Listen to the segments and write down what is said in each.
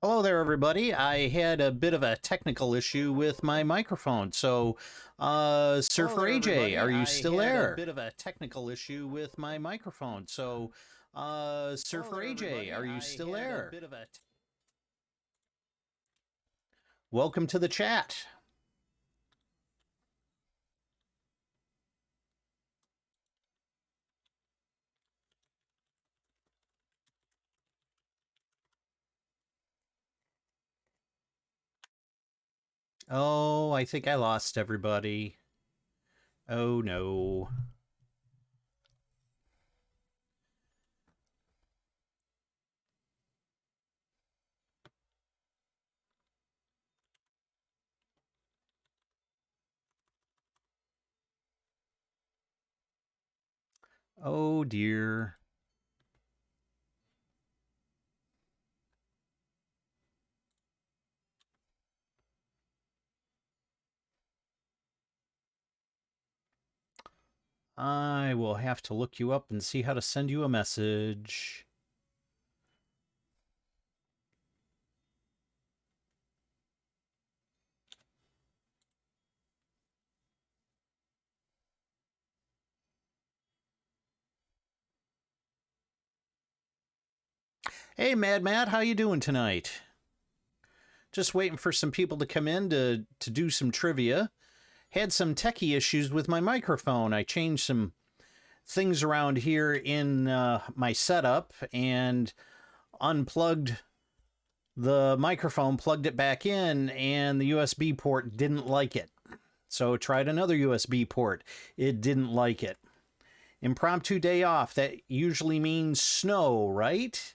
Hello there, everybody. I had a bit of a technical issue with my microphone. So, Hello Surfer there, AJ, everybody. are you I still had a there? bit of a technical issue with my microphone. Hello Surfer there, AJ, everybody. are you I still had a there? bit of a. Welcome to the chat. Oh, I think I lost everybody. Oh no. Oh dear. I will have to look you up and see how to send you a message. Hey, Mad Matt, how you doing tonight? Just waiting for some people to come in to do some trivia. Had some techie issues with my microphone. I changed some things around here in my setup and unplugged the microphone, plugged it back in, and the USB port didn't like it. So tried another USB port. It didn't like it. Impromptu day off. That usually means snow, right?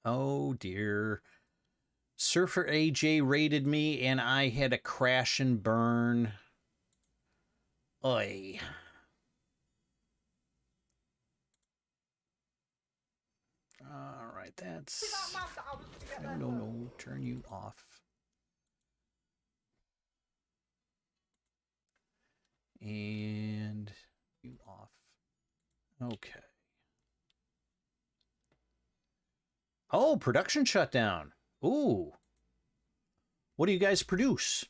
Oh dear. Surfer AJ raided me and I had a crash and burn. Oi. All right, that's. No, no, no. Turn you off. And you off. Okay. Oh, production shutdown. Ooh. What do you guys produce?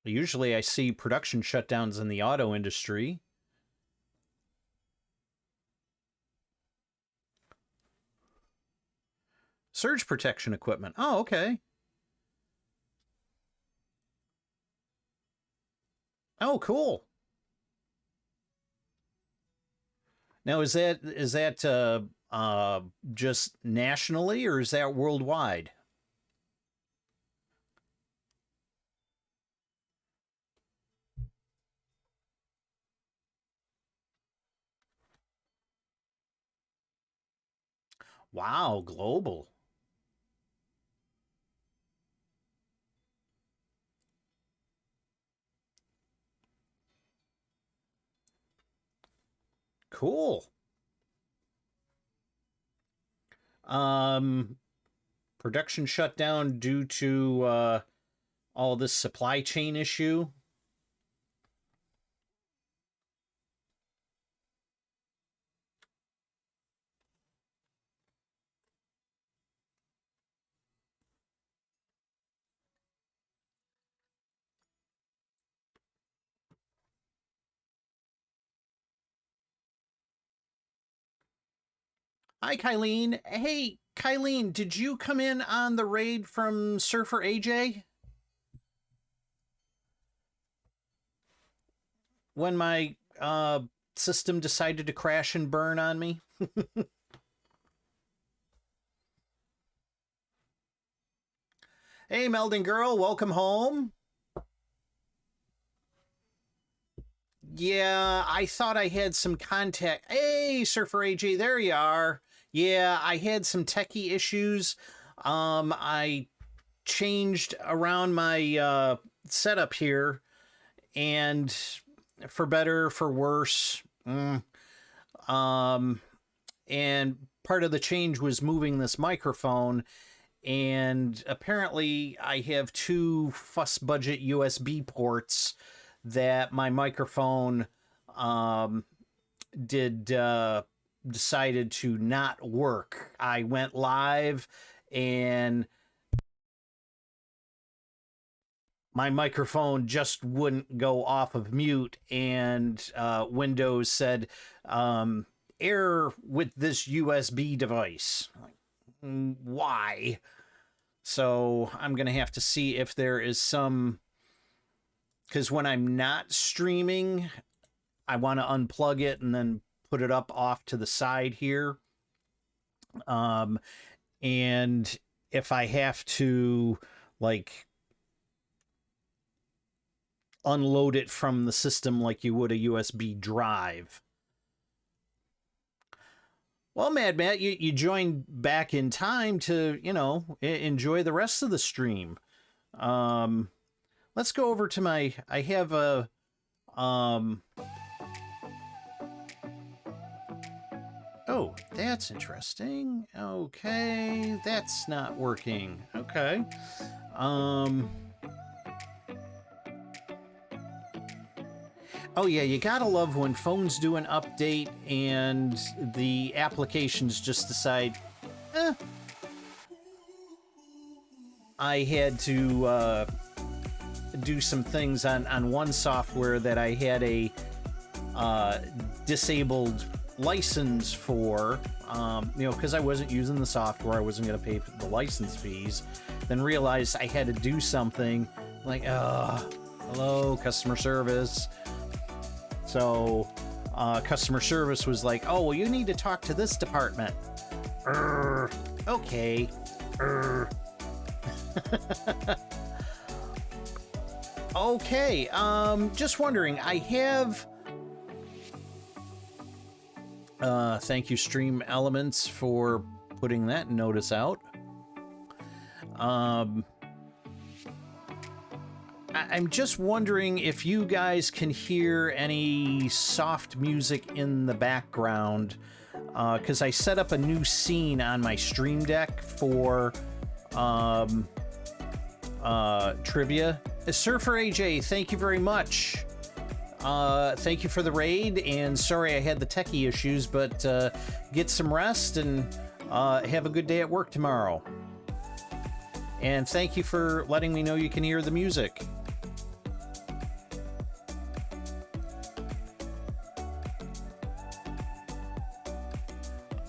Usually I see production shutdowns in the auto industry. Surge protection equipment. Oh, okay. Oh, cool. Now is that just nationally or is that worldwide? Wow, global. Cool. Um Production shutdown due to all this supply chain issue. Hi, Kylene. Hey, Kylene, did you come in on the raid from Surfer AJ when my system decided to crash and burn on me? Hey, Melding Girl, welcome home. Yeah, I thought I had some contact. Hey, Surfer AJ, there you are. Yeah, I had some techie issues. I changed around my setup here, and for better, for worse. And part of the change was moving this microphone, and apparently I have two fuss budget USB ports that my microphone decided to not work. I went live and my microphone just wouldn't go off of mute, and Windows said, error with this USB device. Like, why? So I'm going to have to see if there is some, because when I'm not streaming, I want to unplug it and then put it up off to the side here. And if I have to, like, unload it from the system like you would a USB drive. Well, Mad Matt, you joined back in time to, you know, enjoy the rest of the stream. Let's go over to my, I have a, oh, that's interesting. Okay, that's not working. Okay. Oh yeah, you gotta love when phones do an update and the applications just decide, I had to do some things on one software that I had a disabled license for, you know, because I wasn't using the software, I wasn't gonna pay the license fees. Then realized I had to do something, like, hello, customer service. So customer service was like, oh, well, you need to talk to this department. Okay. Okay, just wondering, I have... thank you, Stream Elements, for putting that notice out. I'm just wondering if you guys can hear any soft music in the background, because I set up a new scene on my Stream Deck for trivia. Surfer AJ, thank you very much. Thank you for the raid, and sorry I had the techie issues, but get some rest and have a good day at work tomorrow. And thank you for letting me know you can hear the music.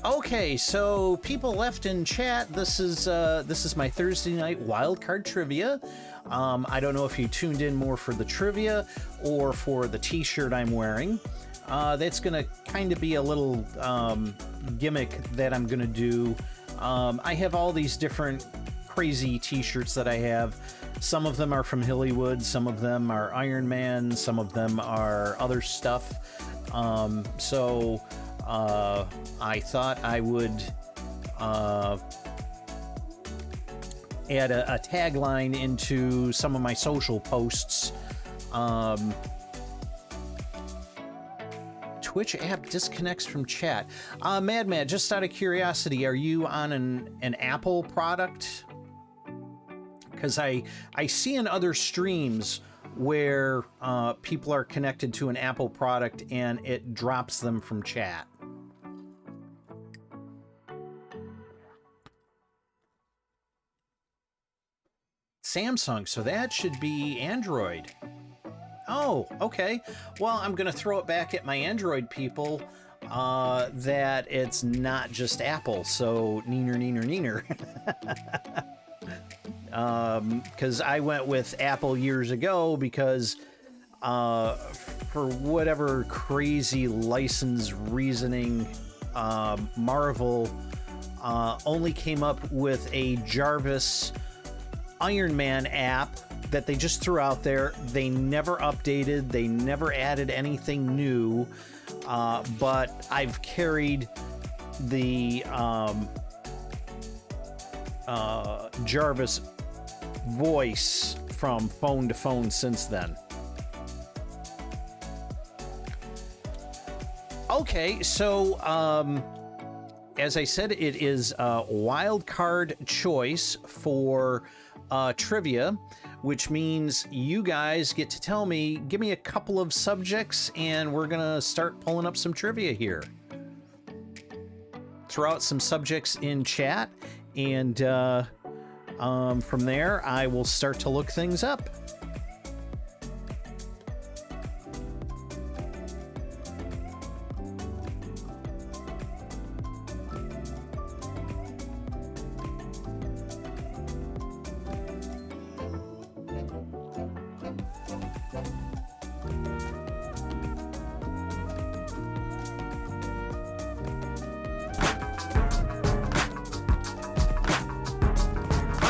Okay, so people left in chat. This is my Thursday night Wildcard trivia. I don't know if you tuned in more for the trivia or for the t-shirt I'm wearing. That's gonna kind of be a little gimmick that I'm gonna do. I have all these different crazy t-shirts that I have. Some of them are from Hillywood, some of them are Iron Man, some of them are other stuff. So I thought I would add a tagline into some of my social posts. Twitch app disconnects from chat. Mad, just out of curiosity, are you on an Apple product? Because I see in other streams where people are connected to an Apple product and it drops them from chat. Samsung, so that should be Android. Oh, okay. Well, I'm gonna throw it back at my Android people that it's not just Apple, so neener. Because I went with Apple years ago because for whatever crazy license reasoning, Marvel only came up with a Jarvis Iron Man app that they just threw out there. They never updated, they never added anything new, but I've carried the Jarvis voice from phone to phone since then. Okay, so as I said, it is a wild card choice for trivia, which means you guys get to tell me, give me a couple of subjects, and we're gonna start pulling up some trivia here. Throw out some subjects in chat, and from there, I will start to look things up.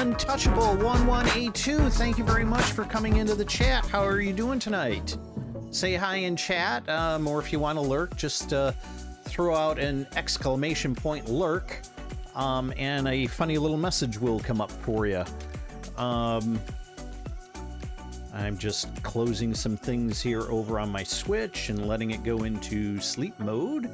Untouchable1182, thank you very much for coming into the chat. How are you doing tonight? Say hi in chat, or if you want to lurk, just throw out an exclamation point lurk, and a funny little message will come up for you. I'm just closing some things here over on my Switch and letting it go into sleep mode.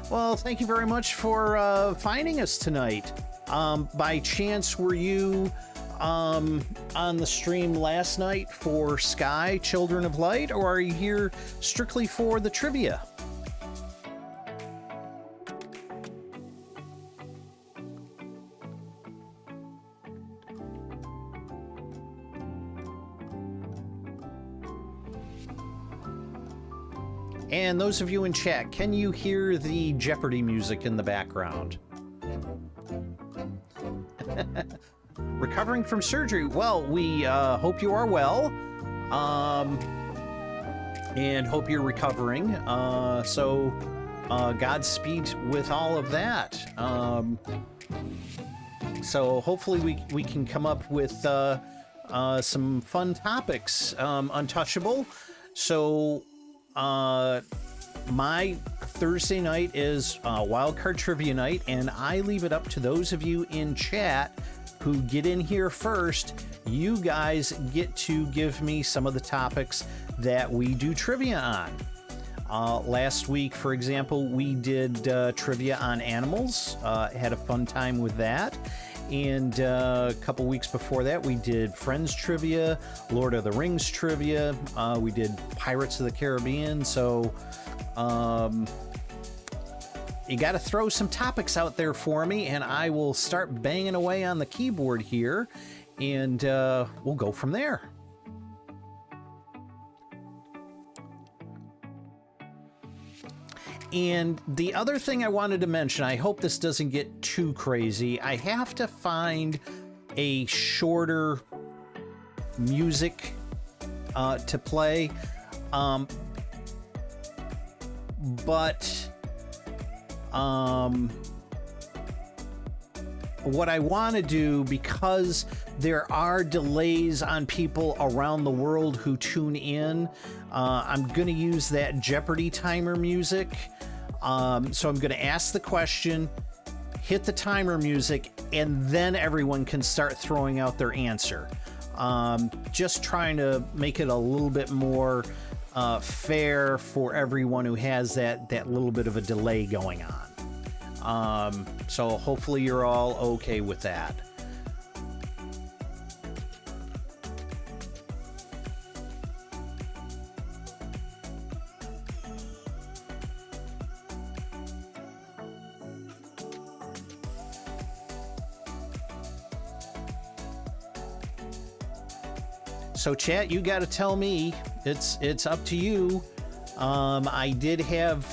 Well, thank you very much for finding us tonight. By chance, were you on the stream last night for Sky, Children of Light, or are you here strictly for the trivia? And those of you in chat, can you hear the Jeopardy music in the background? Recovering from surgery. Well, we hope you are well, and hope you're recovering. So Godspeed with all of that. So hopefully we can come up with some fun topics. Untouchable. So my Thursday night is Wildcard Trivia Night, and I leave it up to those of you in chat who get in here first. You guys get to give me some of the topics that we do trivia on. Last week, for example, we did trivia on animals. Had a fun time with that. And a couple weeks before that, we did Friends trivia, Lord of the Rings trivia. We did Pirates of the Caribbean. So you got to throw some topics out there for me, and I will start banging away on the keyboard here, and we'll go from there. And the other thing I wanted to mention, I hope this doesn't get too crazy, I have to find a shorter music to play, but what I want to do, because there are delays on people around the world who tune in, I'm going to use that Jeopardy timer music. So I'm going to ask the question, hit the timer music, and then everyone can start throwing out their answer. Just trying to make it a little bit more fair for everyone who has that little bit of a delay going on. So hopefully you're all okay with that. So chat, you got to tell me. It's up to you. I did have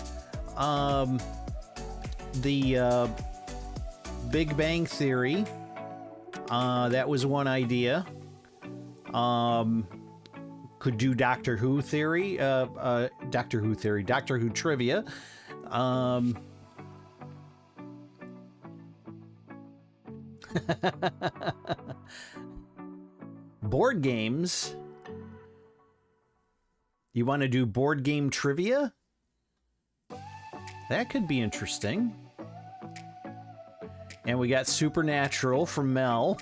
the Big Bang Theory. That was one idea. Could do Doctor Who theory. Doctor Who trivia. Board games. You want to do board game trivia? That could be interesting. And we got Supernatural from Mel.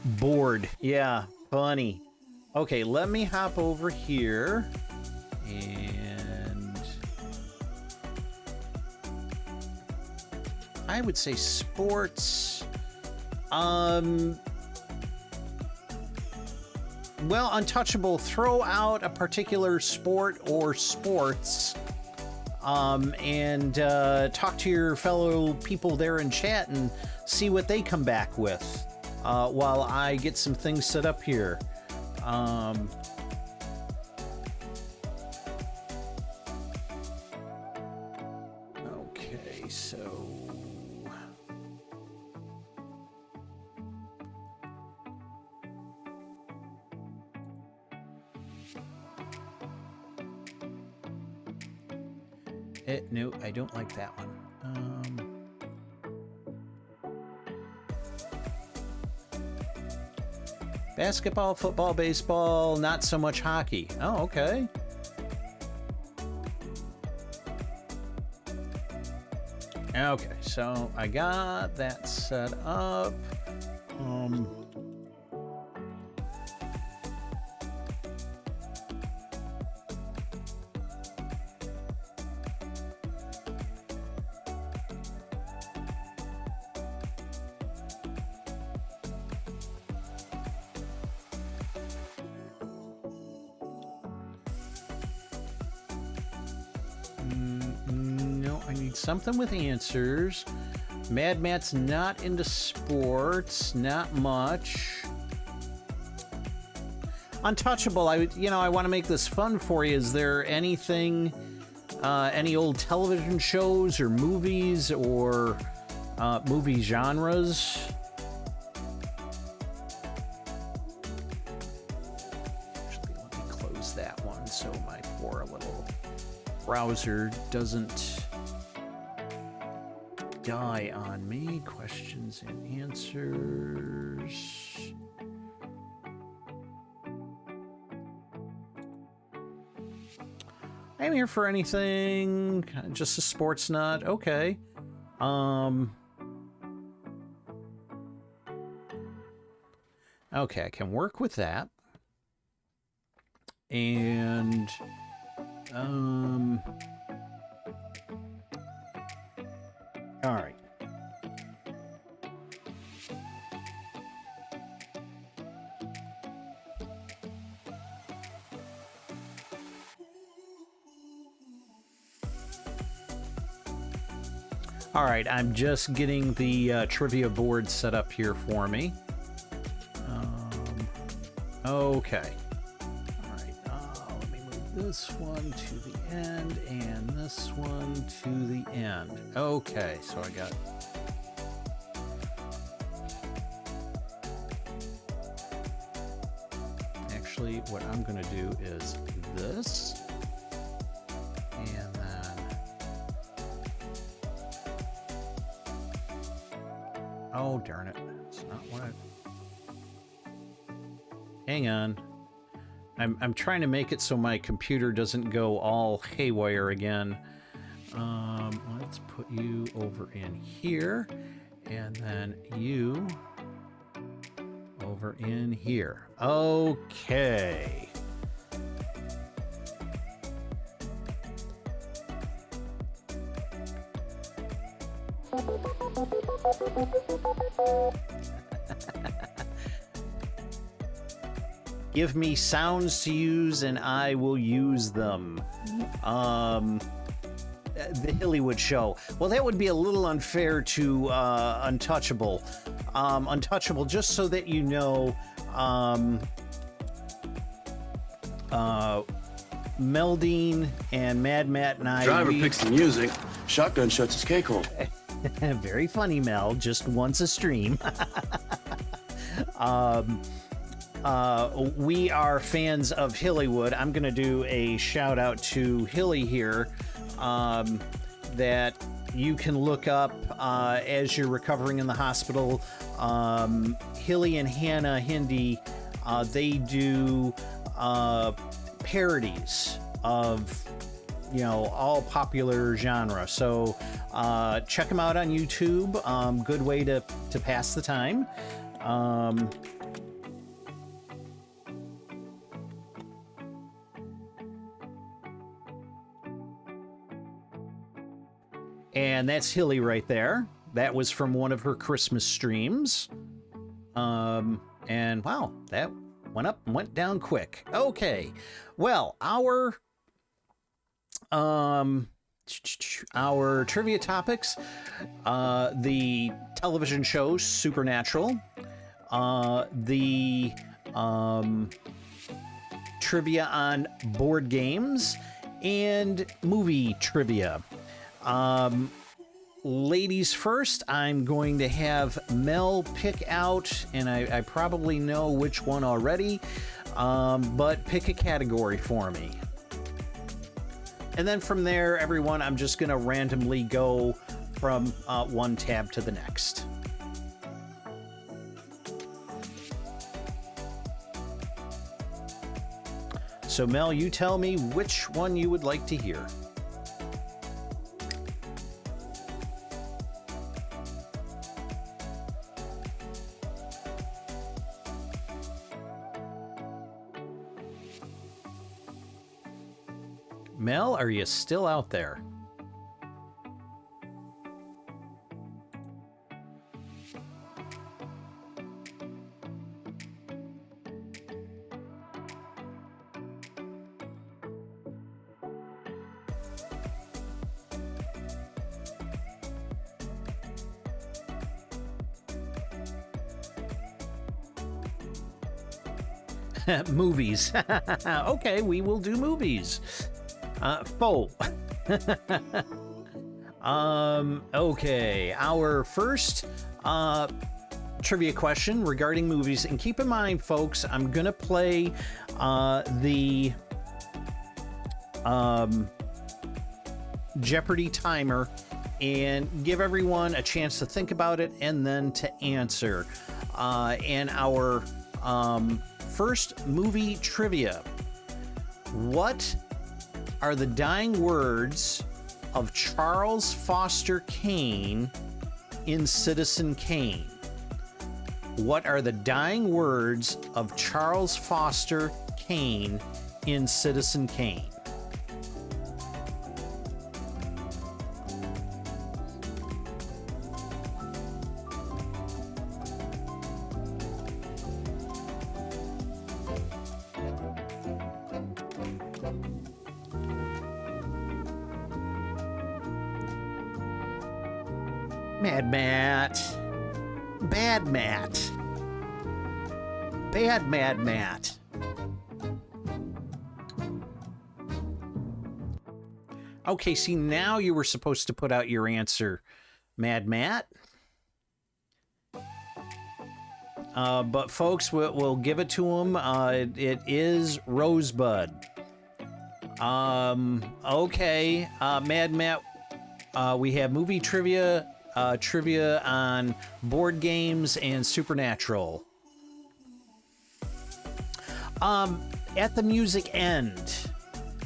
Bored. Yeah, funny. Okay, let me hop over here. And I would say sports. Well, Untouchable, throw out a particular sport or sports, and talk to your fellow people there in chat and see what they come back with, while I get some things set up here. Okay, so... no, I don't like that one. Basketball, football, baseball, not so much hockey. Oh, okay. Okay, so I got that set up. Something with answers. Mad Matt's not into sports, not much. Untouchable, I want to make this fun for you. Is there anything, any old television shows or movies or movie genres? Actually, let me close that one so my poor little browser doesn't die on me. Questions and answers. I'm here for anything. Just a sports nut. Okay. Okay, I can work with that. And all right. All right, I'm just getting the trivia board set up here for me. Okay. All right, let me move this one to the end and this one to the end. Okay, so I got... Actually, what I'm going to do is this. And then... Oh, darn it. It's not what I... Hang on. I'm trying to make it so my computer doesn't go all haywire again. Let's put you over in here, and then you over in here. Okay. Give me sounds to use and I will use them. The Hillywood Show. Well, that would be a little unfair to Untouchable. Untouchable, just so that you know, Meldine and Mad Matt and I... Driver picks the music. Shotgun shuts his cake hole. Very funny, Mel. Just once a stream. We are fans of Hillywood. I'm going to do a shout out to Hilly here, that you can look up as you're recovering in the hospital. Hilly and Hannah Hindi, they do parodies of, all popular genre. So check them out on YouTube. Good way to pass the time. And that's Hilly right there. That was from one of her Christmas streams. And wow, that went up and went down quick. Okay. Well, our trivia topics, the television show Supernatural, the trivia on board games, and movie trivia. Ladies first, I'm going to have Mel pick out, and I probably know which one already, but pick a category for me. And then from there, everyone, I'm just going to randomly go from one tab to the next. So Mel, you tell me which one you would like to hear. Mel, are you still out there? Movies. Okay, we will do movies. Foe. Okay, our first trivia question regarding movies, and keep in mind, folks, I'm gonna play the Jeopardy timer and give everyone a chance to think about it and then to answer. And our first movie trivia: what are the dying words of Charles Foster Kane in Citizen Kane? What are the dying words of Charles Foster Kane in Citizen Kane? Mad Matt. Bad Matt. Bad Mad Matt. Okay, see, now you were supposed to put out your answer, Mad Matt. But folks, we'll give it to him. It is Rosebud. Okay, Mad Matt. We have movie trivia, trivia on board games, and Supernatural. At the music end.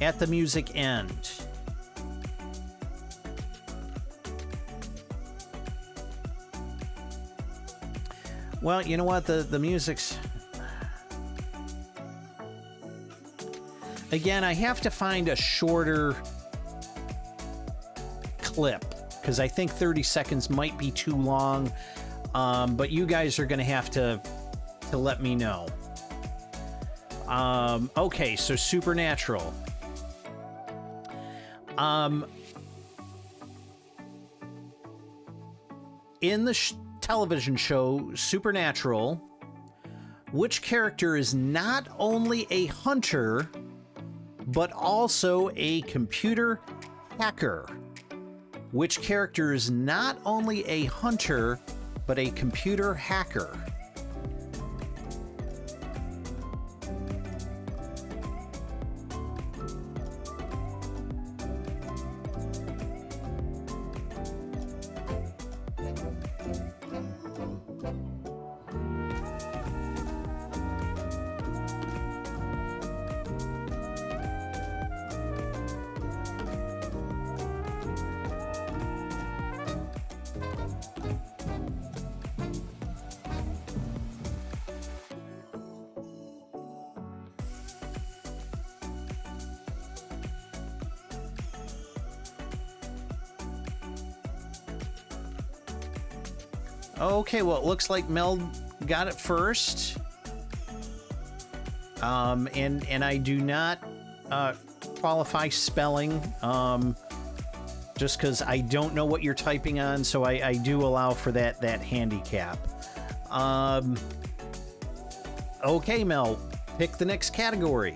At the music end. Well, you know what? The music's... Again, I have to find a shorter clip, because I think 30 seconds might be too long. But you guys are going to have to let me know. Okay, so Supernatural. In the television show Supernatural, which character is not only a hunter, but also a computer hacker? Which character is not only a hunter, but a computer hacker? Okay, well, it looks like Mel got it first. And I do not qualify spelling, just because I don't know what you're typing on, so I do allow for that handicap. Okay, Mel, pick the next category.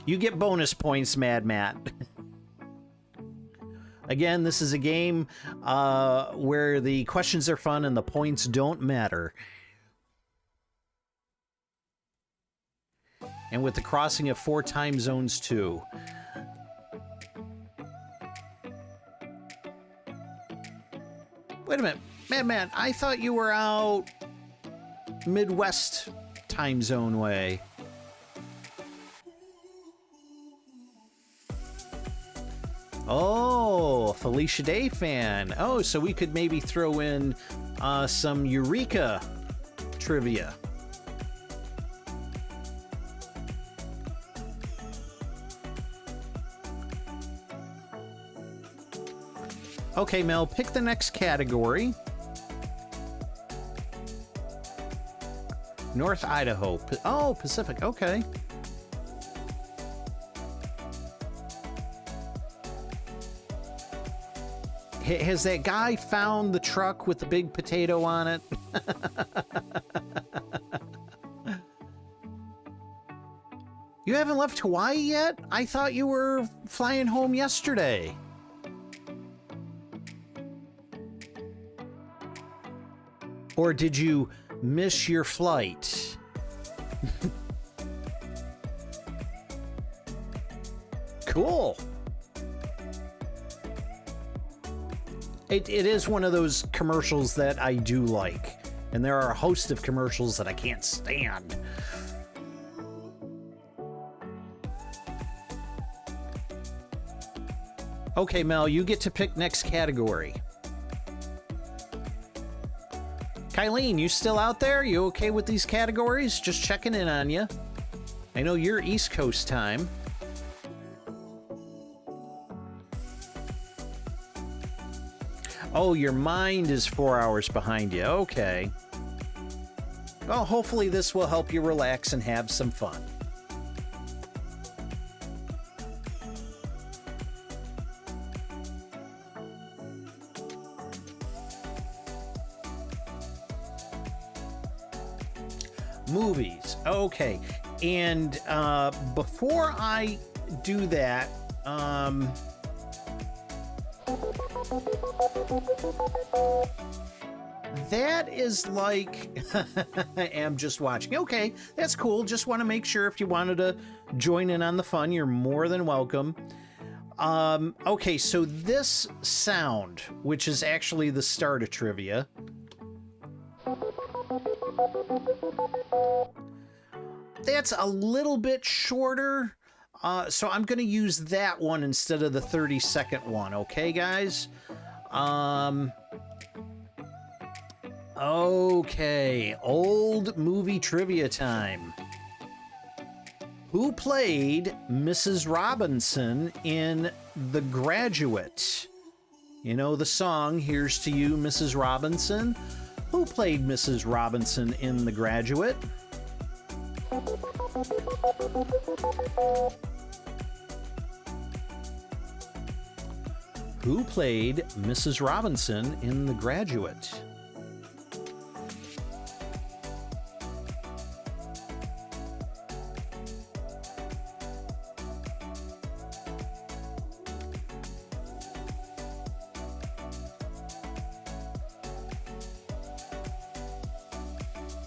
You get bonus points, Mad Matt. Again, this is a game where the questions are fun and the points don't matter. And with the crossing of 4 time zones, too. Wait a minute. Mad Matt, I thought you were out Midwest time zone way. Oh, Felicia Day fan. Oh, so we could maybe throw in some Eureka trivia. Okay, Mel, pick the next category. North Idaho. Oh, Pacific. Okay. Has that guy found the truck with the big potato on it? You haven't left Hawaii yet? I thought you were flying home yesterday. Or did you miss your flight? Cool. It is one of those commercials that I do like. And there are a host of commercials that I can't stand. Okay, Mel, you get to pick next category. Kylene, you still out there? You okay with these categories? Just checking in on you. I know you're East Coast time. Oh, your mind is 4 hours behind you. Okay. Well, hopefully this will help you relax and have some fun. Movies. Okay. And before I do that, that is like I am just watching. Okay, that's cool. Just want to make sure if you wanted to join in on the fun, you're more than welcome. Okay, so this sound, which is actually the start of trivia, that's a little bit shorter. So I'm going to use that one instead of the 30-second one. Okay, guys? Okay, old movie trivia time. Who played Mrs. Robinson in The Graduate? You know the song, Here's to You, Mrs. Robinson? Who played Mrs. Robinson in The Graduate? Who played Mrs. Robinson in The Graduate?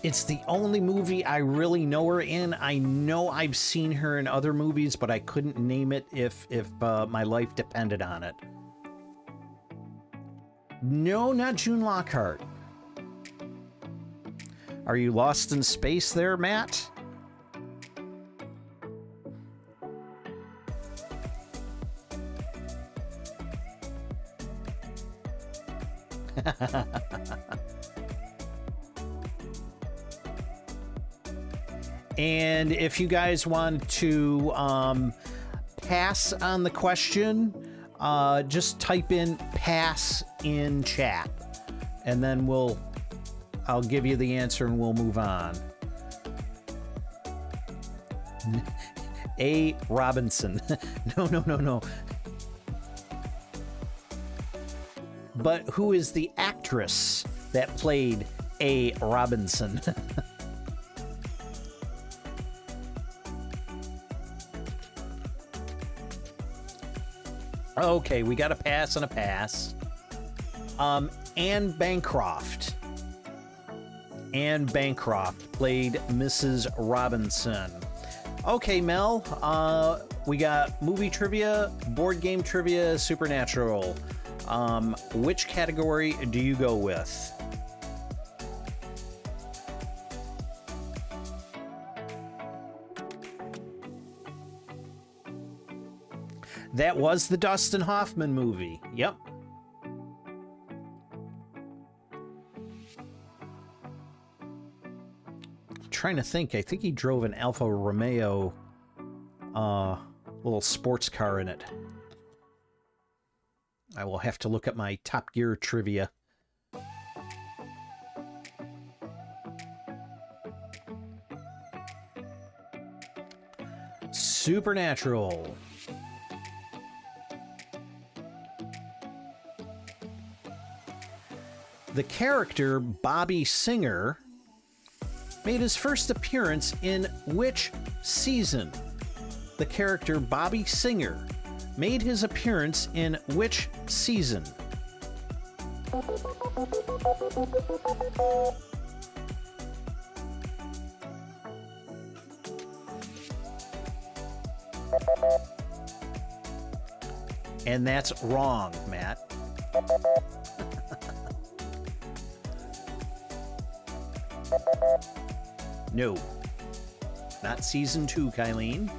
It's the only movie I really know her in. I know I've seen her in other movies, but I couldn't name it if my life depended on it. No, not June Lockhart. Are you lost in space there, Matt? And if you guys want to pass on the question, just type in pass in chat, and then I'll give you the answer and we'll move on. A. Robinson. No. But who is the actress that played A. Robinson? Okay, we got a pass and a pass. Anne Bancroft. Anne Bancroft played Mrs. Robinson. Okay, Mel, we got movie trivia, board game trivia, supernatural. Which category do you go with? That was the Dustin Hoffman movie. Yep. I'm trying to think. I think he drove an Alfa Romeo little sports car in it. I will have to look at my Top Gear trivia. Supernatural. The character Bobby Singer made his first appearance in which season? The character Bobby Singer made his appearance in which season? And that's wrong, Matt. No. Not season 2, Kylene.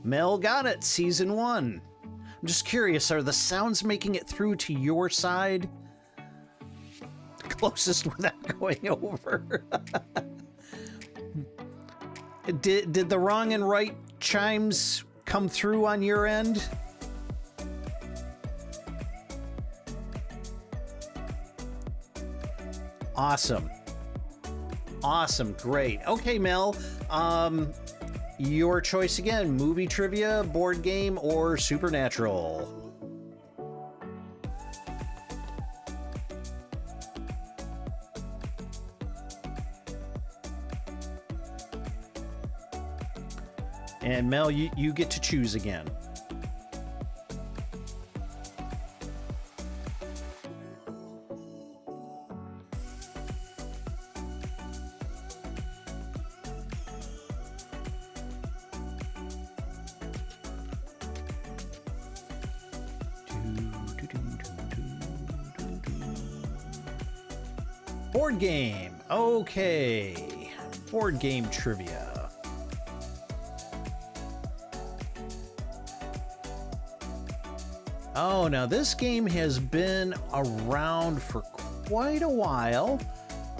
Mel got it, season 1. I'm just curious, are the sounds making it through to your side? Closest without going over. Did the wrong and right chimes come through on your end? Awesome. Awesome, great. Okay, Mel, your choice again, movie trivia, board game, or supernatural? And Mel, you get to choose again. Board game. Okay. Board game trivia. Oh, now this game has been around for quite a while.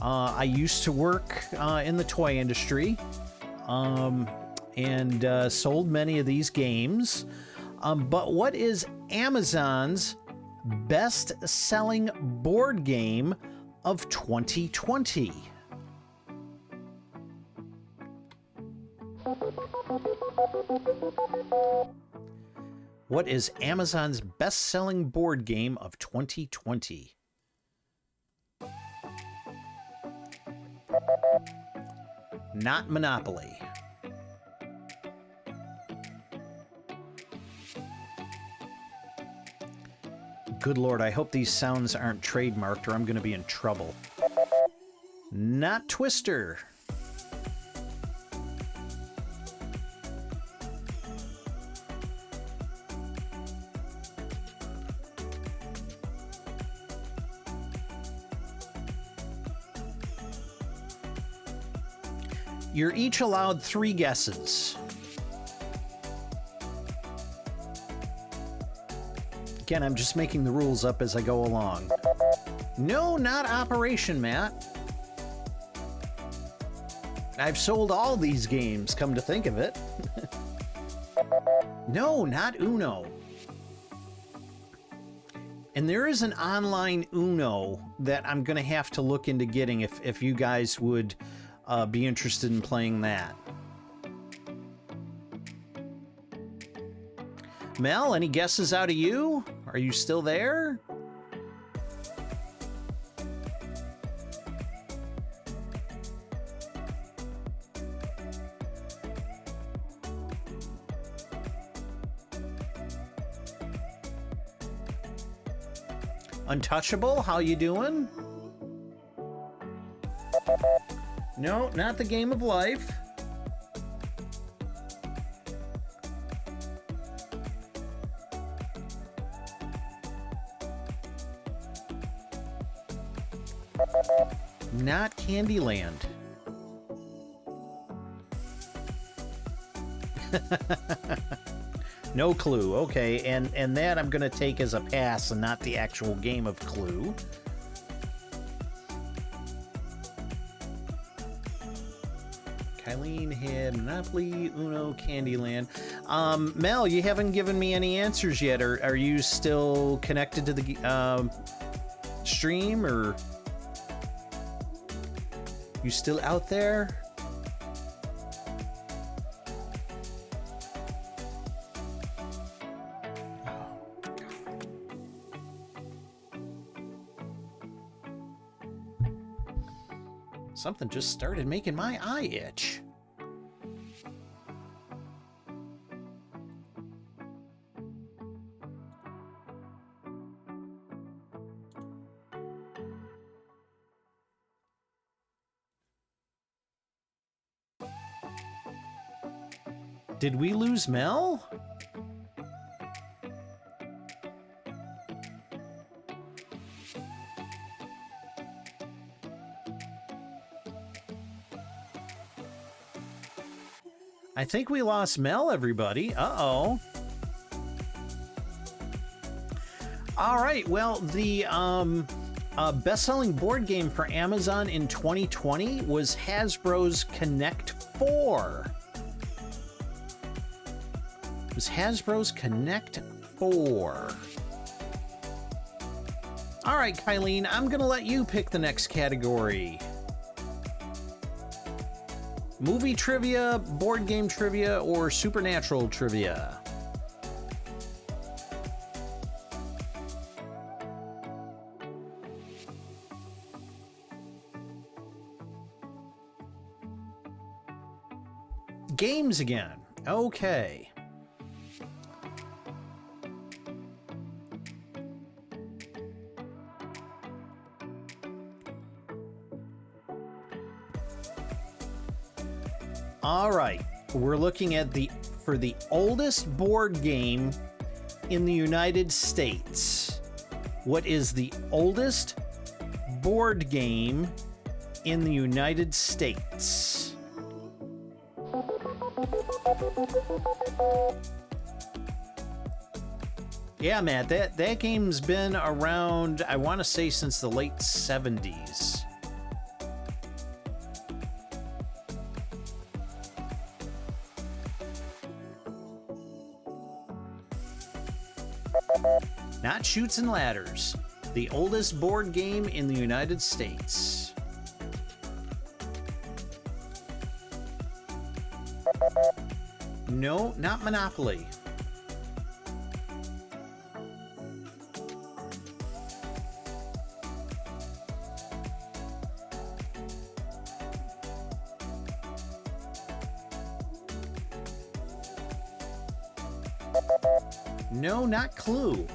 I used to work in the toy industry and sold many of these games. But what is Amazon's best-selling board game of 2020? What is Amazon's best-selling board game of 2020? Not Monopoly. Good Lord, I hope these sounds aren't trademarked or I'm going to be in trouble. Not Twister. You're each allowed 3 guesses. Again, I'm just making the rules up as I go along. No, not Operation, Matt. I've sold all these games, come to think of it. No, not Uno. And there is an online Uno that I'm going to have to look into getting if you guys would be interested in playing that. Mel, any guesses out of you? Are you still there? Untouchable, how you doing? No, not the game of life. Not Candyland. No Clue. Okay, and that I'm going to take as a pass and not the actual game of Clue. Kylene had Monopoly, Uno, Candyland. Mel, you haven't given me any answers yet. Are you still connected to the stream, or you still out there? Something just started making my eye itch. Did we lose Mel? I think we lost Mel, everybody. Uh-oh. All right, well, the best-selling board game for Amazon in 2020 was Hasbro's Connect 4. It was Hasbro's Connect 4. All right, Kylene, I'm going to let you pick the next category. Movie trivia, board game trivia, or supernatural trivia? Games again. Okay. All right, we're looking at the oldest board game in the United States. What is the oldest board game in the United States? Yeah, Matt, that game's been around, I want to say, since the late 70s. Not Chutes and Ladders, the oldest board game in the United States. No, not Monopoly. No, not Clue.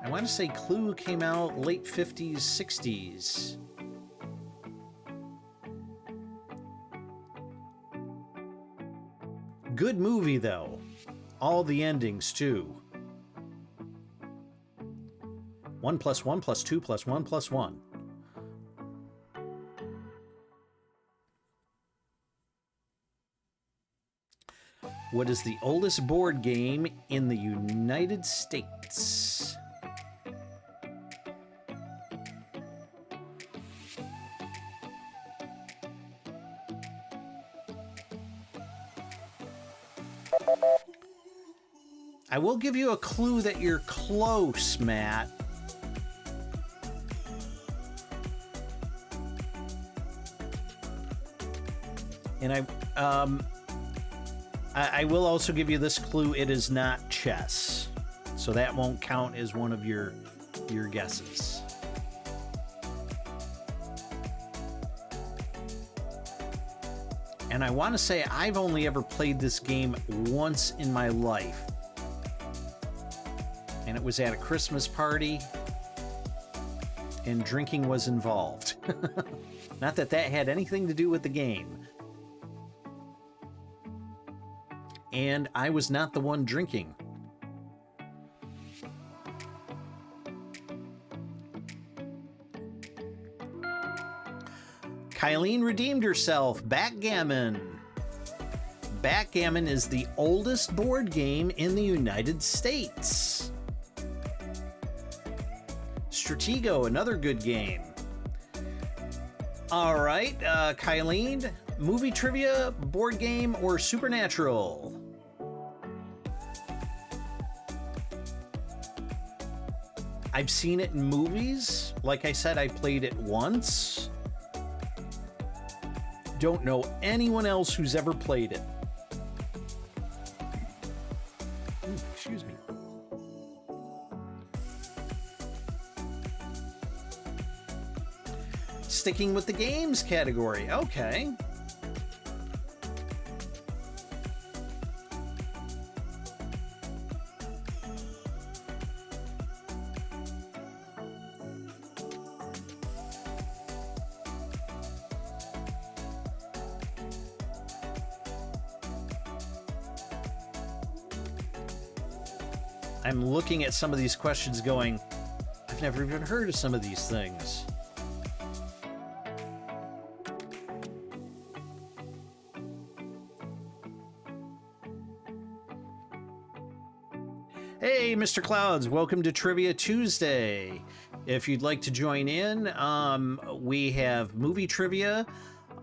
I want to say Clue came out late 50s, 60s. Good movie, though. All the endings, too. 1 + 1 + 2 + 1 + 1. What is the oldest board game in the United States? I will give you a clue that you're close, Matt. And I will also give you this clue. It is not chess. So that won't count as one of your guesses. And I want to say I've only ever played this game once in my life. And it was at a Christmas party. And drinking was involved. Not that that had anything to do with the game. And I was not the one drinking. Kylene redeemed herself. Backgammon. Backgammon is the oldest board game in the United States. Stratego, another good game. All right, Kylene, movie trivia, board game, or Supernatural? I've seen it in movies. Like I said, I played it once. Don't know anyone else who's ever played it. Ooh, excuse me. Sticking with the games category. Okay. I'm looking at some of these questions going, I've never even heard of some of these things. Hey, Mr. Clouds, welcome to Trivia Tuesday. If you'd like to join in, we have movie trivia,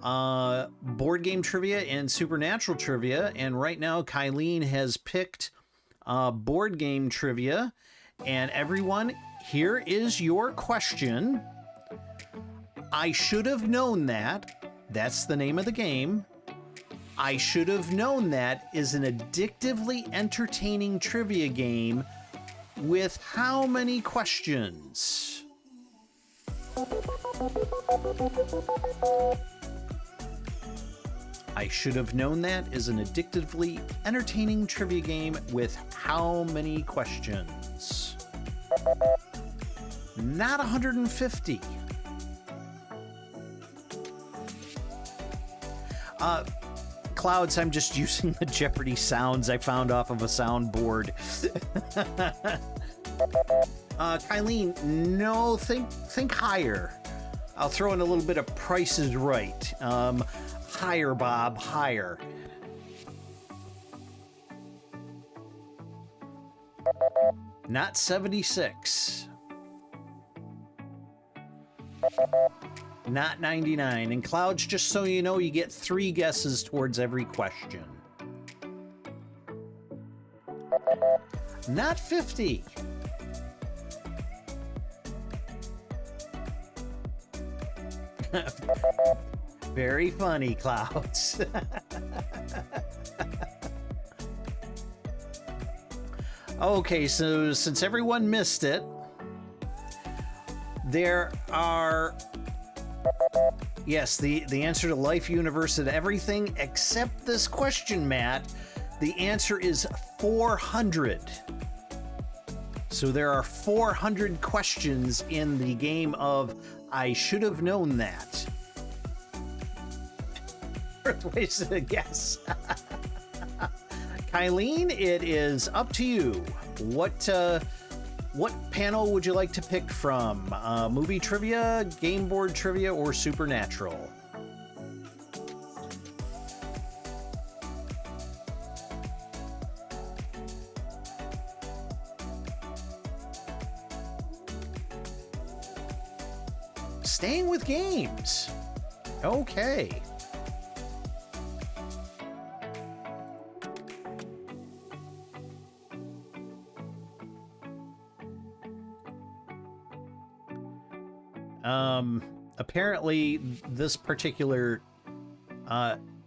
board game trivia, and supernatural trivia. And right now, Kylene has picked board game trivia. And everyone, here is your question. I should have known that. That's the name of the game. I should have known that is an addictively entertaining trivia game with how many questions? I should have known that is an addictively entertaining trivia game with how many questions? Not 150. Clouds, I'm just using the Jeopardy sounds I found off of a soundboard. Kylene, no, think higher. I'll throw in a little bit of Price is Right. Higher, Bob, higher. Not 76. Not 99. And Clouds, just so you know, you get 3 guesses towards every question. Not 50. Very funny, Clouds. Okay, so since everyone missed it, there are... Yes, the answer to life, universe, and everything except this question, Matt. The answer is 400. So there are 400 questions in the game of I should have known that. Ways to guess. Kylene, it is up to you. What panel would you like to pick from? Movie trivia, game board trivia, or supernatural? Staying with games. Okay. Apparently this particular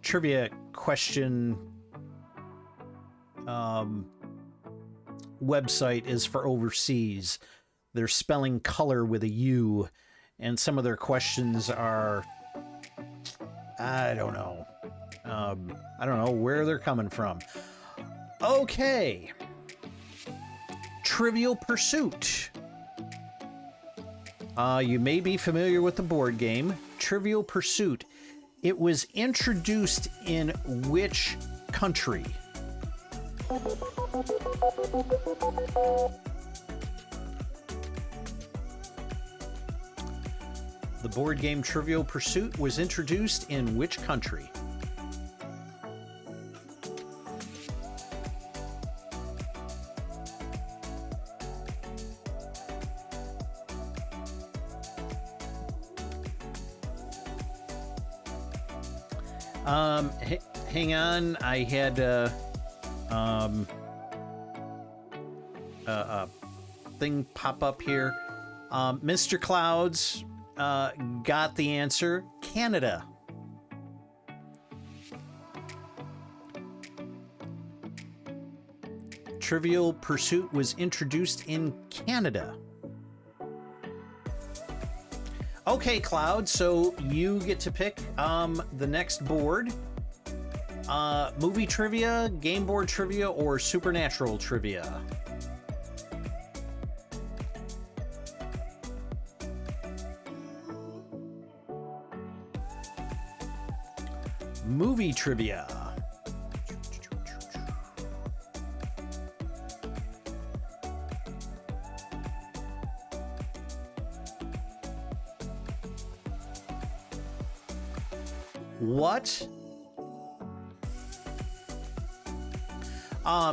trivia question website is for overseas. They're spelling color with a U, and some of their questions are, I don't know. I don't know where they're coming from. Okay. Trivial Pursuit. You may be familiar with the board game Trivial Pursuit. It was introduced in which country? The board game Trivial Pursuit was introduced in which country? Hang on, I had a thing pop up here. Mr. Clouds got the answer. Canada. Trivial Pursuit was introduced in Canada. Okay, Cloud, so you get to pick the next board. Movie trivia, game board trivia, or supernatural trivia? Movie trivia. What?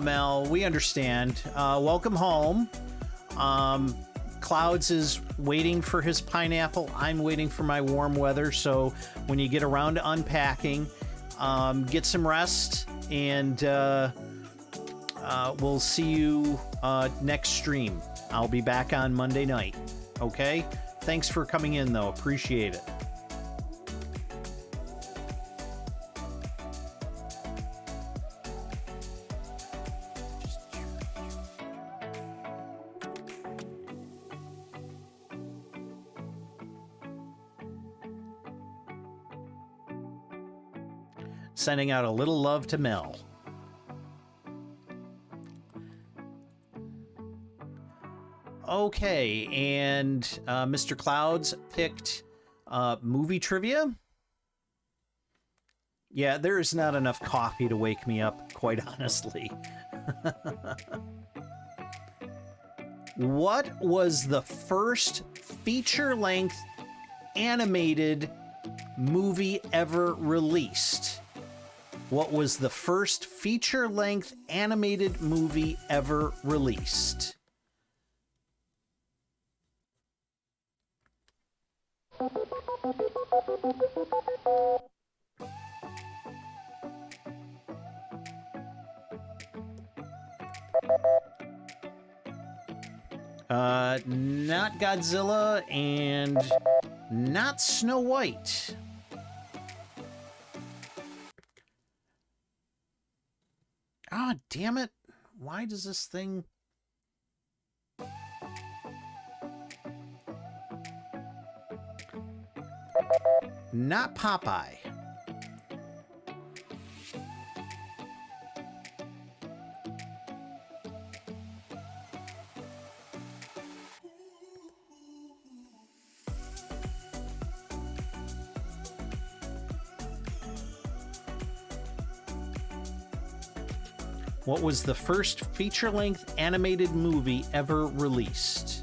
Mel, we understand. Welcome home. Clouds is waiting for his pineapple. I'm waiting for my warm weather. So when you get around to unpacking, get some rest, and we'll see you next stream. I'll be back on Monday night. Okay? Thanks for coming in, though. Appreciate it. Sending out a little love to Mel. Okay, and Mr. Clouds picked movie trivia. Yeah, there is not enough coffee to wake me up, quite honestly. What was the first feature-length animated movie ever released? What was the first feature-length animated movie ever released? Not Godzilla and not Snow White. Ah, damn it. Why does this thing... Not Popeye. What was the first feature-length animated movie ever released?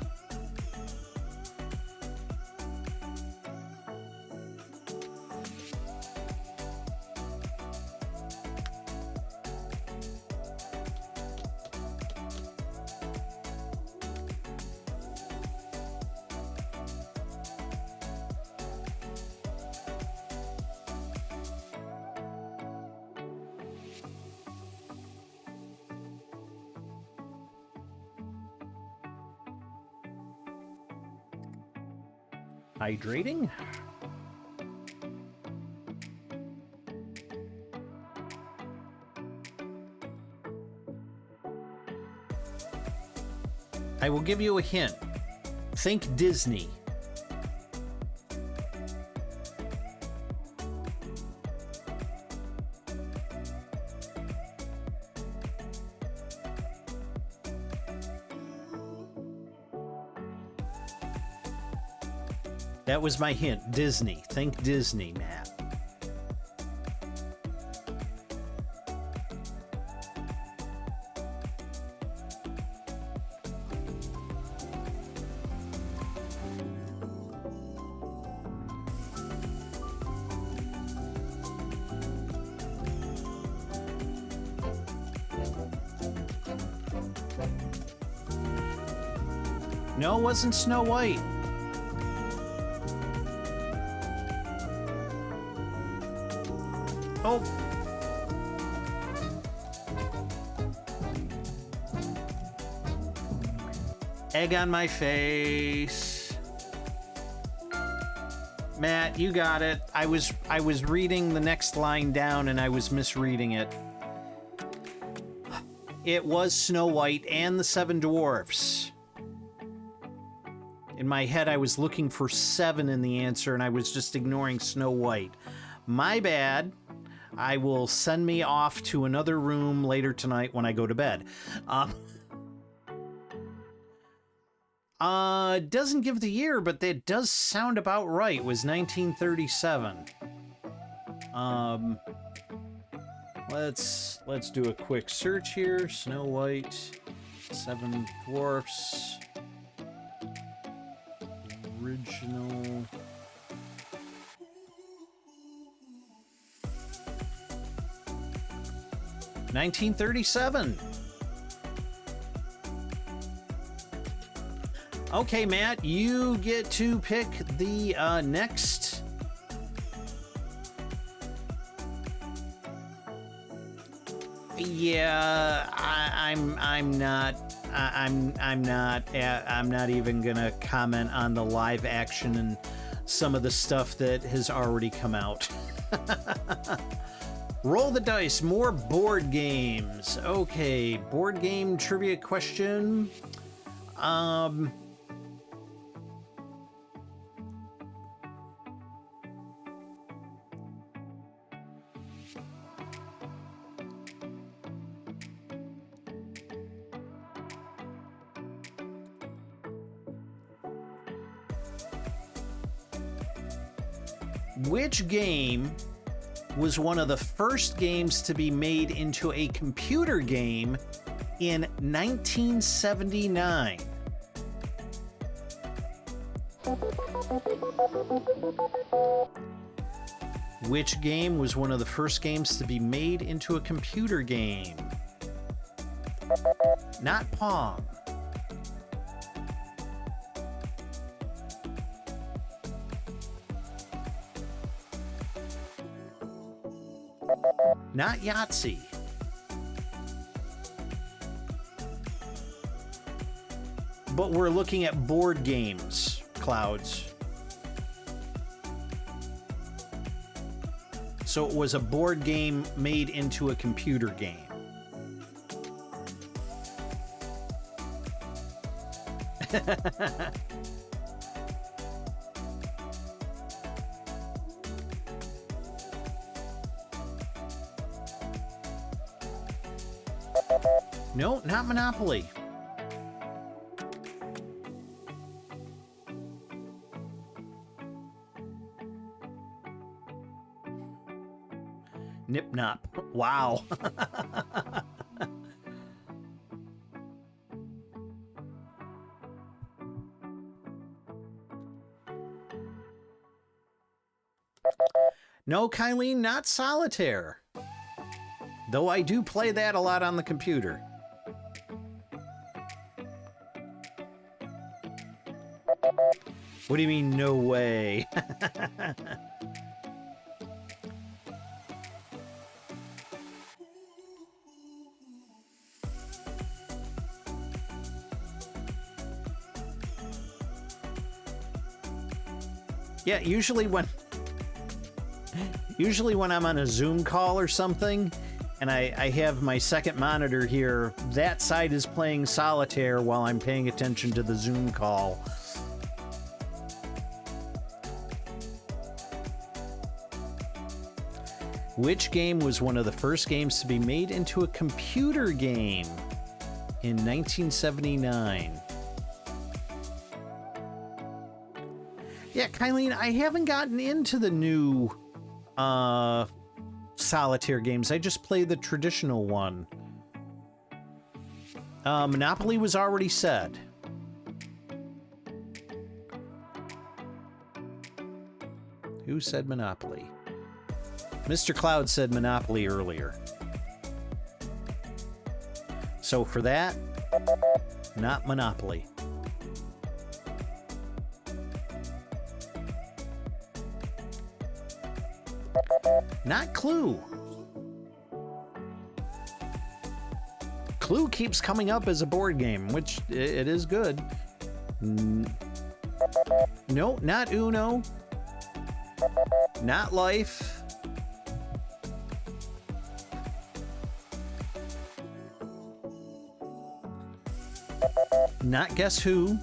Hydrating? I will give you a hint. Think Disney. That was my hint. Disney. Think Disney, Matt. No, it wasn't Snow White. Oh. Egg on my face. Matt, you got it. I was reading the next line down and I was misreading it. It was Snow White and the Seven Dwarfs. In my head, I was looking for 7 in the answer and I was just ignoring Snow White. My bad. I will send me off to another room later tonight when I go to bed. Doesn't give the year, but that does sound about right. It was 1937. Let's do a quick search here. Snow White, Seven Dwarfs, original. $1937. Okay, Matt, you get to pick the next. Yeah, I'm not even gonna comment on the live action and some of the stuff that has already come out. Roll the dice, more board games. Okay, board game trivia question. Which game was one of the first games to be made into a computer game in 1979? Which game was one of the first games to be made into a computer game? Not Pong. Not Yahtzee. But we're looking at board games, Clouds. So it was a board game made into a computer game. No, not Monopoly. Nip Nop. Wow. No, Kylene, not Solitaire. Though I do play that a lot on the computer. What do you mean, no way? Yeah, usually when I'm on a Zoom call or something, and I have my second monitor here, that side is playing solitaire while I'm paying attention to the Zoom call. Which game was one of the first games to be made into a computer game in 1979? Yeah, Kylene, I haven't gotten into the new solitaire games. I just play the traditional one. Monopoly was already said. Who said Monopoly? Mr. Cloud said Monopoly earlier. So for that, not Monopoly. Not Clue. Clue keeps coming up as a board game, which it is good. No, not Uno. Not Life. Not Guess Who.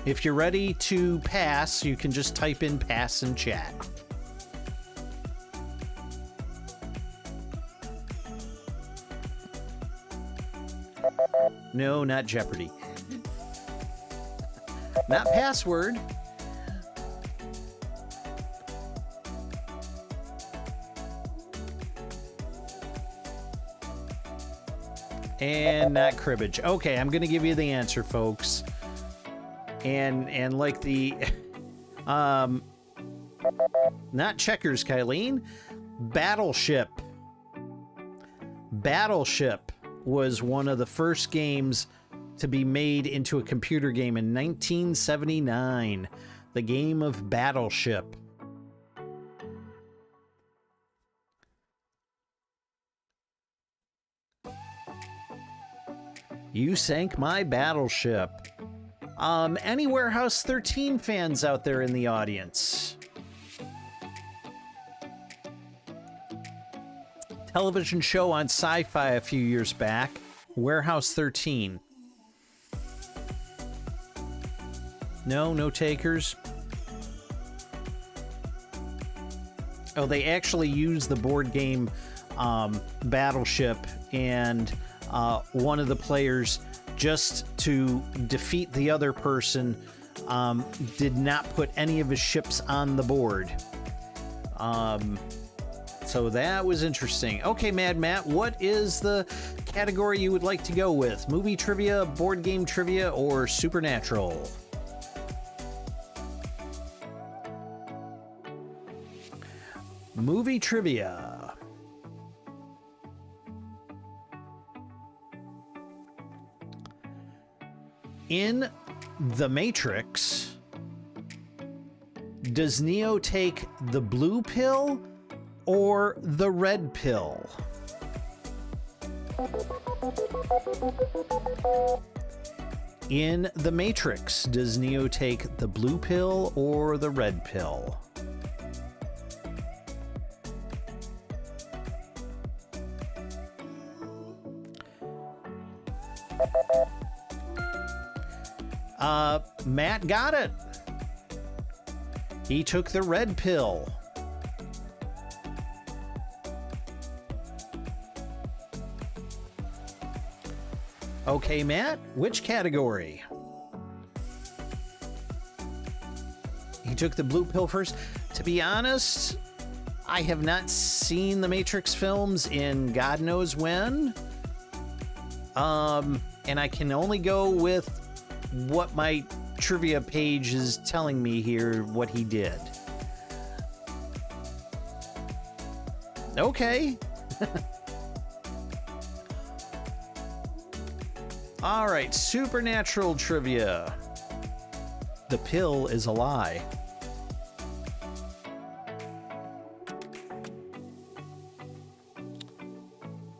If you're ready to pass, you can just type in pass in chat. No, not Jeopardy. Not Password. And not Cribbage. Okay, I'm gonna give you the answer, folks. And like the not Checkers, Kylene. Battleship. Battleship was one of the first games to be made into a computer game in 1979. The game of Battleship. You sank my battleship. Any Warehouse 13 fans out there in the audience? Television show on Sci-Fi a few years back, Warehouse 13. No takers. Oh, they actually use the board game Battleship, and one of the players, just to defeat the other person, did not put any of his ships on the board. So that was interesting. Okay, Mad Matt, what is the category you would like to go with? Movie trivia, board game trivia, or supernatural? Movie trivia. In The Matrix, does Neo take the blue pill or the red pill? In The Matrix, does Neo take the blue pill or the red pill? Matt got it. He took the red pill. Okay, Matt, which category? He took the blue pill first. To be honest, I have not seen the Matrix films in God knows when. And I can only go with what my trivia page is telling me here, what he did. Okay. All right, supernatural trivia. The pill is a lie.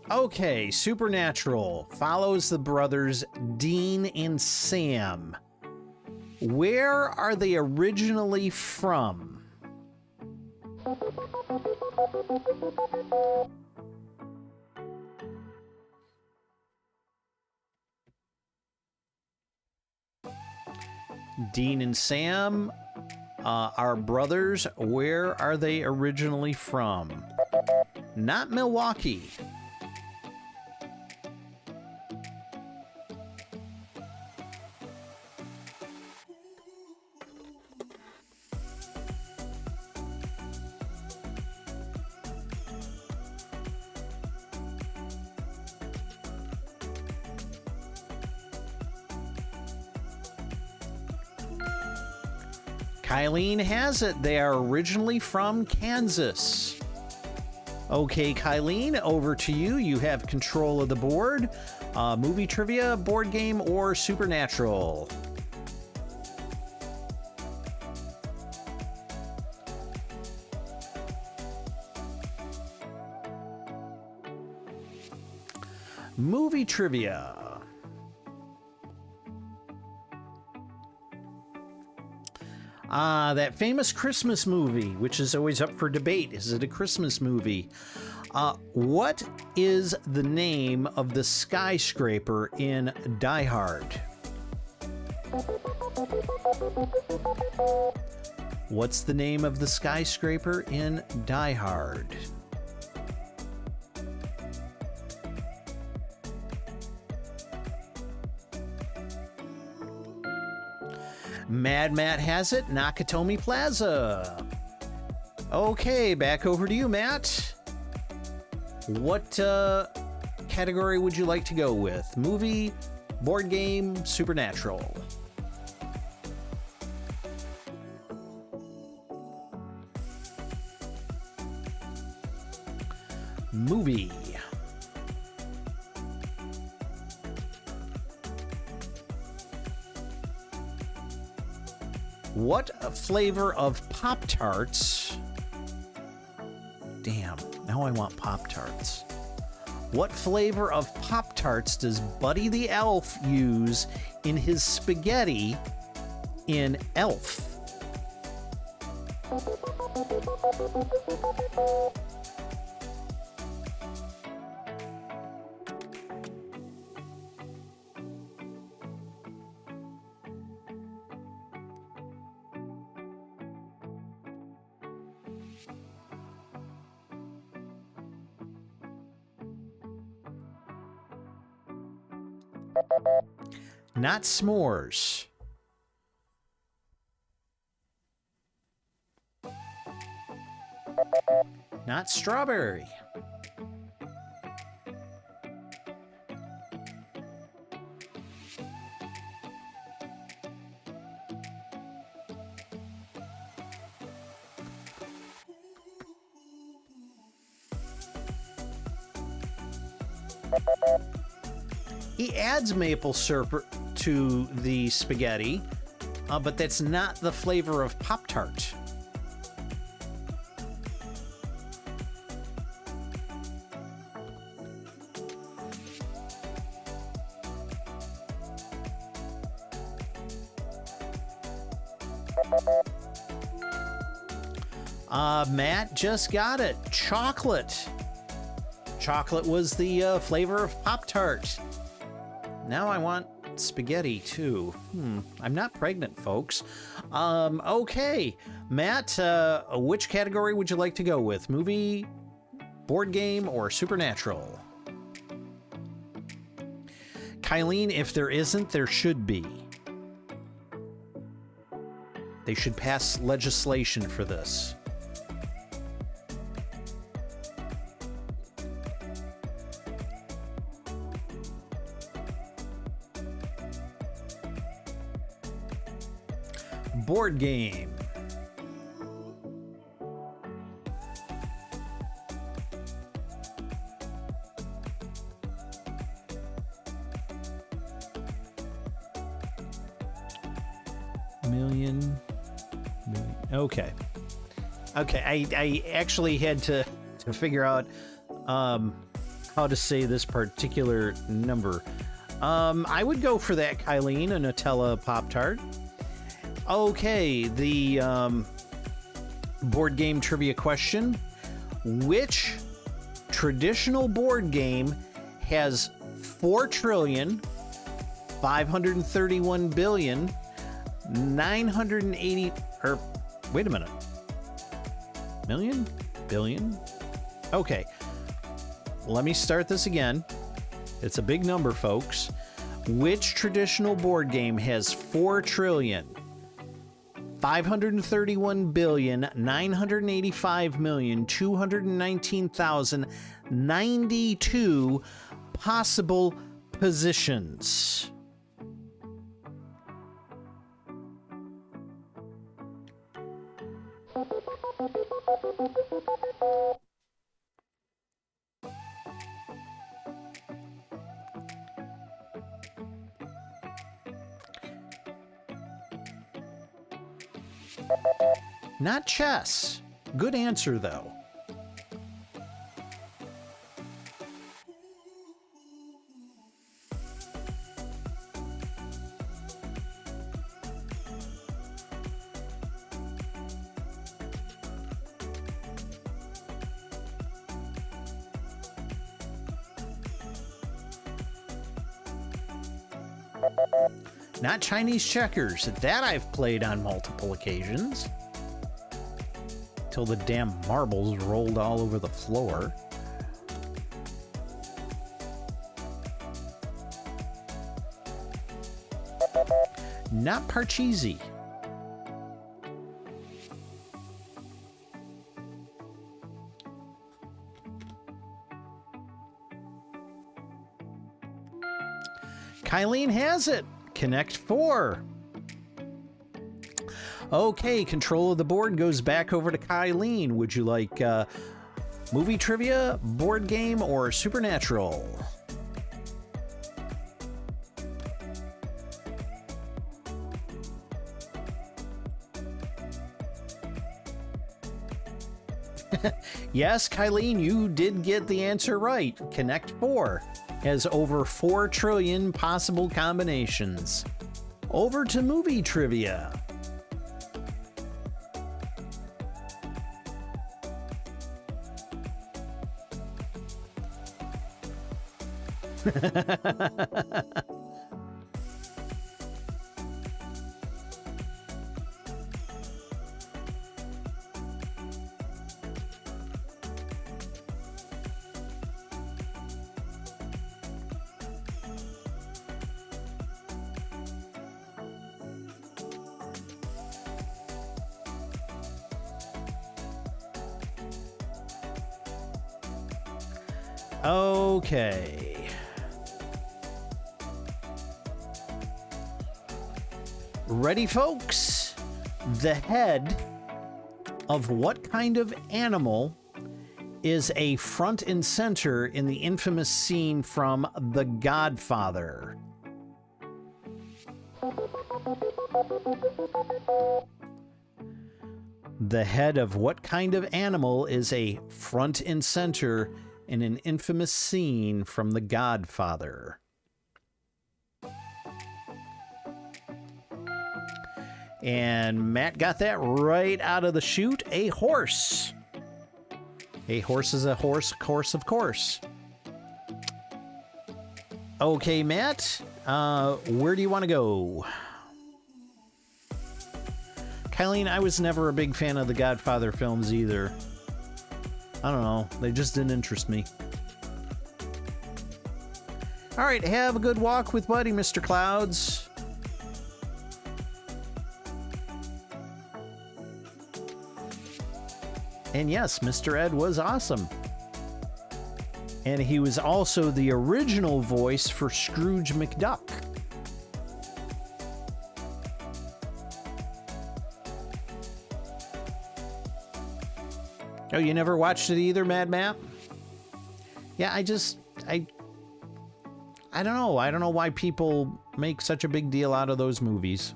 Okay, Supernatural follows the brothers Dean and Sam Where are they originally from? Dean and Sam are brothers. Where are they originally from? Not Milwaukee. Kylene has it. They are originally from Kansas. Okay, Kylene, over to you. You have control of the board. Movie trivia, board game, or supernatural? Movie trivia. That famous Christmas movie, which is always up for debate. Is it a Christmas movie? What is the name of the skyscraper in Die Hard? What's the name of the skyscraper in Die Hard? Mad Matt has it, Nakatomi Plaza. Okay, back over to you, Matt. What category would you like to go with? Movie, board game, supernatural? Movie. What flavor of Pop-Tarts? Damn, now I want Pop-Tarts. What flavor of Pop-Tarts does Buddy the Elf use in his spaghetti in Elf? Not s'mores. Not strawberry. He adds maple syrup to the spaghetti, but that's not the flavor of Pop-Tart. Matt just got it. Chocolate. Chocolate was the flavor of Pop-Tart. Now I want spaghetti too. I'm not pregnant, folks. Okay, Matt, which category would you like to go with? Movie, board game, or supernatural? Kylene, if there isn't, there should be. They should pass legislation for this. Board game. Million. Okay. I actually had to figure out how to say this particular number. I would go for that, Kylene, a Nutella Pop-Tart. Okay, the board game trivia question. Which traditional board game has 4,531,980 or wait a minute. Million? Billion? Okay. Let me start this again. It's a big number, folks. Which traditional board game has 4,531,985,219,092 possible positions? Not chess. Good answer, though. Not Chinese checkers. That I've played on multiple occasions. Till the damn marbles rolled all over the floor. Not Parcheesi. Kylene has it. Connect 4. Okay, control of the board goes back over to Kylene. Would you like movie trivia, board game, or supernatural? Yes, Kylene, you did get the answer right. Connect 4 has over 4 trillion possible combinations. Over to movie trivia. Okay. Ready, folks? The head of what kind of animal is a front and center in the infamous scene from The Godfather? The head of what kind of animal is a front and center in an infamous scene from The Godfather? And Matt got that right out of the chute. A horse. A horse is a horse, course of course. Okay, Matt, where do you want to go? Kylene, I was never a big fan of the Godfather films either. I don't know. They just didn't interest me. All right, have a good walk with Buddy, Mr. Clouds. And yes, Mr. Ed was awesome. And he was also the original voice for Scrooge McDuck. Oh, you never watched it either, Mad Matt? Yeah, I don't know. I don't know why people make such a big deal out of those movies.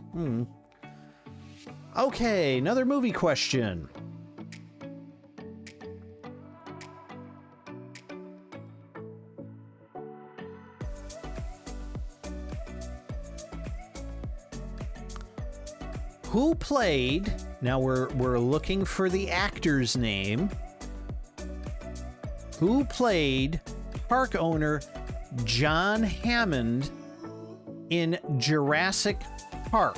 Okay, another movie question. Who played, now we're looking for the actor's name. Who played park owner John Hammond in Jurassic Park?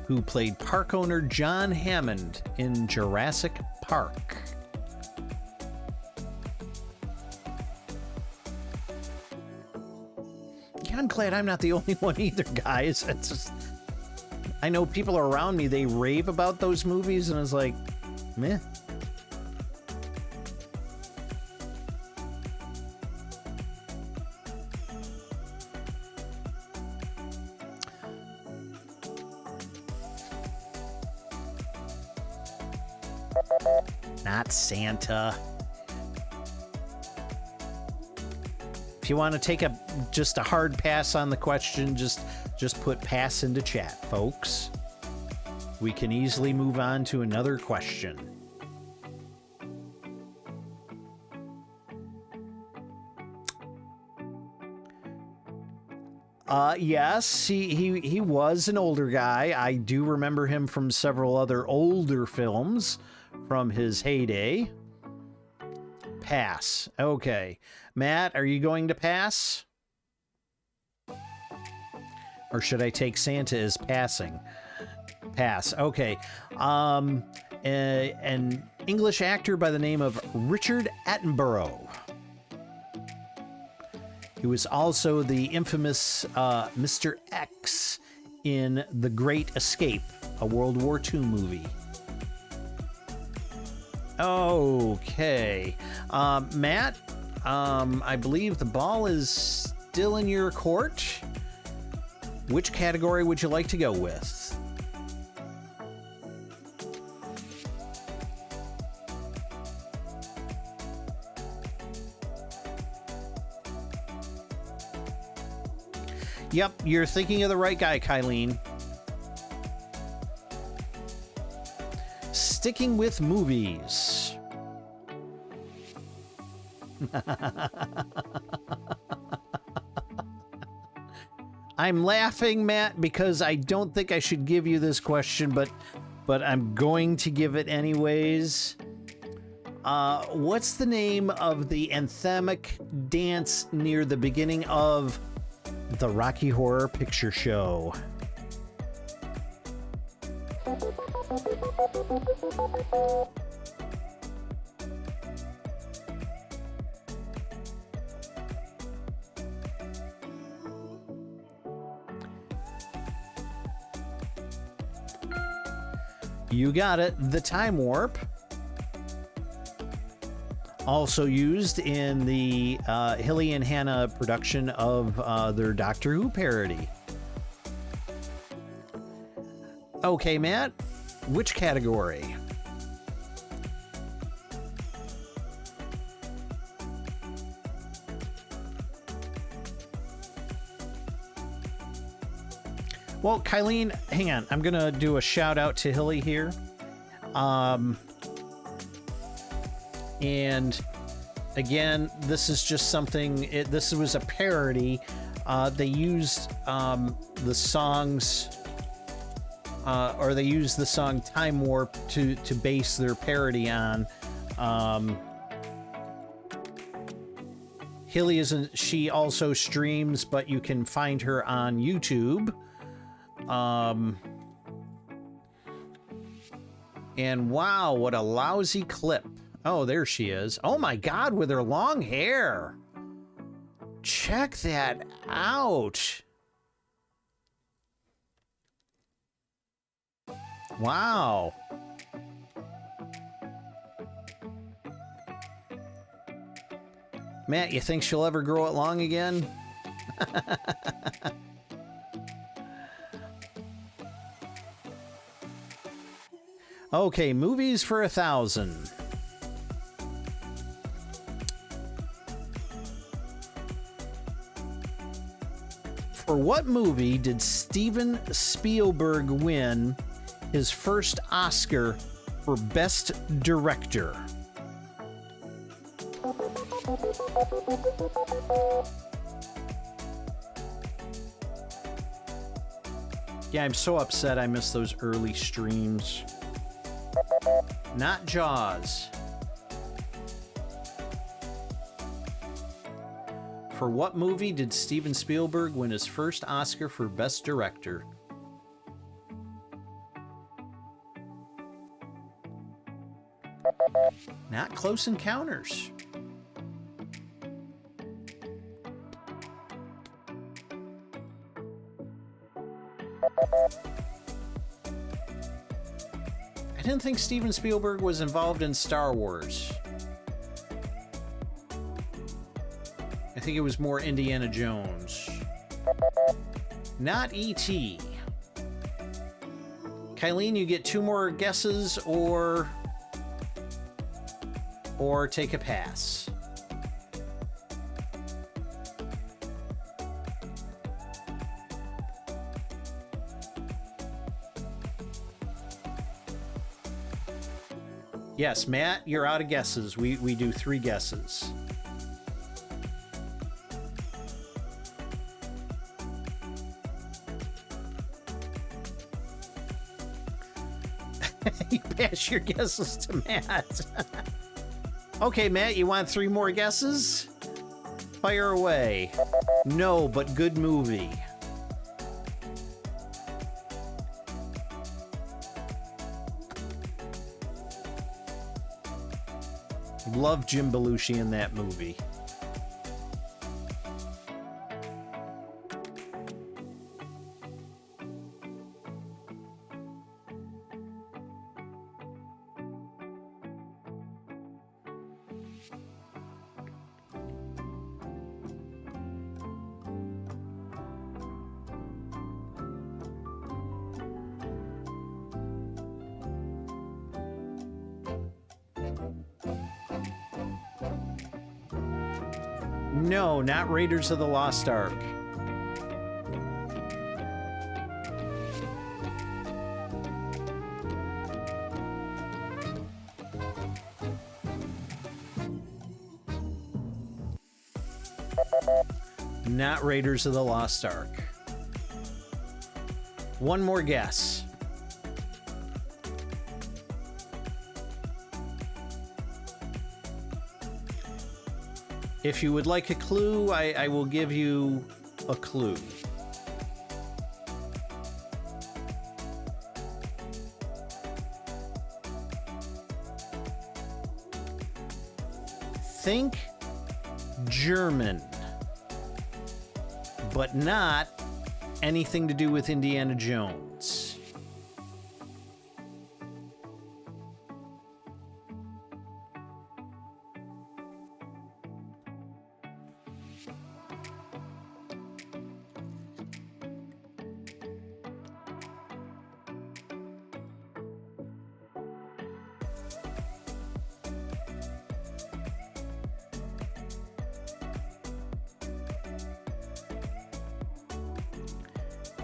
Who played park owner John Hammond in Jurassic Park? Yeah, I'm glad I'm not the only one either, guys. It's just, I know people around me, they rave about those movies, and it's like, meh. Not Santa. If you want to take just a hard pass on the question, just put pass into chat, folks. We can easily move on to another question. Yes, he was an older guy. I do remember him from several other older films from his heyday. Pass. Okay. Matt, are you going to pass? Or should I take Santa as passing? Pass. Okay. An English actor by the name of Richard Attenborough. He was also the infamous Mr. X in The Great Escape, a World War II movie. Okay. Matt, I believe the ball is still in your court. Which category would you like to go with? Yep, you're thinking of the right guy, Kylene. Sticking with movies. I'm laughing, Matt, because I don't think I should give you this question, but I'm going to give it anyways. What's the name of the anthemic dance near the beginning of the Rocky Horror Picture Show? You got it. The Time Warp. Also used in the Hilly and Hannah production of their Doctor Who parody. Okay, Matt, which category? Well, Kylene, hang on. I'm going to do a shout out to Hilly here. And again, this is just something, this was a parody. They used the songs, or they used the song Time Warp to base their parody on. Hilly isn't, she also streams, but you can find her on YouTube. And wow, what a lousy clip. Oh, there she is. Oh my God, with her long hair. Check that out. Wow. Matt, you think she'll ever grow it long again? Okay, movies for 1,000. For what movie did Steven Spielberg win his first Oscar for Best Director? Yeah, I'm so upset I missed those early streams. Not Jaws. For what movie did Steven Spielberg win his first Oscar for Best Director? Not Close Encounters. I didn't think Steven Spielberg was involved in Star Wars. I think it was more Indiana Jones. Not E.T. Kylene, you get 2 more guesses or take a pass. Yes, Matt, you're out of guesses. We do 3 guesses. You pass your guesses to Matt. Okay, Matt, you want 3 more guesses? Fire away. No, but good movie. Love Jim Belushi in that movie. No, not Raiders of the Lost Ark. Not Raiders of the Lost Ark. One more guess. If you would like a clue, I will give you a clue. Think German, but not anything to do with Indiana Jones.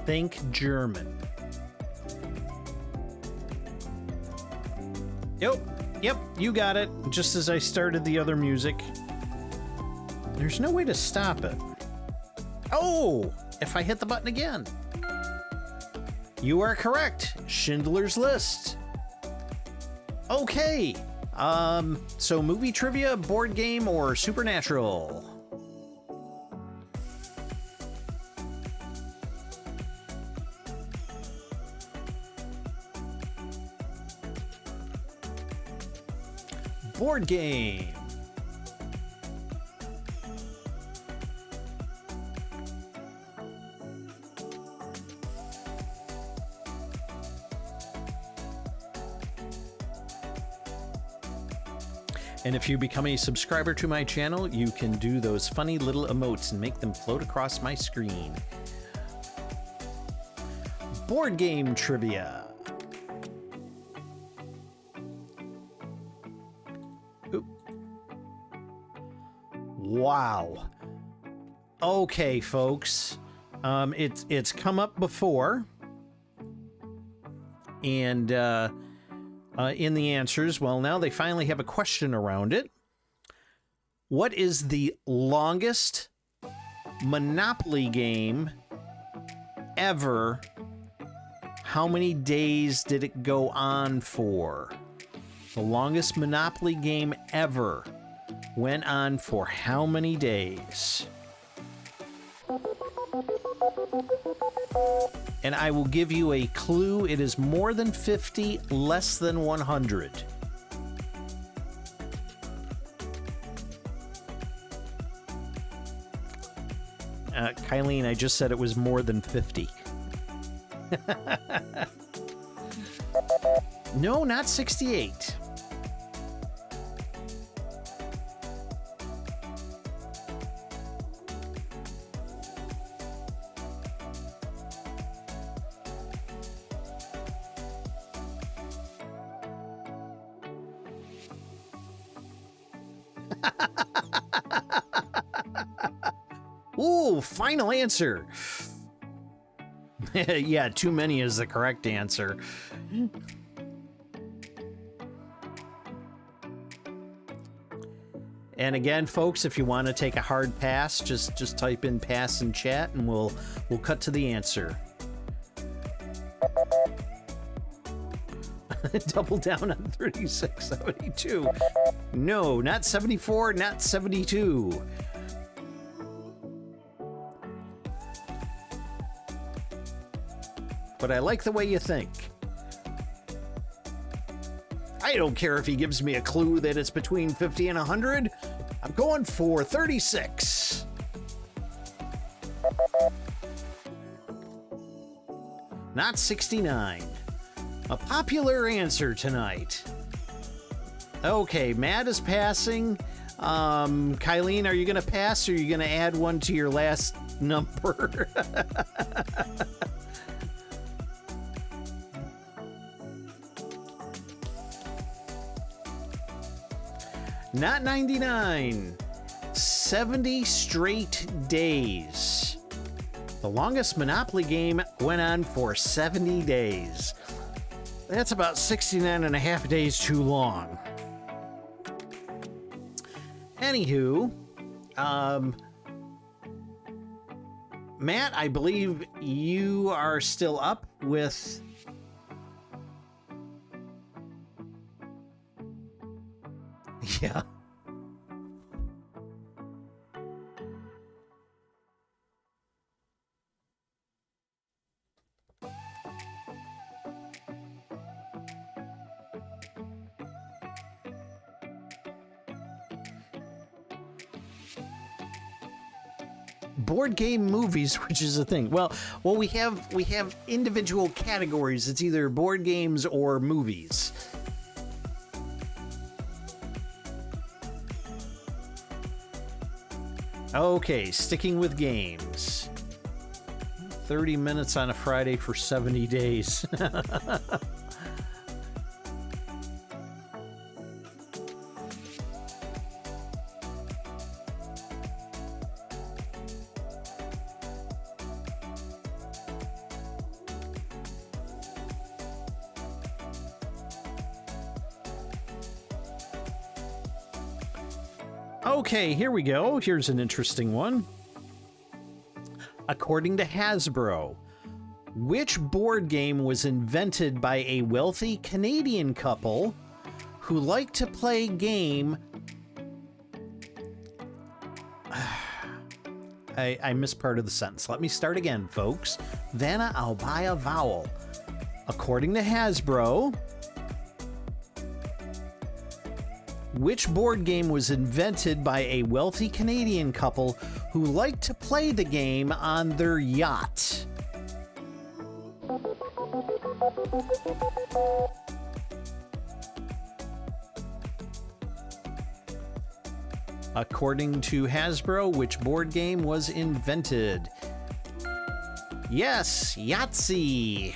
Think German. Yep, you got it. Just as I started the other music. There's no way to stop it. Oh, if I hit the button again. You are correct. Schindler's List. Okay. So movie trivia, board game, or supernatural? Board game. And if you become a subscriber to my channel, you can do those funny little emotes and make them float across my screen. Board game trivia. Oop. Wow. Okay, folks. It's come up before. And in the answers, well, now they finally have a question around it. What is the longest Monopoly game ever How many days did it go on for? The longest Monopoly game ever went on for how many days? And I will give you a clue. It is more than 50, less than 100. Kylene, I just said it was more than 50. No, not 68. Ooh, final answer. Yeah, too many is the correct answer. And again, folks, if you want to take a hard pass, just type in pass in chat and we'll cut to the answer. Double down on 36, 72. No, not 74, not 72. But I like the way you think. I don't care if he gives me a clue that it's between 50 and 100. I'm going for 36. Not 69. A popular answer tonight. Okay, Matt is passing. Kylene, are you going to pass or are you going to add one to your last number? Not 99. 70 straight days. The longest Monopoly game went on for 70 days. That's about 69 and a half days too long. Anywho, Matt, I believe you are still up with... Yeah. Board game movies, which is a thing. Well, we have individual categories. It's either board games or movies. Okay, sticking with games. 30 minutes on a Friday for 70 days. Okay, here we go. Here's an interesting one. According to Hasbro, which board game was invented by a wealthy Canadian couple who liked to play game... I missed part of the sentence. Let me start again, folks. Vanna, I'll buy a vowel. According to Hasbro... which board game was invented by a wealthy Canadian couple who liked to play the game on their yacht? According to Hasbro, which board game was invented? Yes, Yahtzee.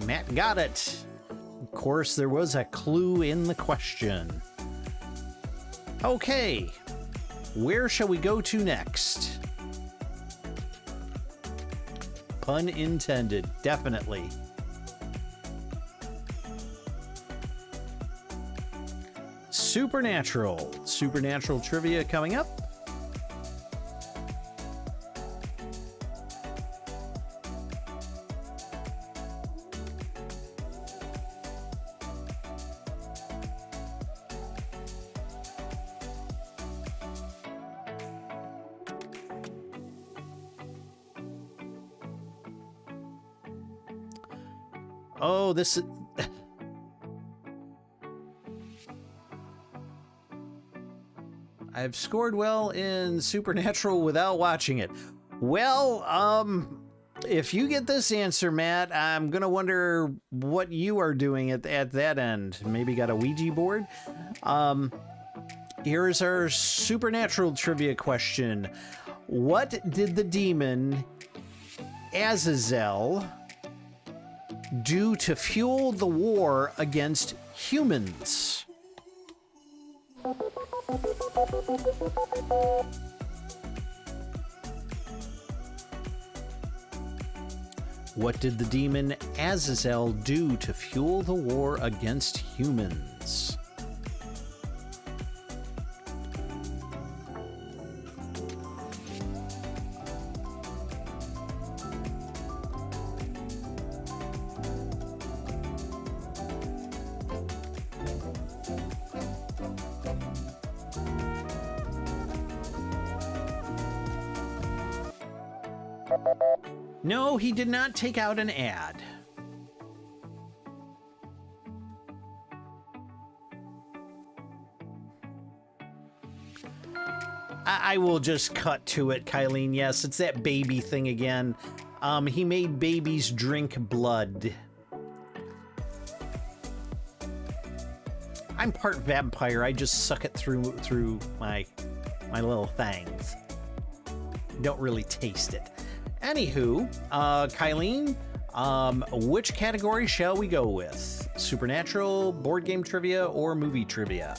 Matt got it. Of course, there was a clue in the question. Okay, where shall we go to next? Pun intended, definitely. Supernatural. Supernatural trivia coming up. Oh, this is... I've scored well in Supernatural without watching it. Well, if you get this answer, Matt, I'm gonna wonder what you are doing at that end. Maybe got a Ouija board? Here's our Supernatural trivia question. What did the demon Azazel do to fuel the war against humans? What did the demon Azazel do to fuel the war against humans? No, he did not take out an ad. I will just cut to it, Kylene. Yes, it's that baby thing again. He made babies drink blood. I'm part vampire. I just suck it through my little fangs. Don't really taste it. Anywho, Kylene, which category shall we go with? Supernatural, board game trivia, or movie trivia?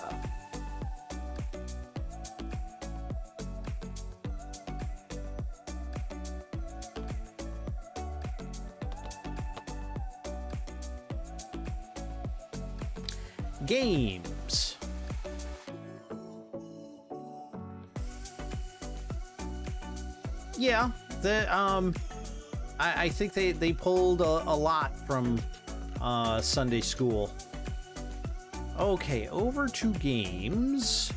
Games. Yeah. I think they pulled a lot from Sunday school. Okay, over to games.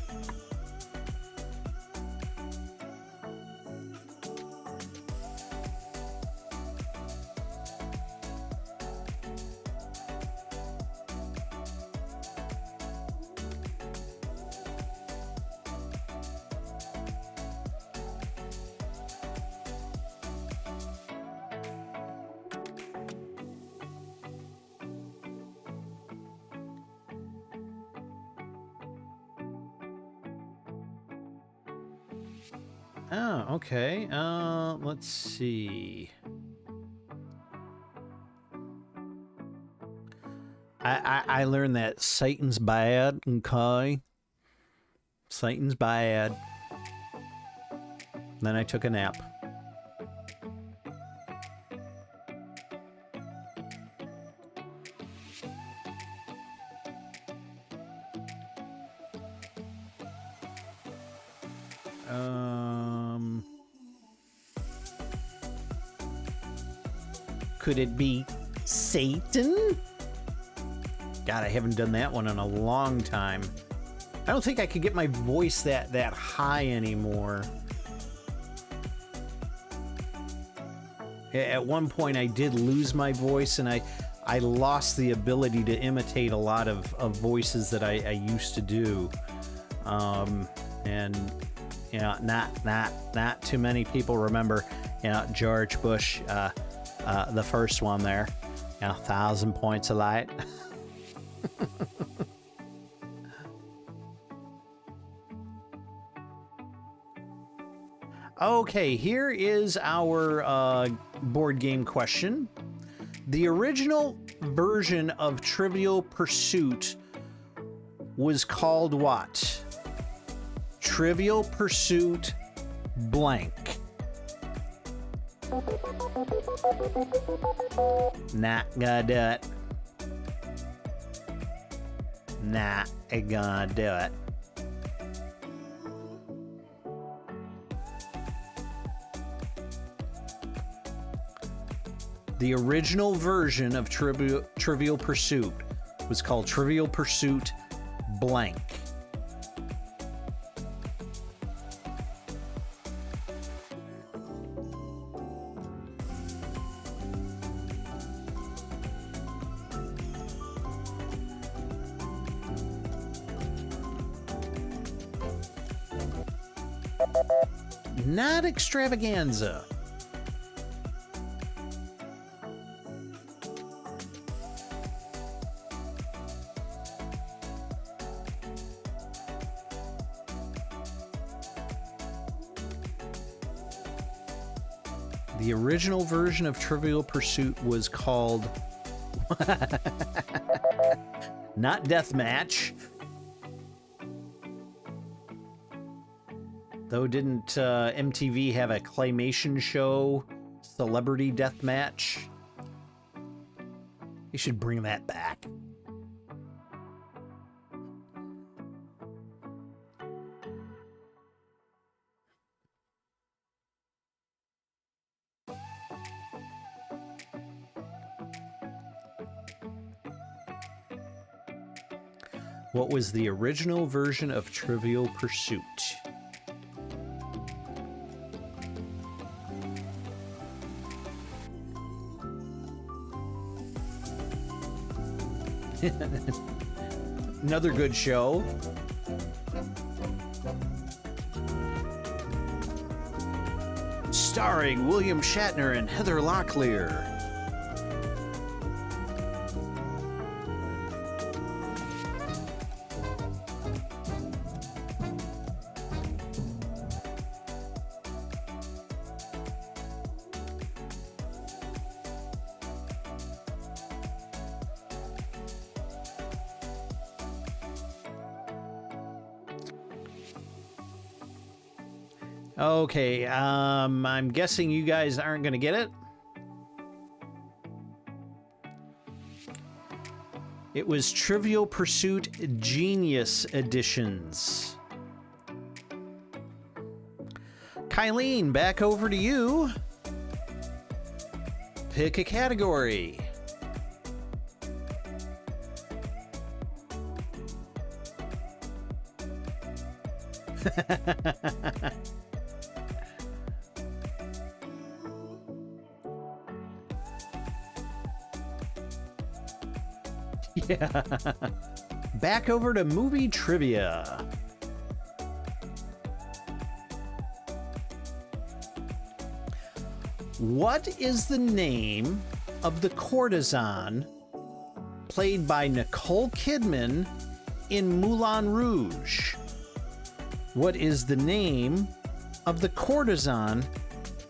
Oh, okay. Let's see. I learned that Satan's bad, okay? Satan's bad. Then I took a nap. Could it be Satan? God, I haven't done that one in a long time. I don't think I could get my voice that high anymore. At one point, I did lose my voice, and I lost the ability to imitate a lot of voices that I used to do. And you know, not too many people remember, you know, George Bush, the first one there, you know, 1,000 points of light. Okay, here is our board game question. The original version of Trivial Pursuit was called what? Trivial Pursuit blank. Not gonna do it. Not gonna do it. The original version of Trivial Pursuit was called Trivial Pursuit blank. Not extravaganza. The original version of Trivial Pursuit was called not Deathmatch. Though didn't MTV have a claymation show, Celebrity Deathmatch? They should bring that back. What was the original version of Trivial Pursuit? Another good show. Starring William Shatner and Heather Locklear. Okay, I'm guessing you guys aren't going to get it. It was Trivial Pursuit Genius Editions. Kylene, back over to you. Pick a category. Yeah. Back over to movie trivia. What is the name of the courtesan played by Nicole Kidman in Moulin Rouge? What is the name of the courtesan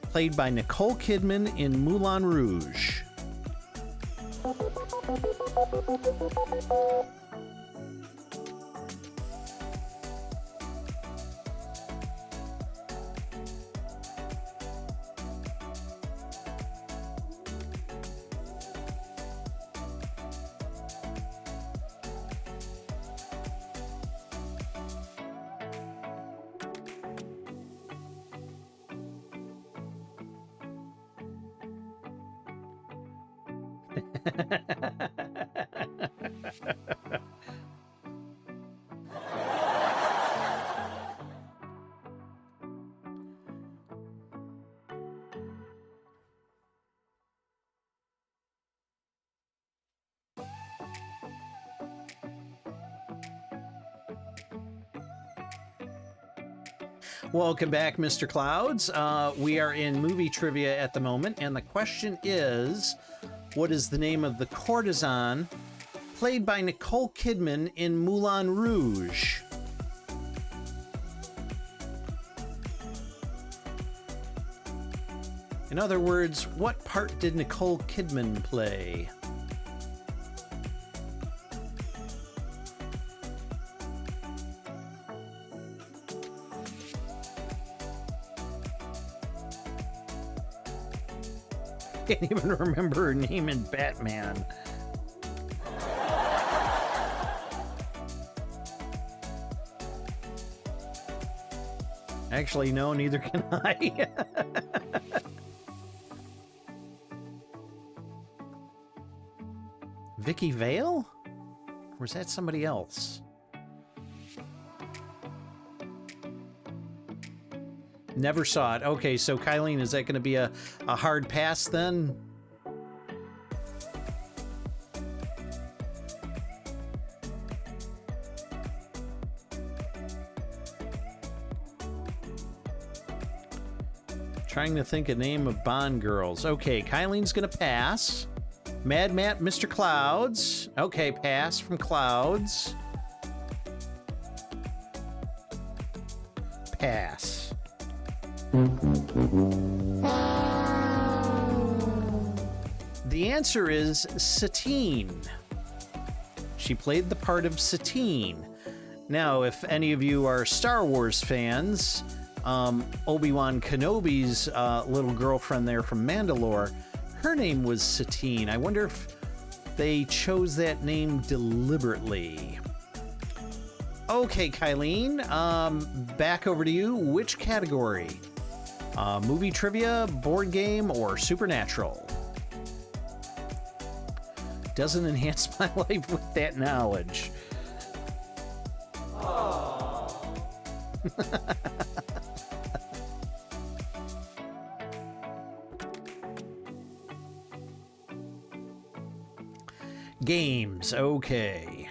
played by Nicole Kidman in Moulin Rouge? Welcome back, Mr. Clouds. We are in movie trivia at the moment, and the question is, what is the name of the courtesan played by Nicole Kidman in Moulin Rouge? In other words, what part did Nicole Kidman play? Can't even remember her name in Batman. Actually, no, neither can I. Vicky Vale? Or is that somebody else? Never saw it. Okay, so Kylene, is that going to be a hard pass then? Trying to think a name of Bond girls. Okay, Kylene's gonna pass. Mad Matt, Mr. Clouds. Okay, pass from Clouds. Pass. The answer is Satine. She played the part of Satine. Now, if any of you are Star Wars fans, Obi-Wan Kenobi's little girlfriend there from Mandalore, her name was Satine. I wonder if they chose that name deliberately. Okay, Kylene, back over to you. Which category? Movie trivia, board game, or supernatural? Doesn't enhance my life with that knowledge. Games, okay.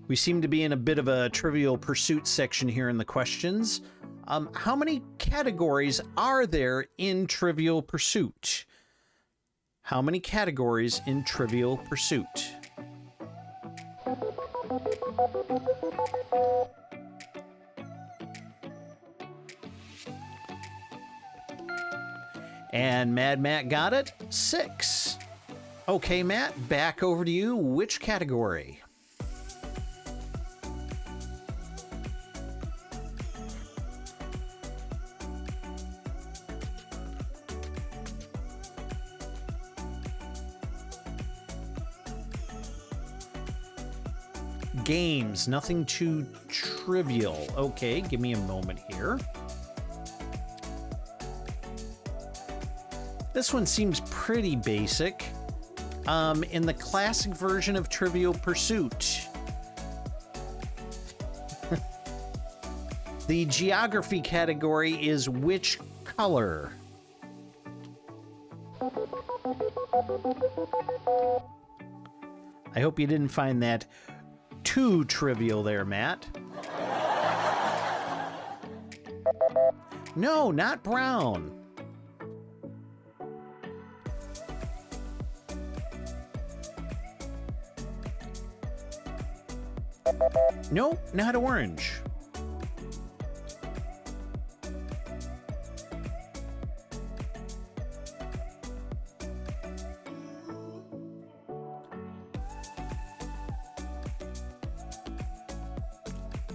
We seem to be in a bit of a Trivial Pursuit section here in the questions. How many categories are there in Trivial Pursuit? How many categories in Trivial Pursuit? And Mad Matt got it. 6. Okay, Matt, back over to you. Which category? Games, nothing too trivial. Okay, give me a moment here. This one seems pretty basic. In the classic version of Trivial Pursuit, the geography category is which color? I hope you didn't find that too trivial there, Matt. No, not brown. Nope, not orange.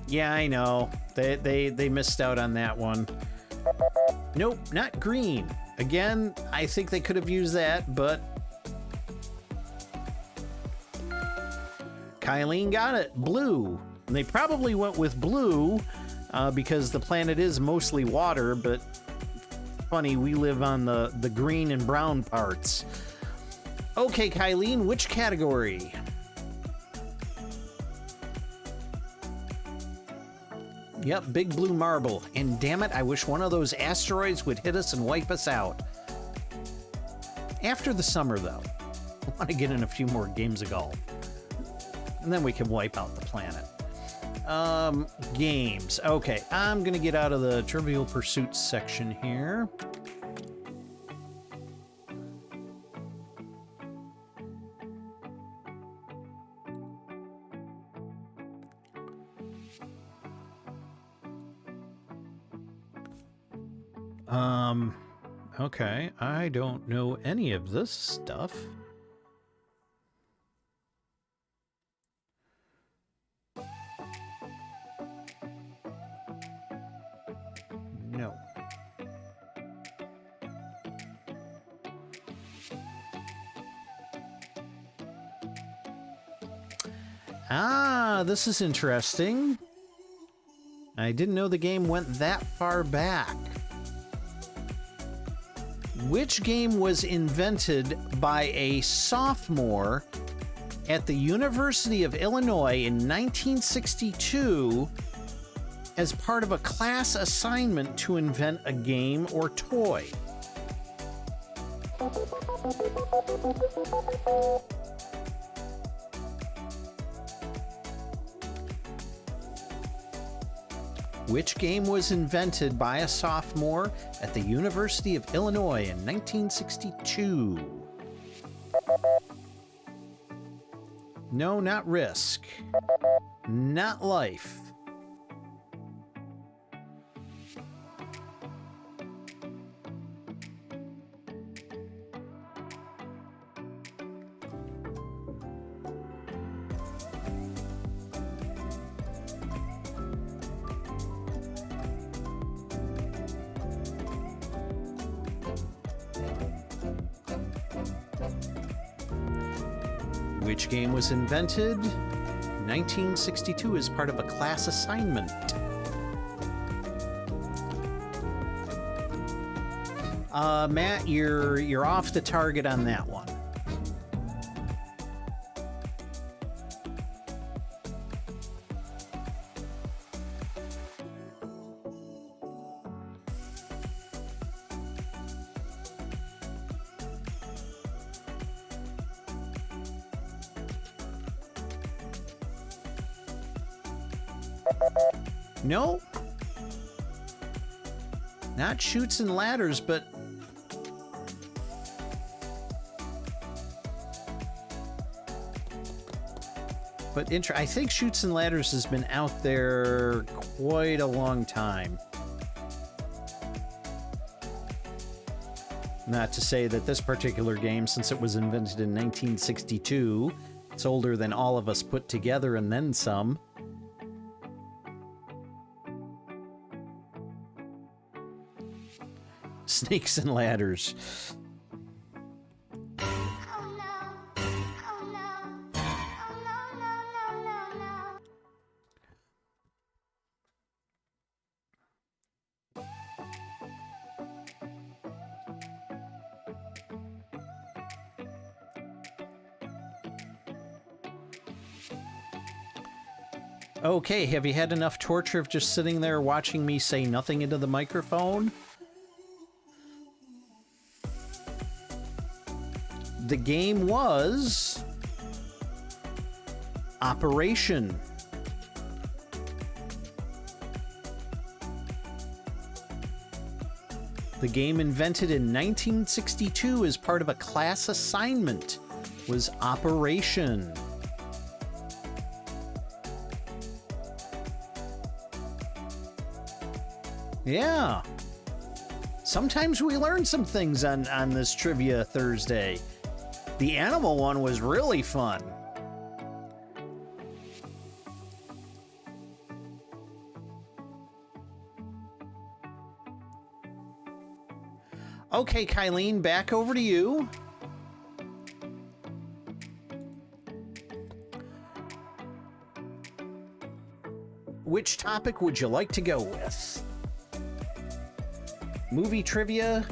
Yeah, I know. They missed out on that one. Nope, not green. Again, I think they could have used that, but Kylene got it. Blue. And they probably went with blue because the planet is mostly water, but funny, we live on the green and brown parts. Okay, Kylene, which category? Yep, big blue marble. And damn it, I wish one of those asteroids would hit us and wipe us out. After the summer, though, I want to get in a few more games of golf. And then we can wipe out the planet. Games. Okay, I'm going to get out of the Trivial Pursuit section here. Okay, I don't know any of this stuff. No. Ah, this is interesting. I didn't know the game went that far back. Which game was invented by a sophomore at the University of Illinois in 1962 as part of a class assignment to invent a game or toy? Which game was invented by a sophomore at the University of Illinois in 1962? No, not Risk. Not Life. Which game was invented 1962 as part of a class assignment? Matt, you're off the target on that one. No, not Chutes and Ladders, but I think Chutes and Ladders has been out there quite a long time. Not to say that this particular game, since it was invented in 1962, it's older than all of us put together and then some. Snakes and Ladders. Okay, have you had enough torture of just sitting there watching me say nothing into the microphone? The game was Operation. The game invented in 1962 as part of a class assignment was Operation. Yeah. Sometimes we learn some things on this Trivia Thursday. The animal one was really fun. Okay, Kylene, back over to you. Which topic would you like to go with? Movie trivia,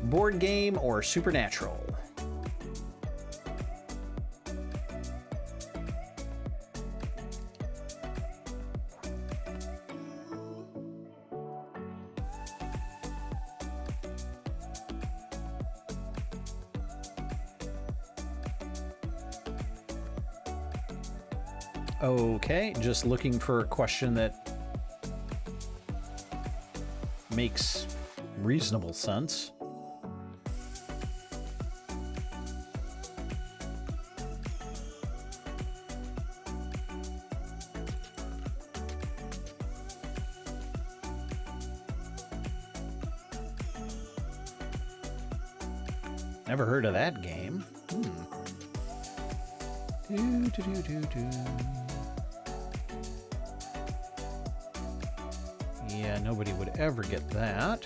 board game, or supernatural? Okay, just looking for a question that makes reasonable sense. Never heard of that game. Yeah, nobody would ever get that.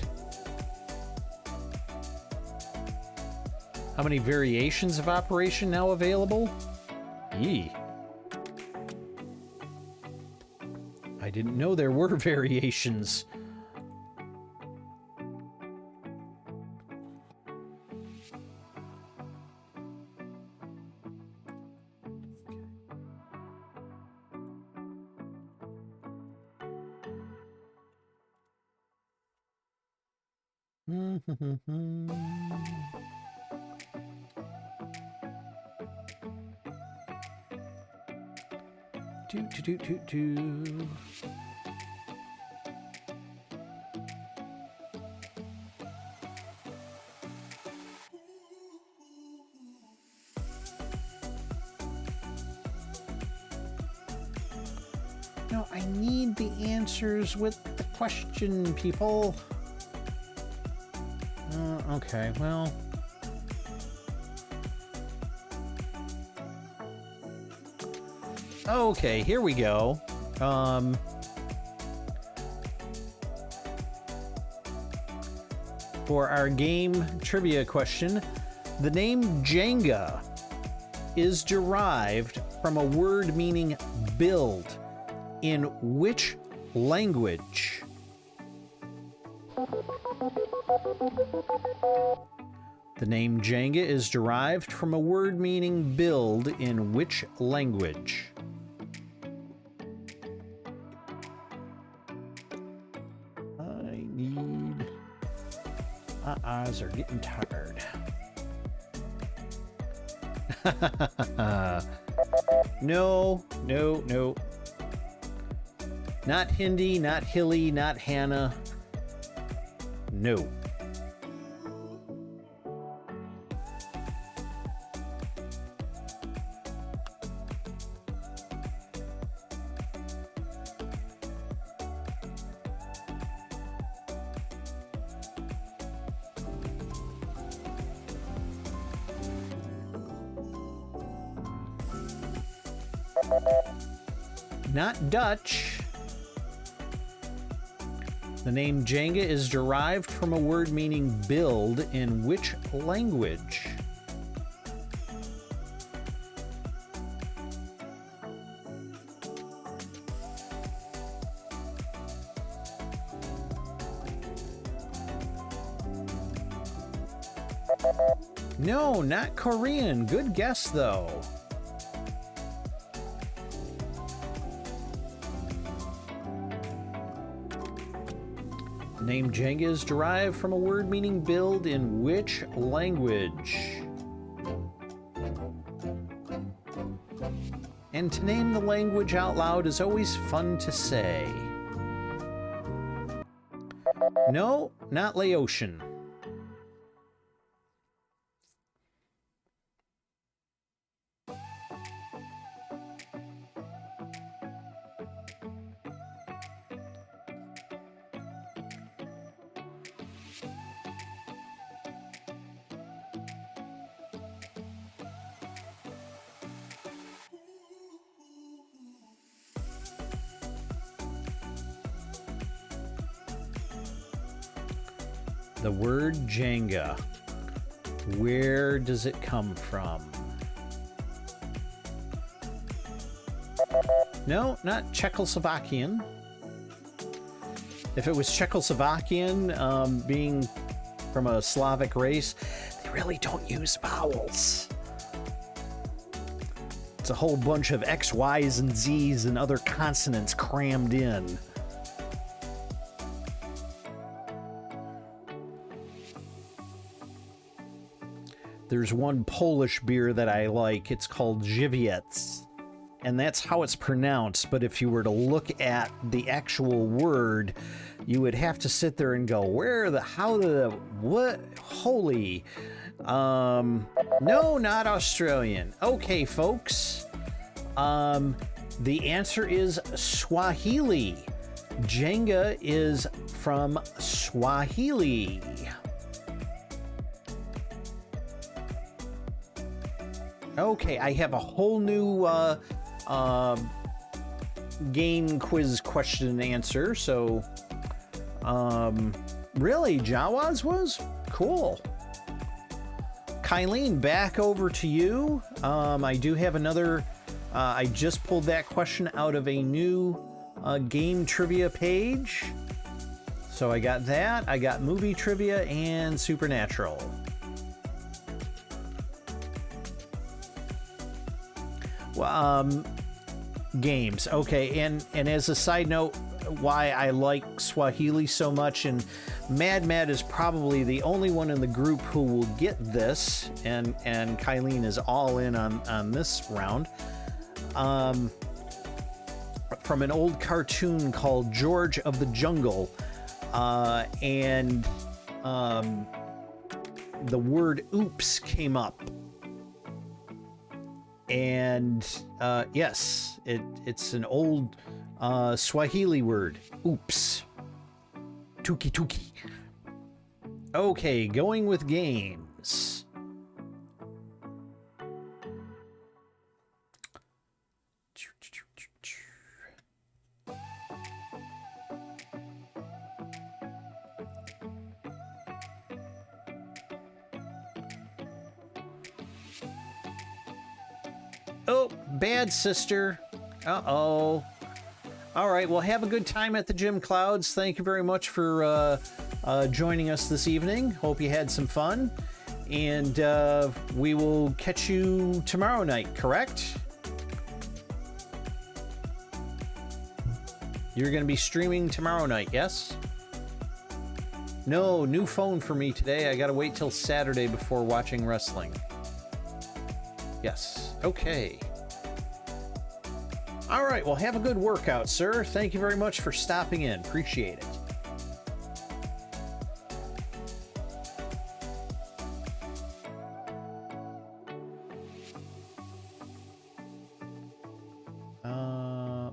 How many variations of Operation now available? Yee. I didn't know there were variations. No, I need the answers with the question, people. Okay, well. Okay, here we go. For our game trivia question, the name Jenga is derived from a word meaning build in which language? The name Jenga is derived from a word meaning build in which language? I need... My eyes are getting tired. No. Not Hindi, not Hilly, not Hannah. No. Not Dutch. The name Jenga is derived from a word meaning build in which language? No, not Korean. Good guess, though. The name Jenga is derived from a word meaning build in which language? And to name the language out loud is always fun to say. No, not Laotian. The word Jenga, where does it come from? No, not Czechoslovakian. If it was Czechoslovakian, being from a Slavic race, they really don't use vowels. It's a whole bunch of X, Y's, and Z's and other consonants crammed in. There's one Polish beer that I like. It's called Żywiec, and that's how it's pronounced. But if you were to look at the actual word, you would have to sit there and go, what? Holy. No, not Australian. Okay, folks. The answer is Swahili. Jenga is from Swahili. Okay, I have a whole new game quiz question and answer. So, really, Jawas was cool. Kylene, back over to you. I do have another. I just pulled that question out of a new game trivia page. So I got that. I got movie trivia and Supernatural. Games. Okay, and as a side note, why I like Swahili so much, and Mad is probably the only one in the group who will get this, and Kylene is all in on this round. from an old cartoon called George of the Jungle. And the word oops came up. And yes, it's an old Swahili word. Oops. Tuki tuki. Okay, going with games. Oh, bad sister. Uh-oh. All right, well, have a good time at the Gym Clouds. Thank you very much for joining us this evening. Hope you had some fun. And we will catch you tomorrow night, correct? You're going to be streaming tomorrow night, yes? No, new phone for me today. I got to wait till Saturday before watching wrestling. Yes. Okay. All right. Well, have a good workout, sir. Thank you very much for stopping in. Appreciate it.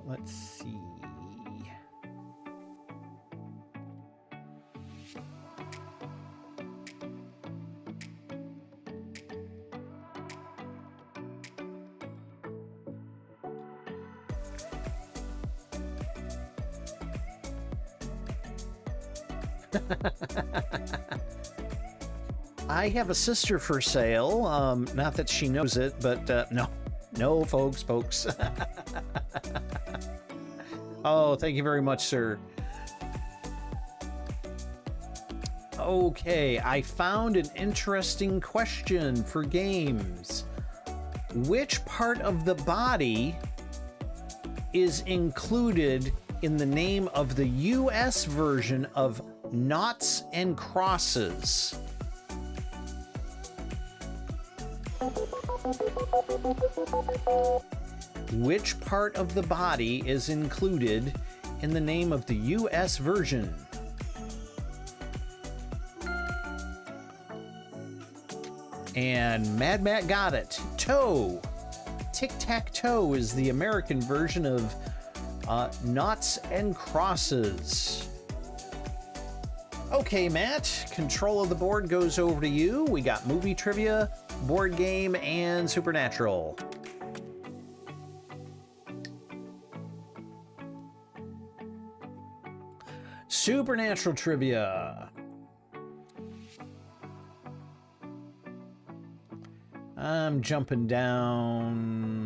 Let's see. I have a sister for sale. Not that she knows it, but no, folks. Oh, thank you very much, sir. Okay, I found an interesting question for games. Which part of the body is included in the name of the US version of Noughts and Crosses? Which part of the body is included in the name of the US version? And Mad Matt got it. Toe. Tic-tac-toe is the American version of Noughts and Crosses. Okay, Matt, control of the board goes over to you. We got movie trivia, board game, and Supernatural. Supernatural trivia. I'm jumping down.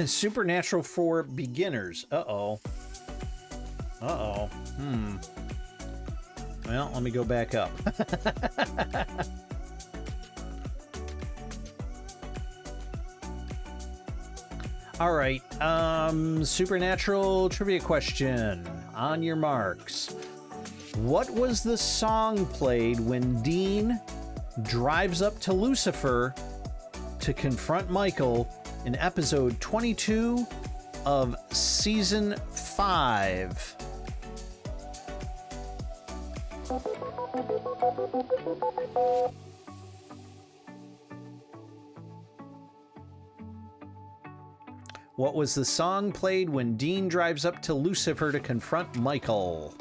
Supernatural for beginners. Uh-oh. Well, let me go back up. All right. Supernatural trivia question. On your marks. What was the song played when Dean drives up to Lucifer to confront Michael in episode 22 of season 5? What was the song played when Dean drives up to Lucifer to confront Michael?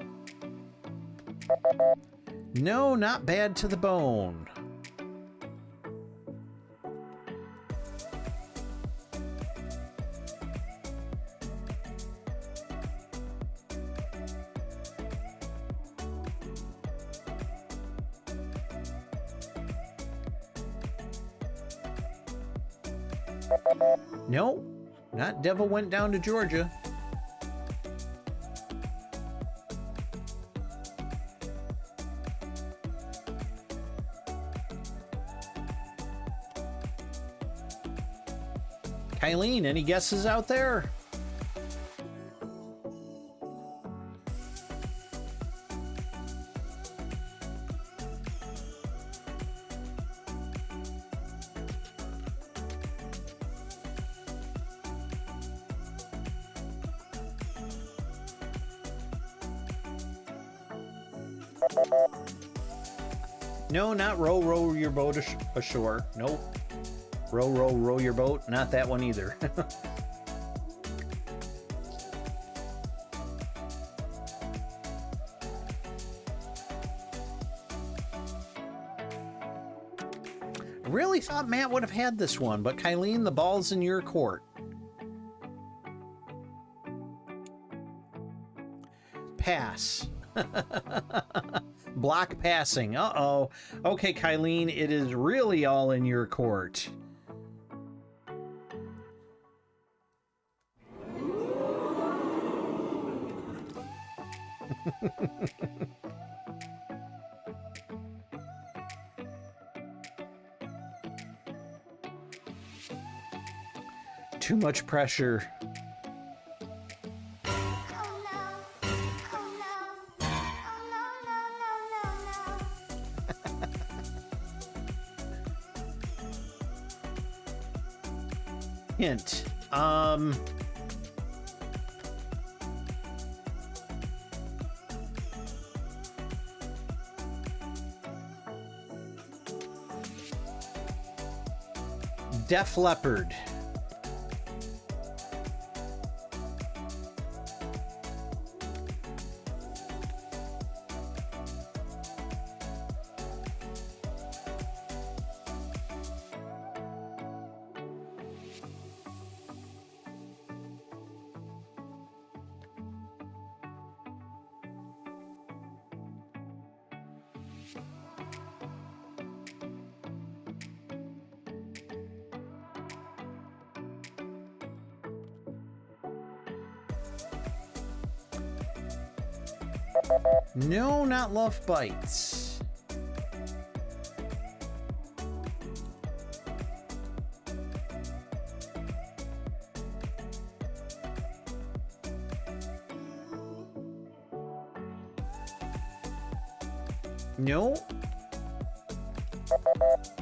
No, not Bad to the Bone. Nope, not Devil Went Down to Georgia. Kylene, any guesses out there? No, not row, row your boat ashore. Nope. Row, row, row your boat. Not that one either. I really thought Matt would have had this one, but Kylene, the ball's in your court. Pass. Block passing. Uh-oh. Okay, Kylene, it is really all in your court. Too much pressure. Hint. Def Leppard. No, not Love Bites. No.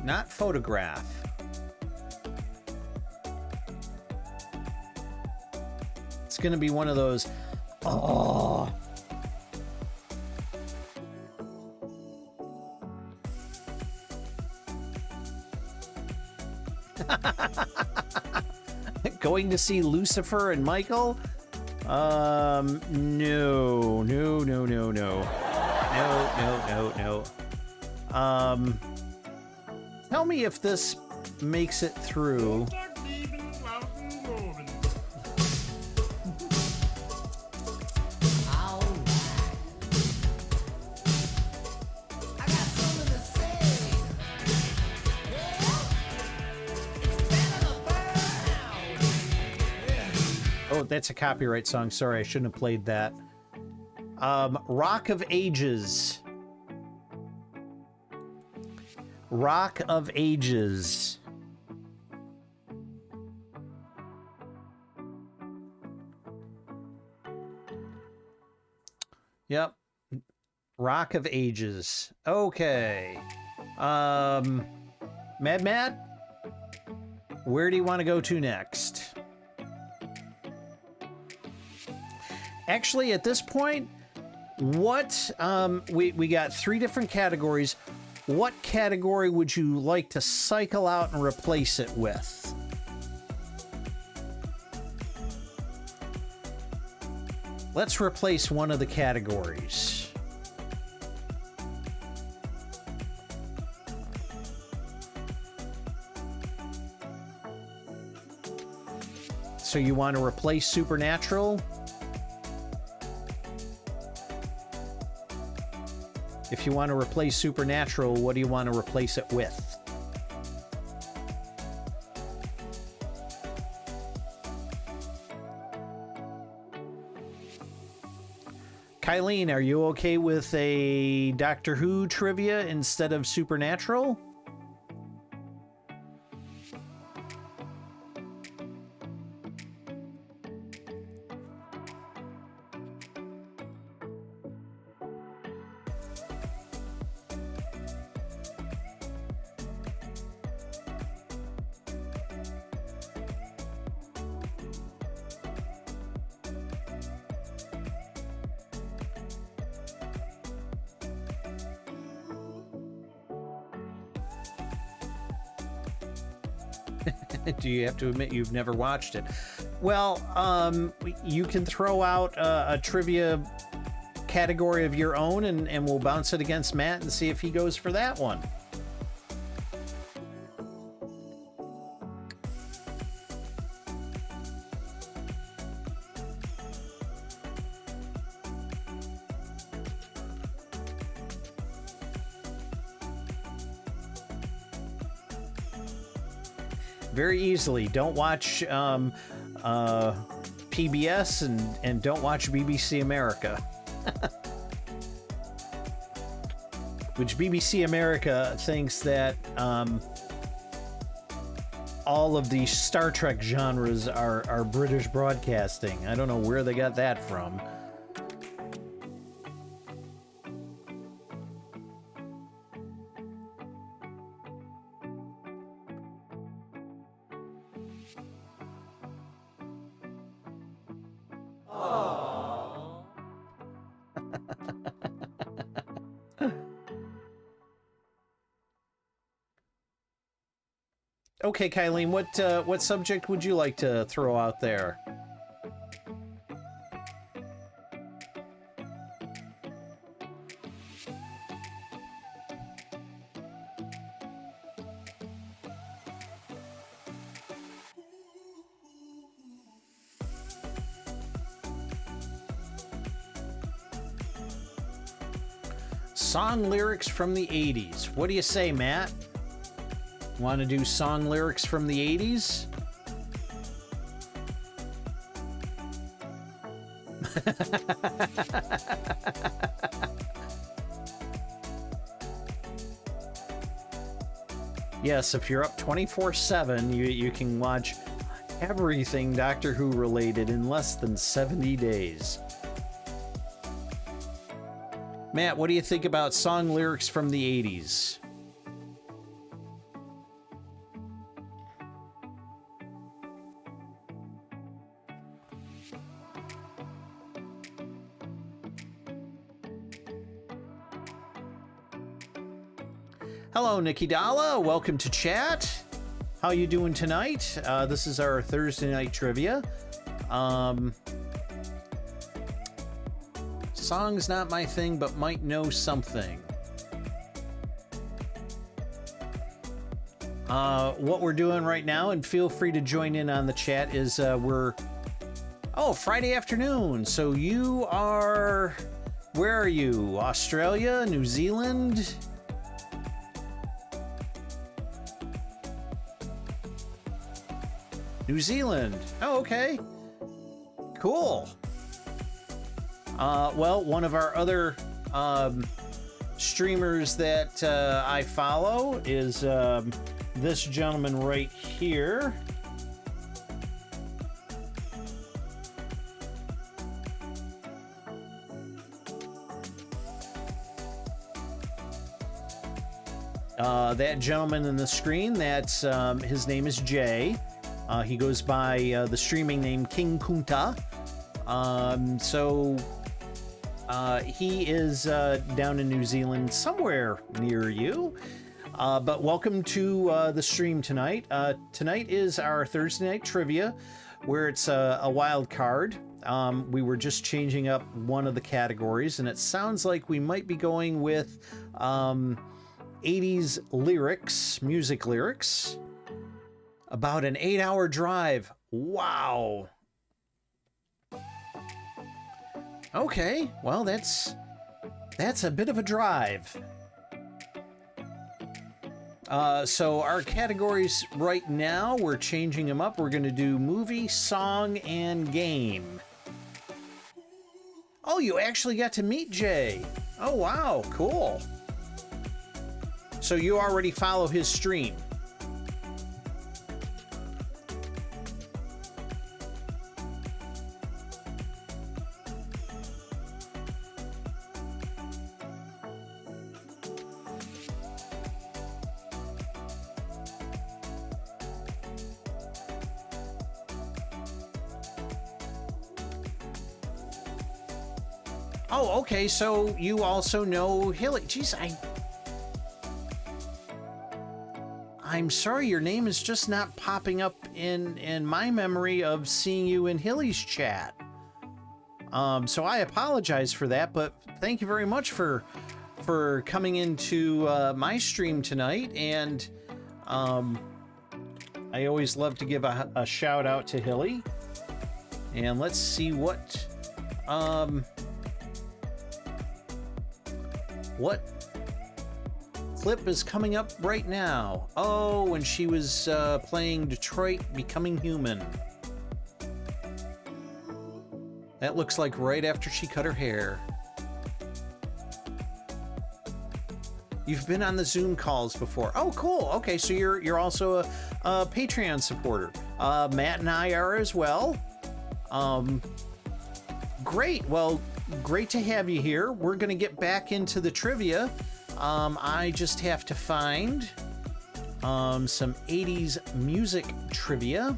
Not Photograph. It's gonna be one of those. Oh. Going to see Lucifer and Michael? No. Tell me if this makes it through. Oh, that's a copyright song. Sorry, I shouldn't have played that. Rock of Ages. Rock of Ages. Yep. Rock of Ages. Okay. Mad, where do you want to go to next? Actually, at this point, what we got 3 different categories. What category would you like to cycle out and replace it with? Let's replace one of the categories. So you want to replace Supernatural? If you want to replace Supernatural, what do you want to replace it with? Kylene, are you okay with a Doctor Who trivia instead of Supernatural? Do you have to admit you've never watched it? Well, you can throw out a trivia category of your own, and we'll bounce it against Matt and see if he goes for that one. Very easily. Don't watch PBS and don't watch BBC America. Which BBC America thinks that all of the Star Trek genres are British broadcasting. I don't know where they got that from. Okay, Kylene, what subject would you like to throw out there? Song lyrics from the 80s. What do you say, Matt? Want to do song lyrics from the 80s? Yes, if you're up 24/7, you can watch everything Doctor Who related in less than 70 days. Matt, what do you think about song lyrics from the 80s? Hello, Nikki Dalla. Welcome to chat. How you doing tonight? This is our Thursday night trivia. Song's not my thing, but might know something. What we're doing right now, and feel free to join in on the chat, is Friday afternoon. So you are, where are you? Australia, New Zealand? New Zealand. Oh, okay. Cool. Well, one of our other streamers that I follow is this gentleman right here. That gentleman in the screen, that's his name is Jay. He goes by the streaming name King Kunta. He is down in New Zealand, somewhere near you. But welcome to the stream tonight. Tonight is our Thursday night trivia, where it's a wild card. We were just changing up one of the categories, and it sounds like we might be going with 80s lyrics, music lyrics. About an 8-hour drive. Wow. Okay, well, that's a bit of a drive. So our categories right now, we're changing them up. We're going to do movie, song, and game. Oh, you actually got to meet Jay. Oh, wow, cool. So you already follow his stream. Oh, okay, so you also know Hilly. Jeez, I I'm sorry, your name is just not popping up in my memory of seeing you in Hilly's chat. So I apologize for that, but thank you very much for coming into my stream tonight. And I always love to give a shout out to Hilly. And let's see what clip is coming up right now. Oh, when she was playing Detroit Becoming Human. That looks like right after she cut her hair. You've been on the Zoom calls before. Oh, cool. Okay, so you're also a Patreon supporter. Matt and I are as well. Great. Well, great to have you here. We're going to get back into the trivia. I just have to find some 80s music trivia.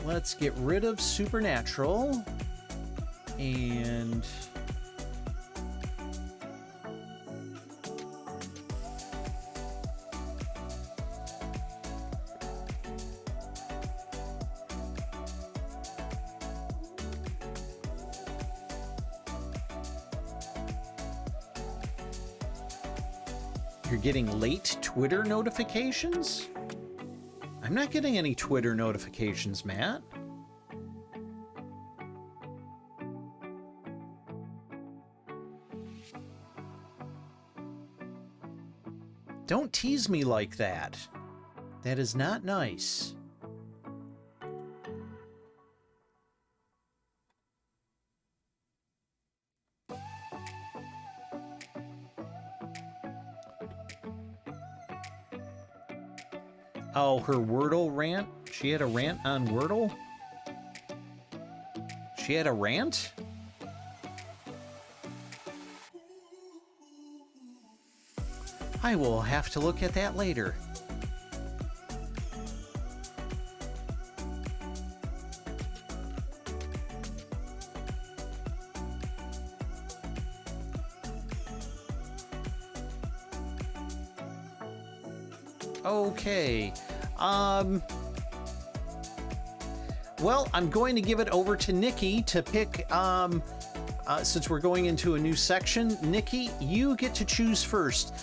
Let's get rid of Supernatural and you're getting late Twitter notifications? I'm not getting any Twitter notifications, Matt. Don't tease me like that. That is not nice. Oh, her Wordle rant? She had a rant on Wordle? She had a rant? I will have to look at that later. Okay. Well, I'm going to give it over to Nikki to pick, since we're going into a new section. Nikki, you get to choose first.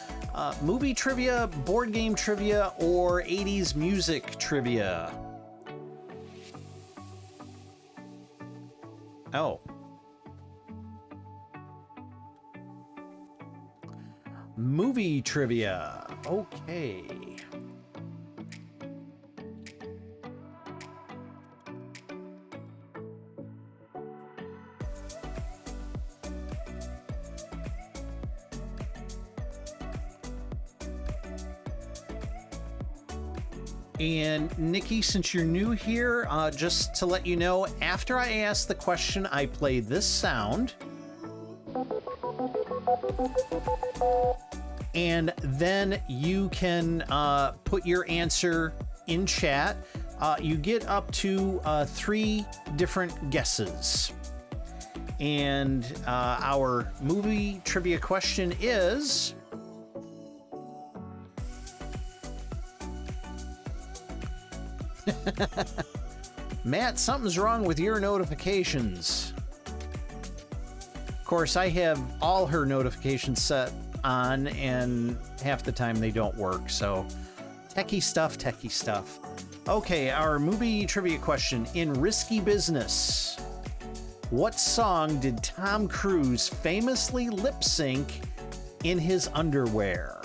Movie trivia, board game trivia, or 80s music trivia? Oh. Movie trivia. Okay. And Nikki, since you're new here, just to let you know, after I ask the question, I play this sound. And then you can put your answer in chat. You get up to 3 different guesses. And our movie trivia question is... Matt, something's wrong with your notifications. Of course, I have all her notifications set on, and half the time they don't work, so techie stuff. Okay, our movie trivia question. In Risky Business, what song did Tom Cruise famously lip sync in his underwear?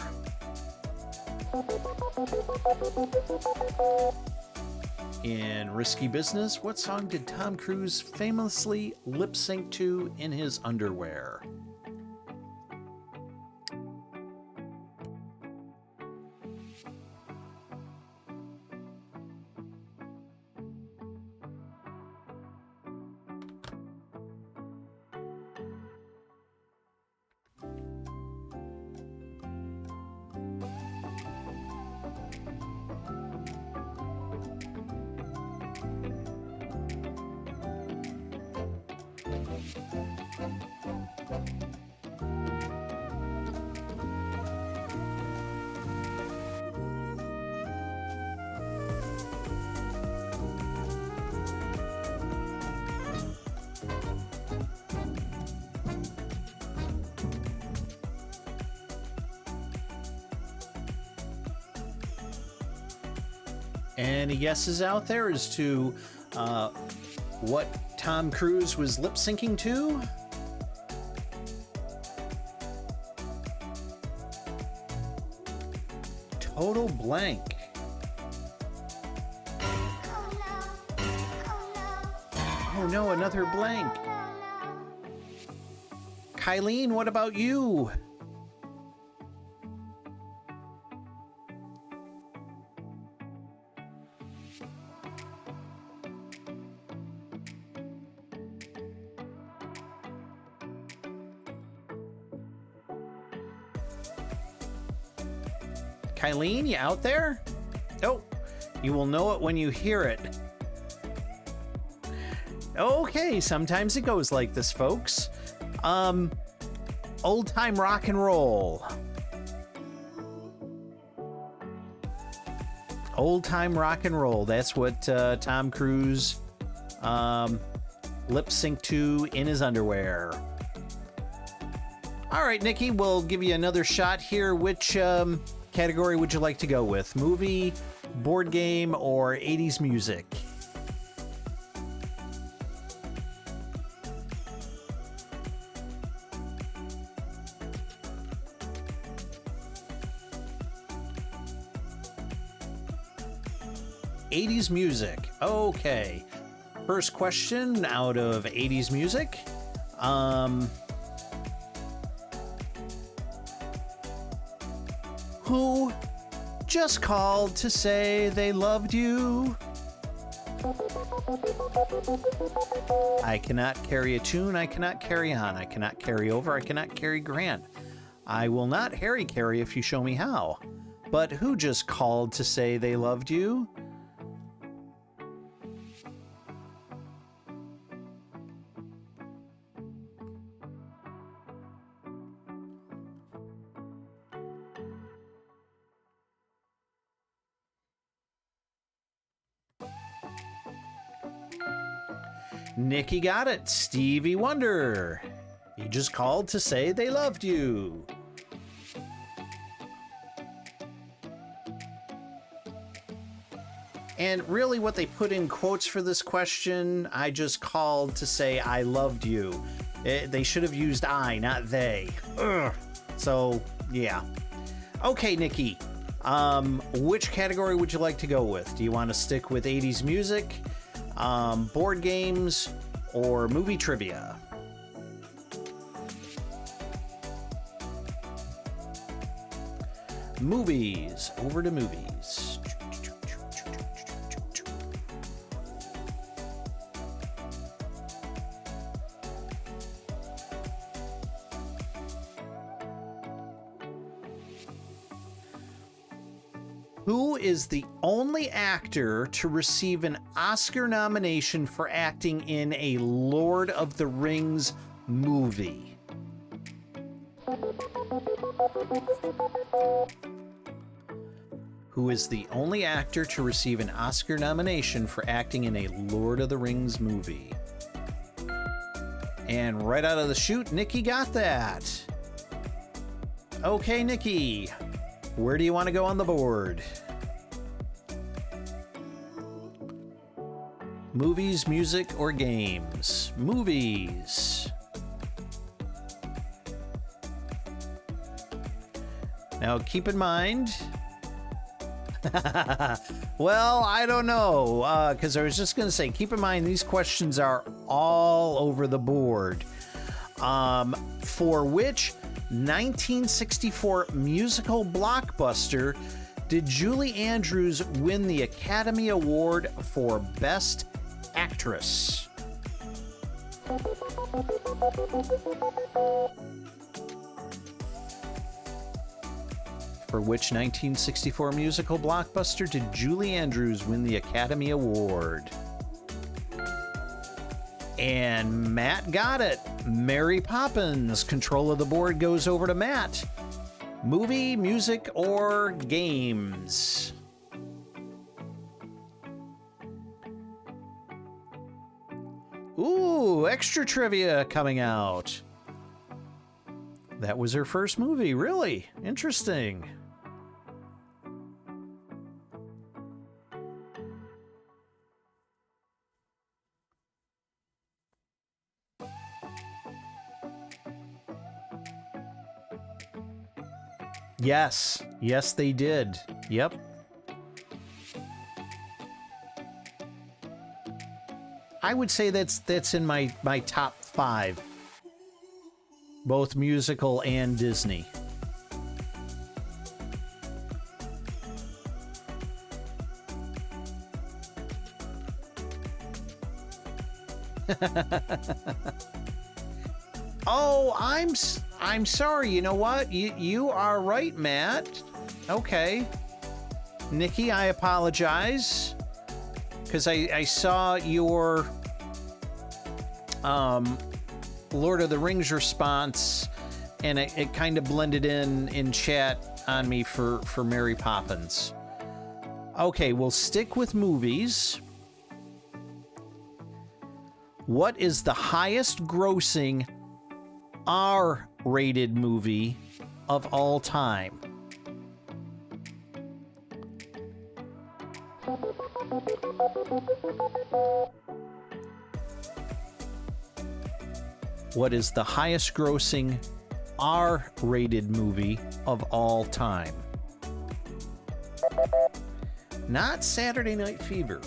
In Risky Business, what song did Tom Cruise famously lip sync to in his underwear? Any guesses out there as to what Tom Cruise was lip syncing to? Total blank. Oh no, another blank. Kylene, what about you? Kylene, you out there? Oh, you will know it when you hear it. Okay, sometimes it goes like this, folks. Old time rock and roll. Old time rock and roll. That's what Tom Cruise lip synced to in his underwear. All right, Nikki, we'll give you another shot here. Which category would you like to go with? Movie, board game, or 80s music? '80s music. Okay. First question out of 80s music. Who just called to say they loved you? I cannot carry a tune. I cannot carry on. I cannot carry over. I cannot carry Grant. I will not Harry carry if you show me how. But who just called to say they loved you? Nikki got it. Stevie Wonder. He just called to say they loved you. And really what they put in quotes for this question, I just called to say I loved you. They should have used I, not they. Ugh. So, yeah. Okay, Nikki. Which category would you like to go with? Do you want to stick with 80s music? Board games, or movie trivia? Movies. Over to movies. Who is the only actor to receive an Oscar nomination for acting in a Lord of the Rings movie? Who is the only actor to receive an Oscar nomination for acting in a Lord of the Rings movie? And right out of the chute, Nikki got that. Okay, Nikki. Where do you want to go on the board? Movies, music, or games? Movies. Now keep in mind... well, I don't know, because I was just going to say, keep in mind these questions are all over the board. For which 1964 musical blockbuster did Julie Andrews win the Academy Award for Best Actress? For which 1964 musical blockbuster did Julie Andrews win the Academy Award? And Matt got it. Mary Poppins. Control of the board goes over to Matt. Movie, music, or games? Ooh, extra trivia coming out. That was her first movie, really? Interesting. Yes. Yes, they did. Yep. I would say that's in my top 5. Both musical and Disney. Oh, I'm sorry. You know what? You are right, Matt. Okay. Nikki, I apologize. Because I saw your Lord of the Rings response, and it kind of blended in chat on me for Mary Poppins. Okay, we'll stick with movies. What is the highest grossing R-rated movie of all time? What is the highest grossing R-rated movie of all time? Not Saturday Night Fever.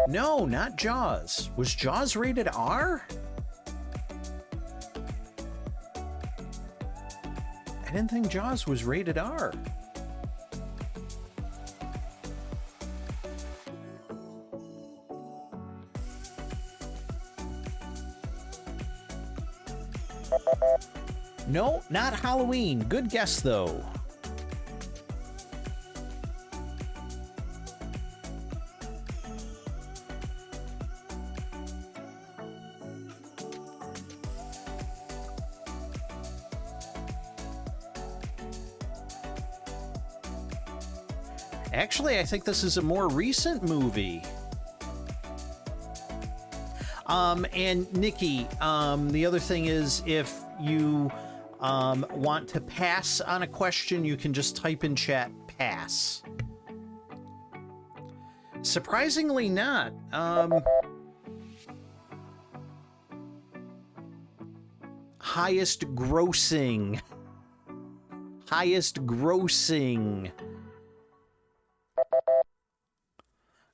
No, not Jaws. Was Jaws rated R? I didn't think Jaws was rated R. No, not Halloween. Good guess, though. Actually, I think this is a more recent movie. And Nikki, the other thing is, if you want to pass on a question, you can just type in chat pass. Surprisingly not. Highest grossing. Highest grossing.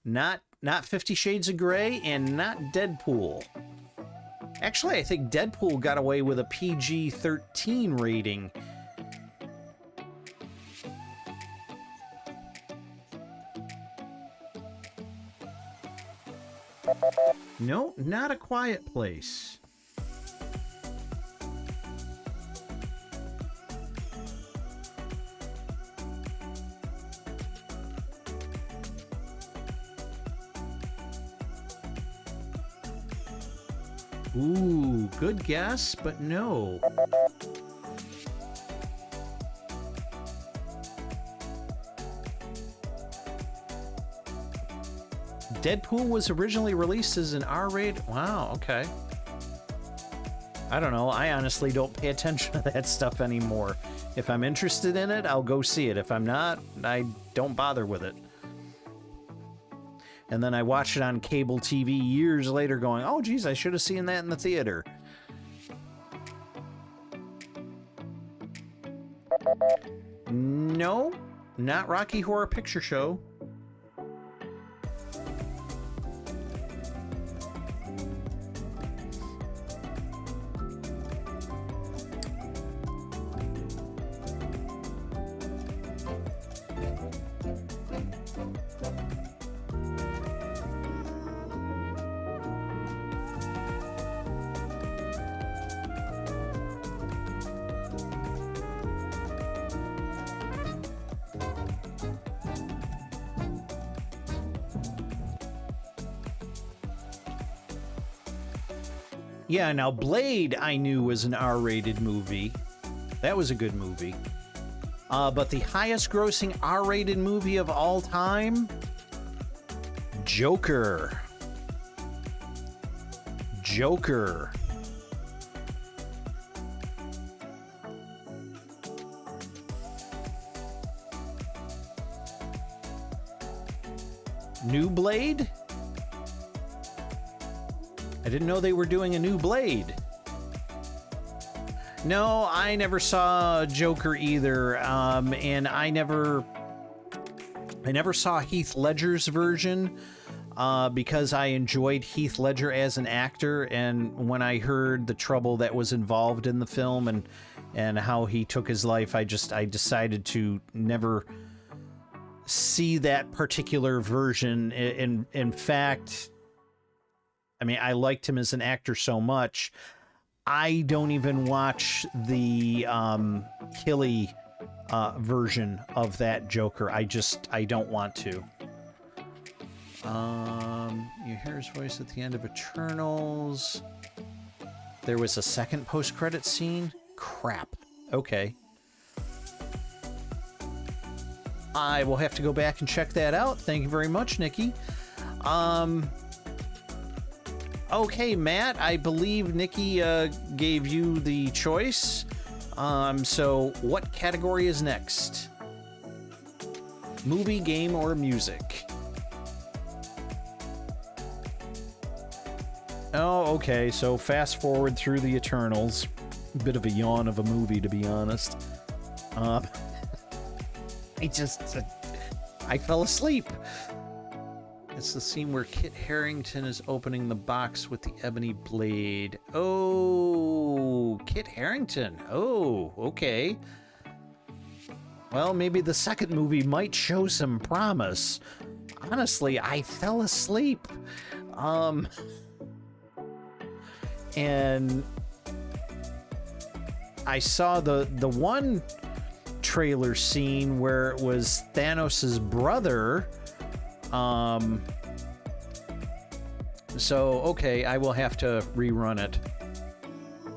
Not 50 Shades of Grey and not Deadpool. Actually, I think Deadpool got away with a PG-13 rating. No, not A Quiet Place. Ooh, good guess, but no. Deadpool was originally released as an R-rated. Wow, okay. I don't know. I honestly don't pay attention to that stuff anymore. If I'm interested in it, I'll go see it. If I'm not, I don't bother with it. And then I watch it on cable TV years later going, oh, geez, I should have seen that in the theater. No, not Rocky Horror Picture Show. Yeah, now Blade I knew was an R-rated movie. That was a good movie. But the highest grossing R-rated movie of all time? Joker. Joker. New Blade? I didn't know they were doing a new Blade. No, I never saw Joker either, and I never saw Heath Ledger's version because I enjoyed Heath Ledger as an actor, and when I heard the trouble that was involved in the film and how he took his life, I decided to never see that particular version. In fact, I mean, I liked him as an actor so much, I don't even watch the Killy version of that Joker. I don't want to. You hear his voice at the end of Eternals. There was a second post-credit scene? Crap. Okay. I will have to go back and check that out. Thank you very much, Nikki. Okay, Matt, I believe Nikki gave you the choice. So what category is next? Movie, game, or music? Oh, okay, so fast forward through the Eternals. Bit of a yawn of a movie, to be honest. I fell asleep. It's the scene where Kit Harington is opening the box with the ebony blade. Oh, Kit Harington. Oh, okay. Well, maybe the second movie might show some promise. Honestly, I fell asleep. And I saw the one trailer scene where it was Thanos' brother. So, okay, I will have to rerun it.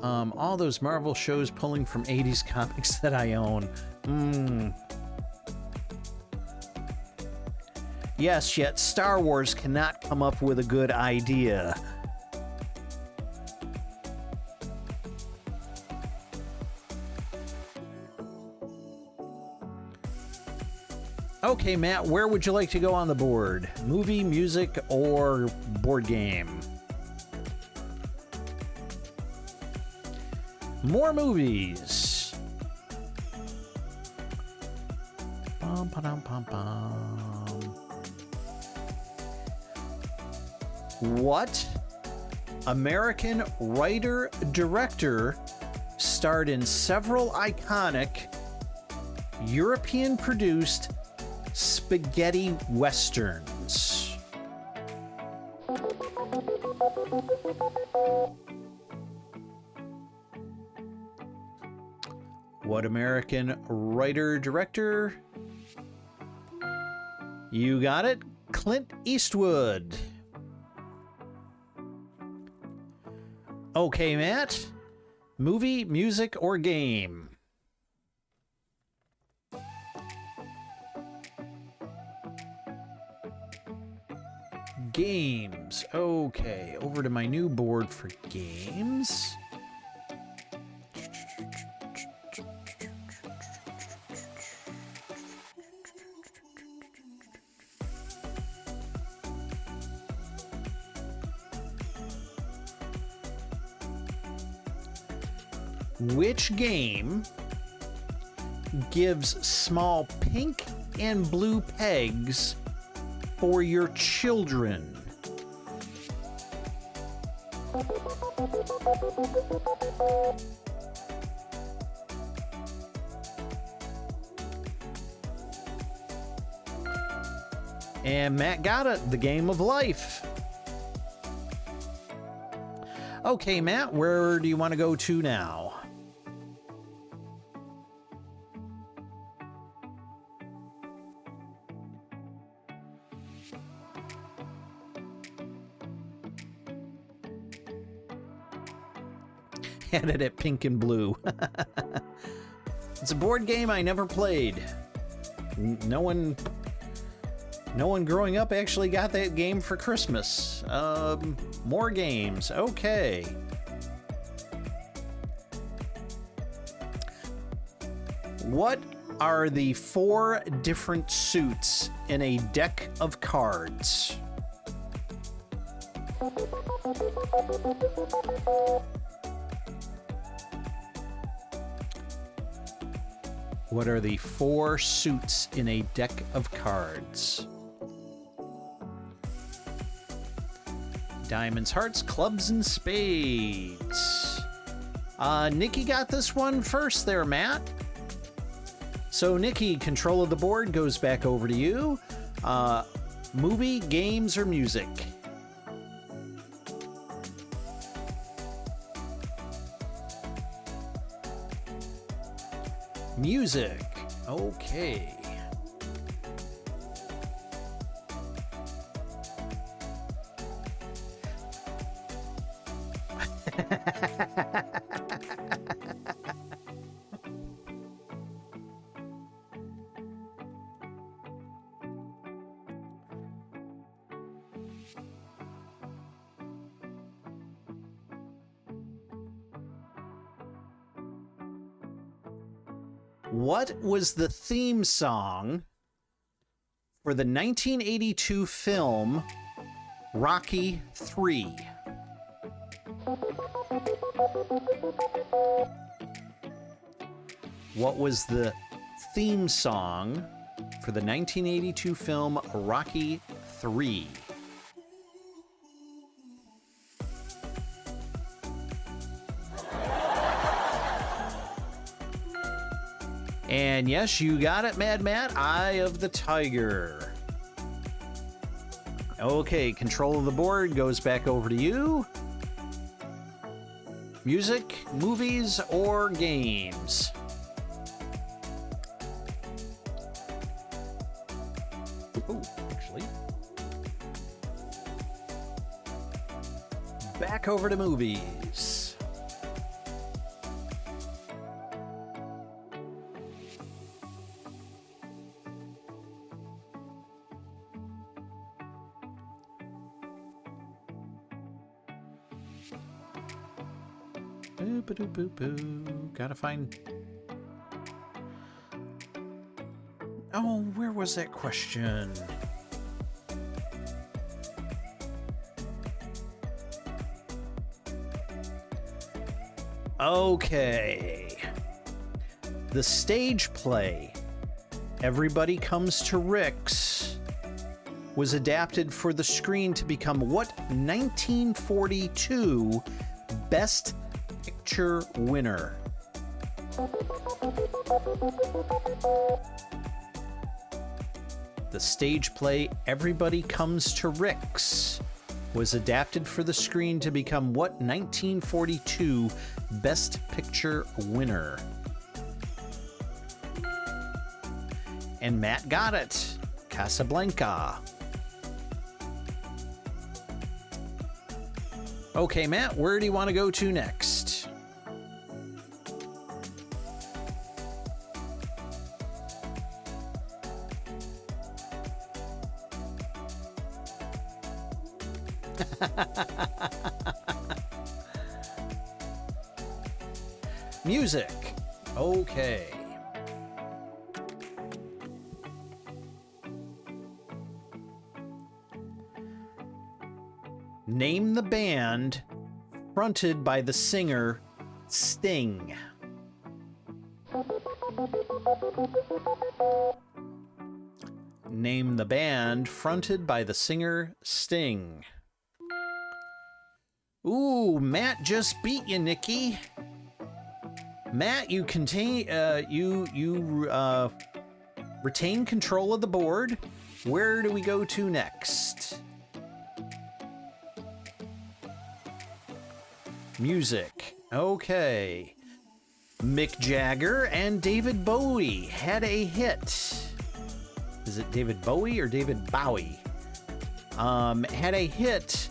All those Marvel shows pulling from 80s comics that I own. Yes, yet Star Wars cannot come up with a good idea. Okay, Matt, where would you like to go on the board? Movie, music, or board game? More movies. Bum, ba-dum, bum, bum. What American writer-director starred in several iconic European-produced spaghetti westerns? What American writer-director? You got it, Clint Eastwood. Okay, Matt. Movie, music, or game? Games. Okay, over to my new board for games. Which game gives small pink and blue pegs for your children? And Matt got it, The Game of Life. Okay, Matt, where do you want to go to now? Had it at pink and blue. It's a board game I never played. No one growing up actually got that game for Christmas. More games. Okay. What are the 4 different suits in a deck of cards? What are the 4 suits in a deck of cards? Diamonds, hearts, clubs, and spades. Nikki got this one first there, Matt. So, Nikki, control of the board goes back over to you. Movie, games, or music? Music. Okay. What was the theme song for the 1982 film Rocky III? What was the theme song for the 1982 film Rocky III? And yes, you got it, Mad Matt. Eye of the Tiger. Okay, control of the board goes back over to you. Music, movies, or games? Oh, actually. Back over to movies. Boo. Gotta find... Oh, where was that question? Okay. The stage play, Everybody Comes to Rick's, was adapted for the screen to become what 1942 Best Picture winner? The stage play Everybody Comes to Rick's was adapted for the screen to become what 1942 Best Picture winner? And Matt got it. Casablanca. Okay, Matt, where do you want to go to next? Music. Okay. Name the band fronted by the singer Sting. Name the band fronted by the singer Sting. Ooh, Matt just beat you, Nikki. Matt, you retain control of the board. Where do we go to next? Music. Okay. Mick Jagger and David Bowie had a hit. Is it David Bowie or David Bowie? Had a hit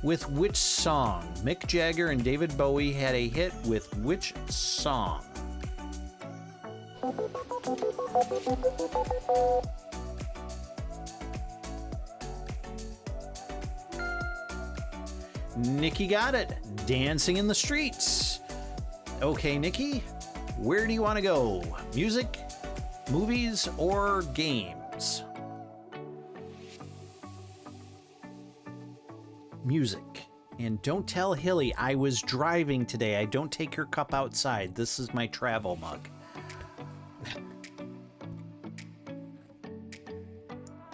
with which song? Mick Jagger and David Bowie had a hit with which song? Nikki got it. Dancing in the Streets. Okay, Nikki, where do you want to go? Music, movies, or games? music. And don't tell Hilly I was driving today. I don't take her cup outside. This is my travel mug.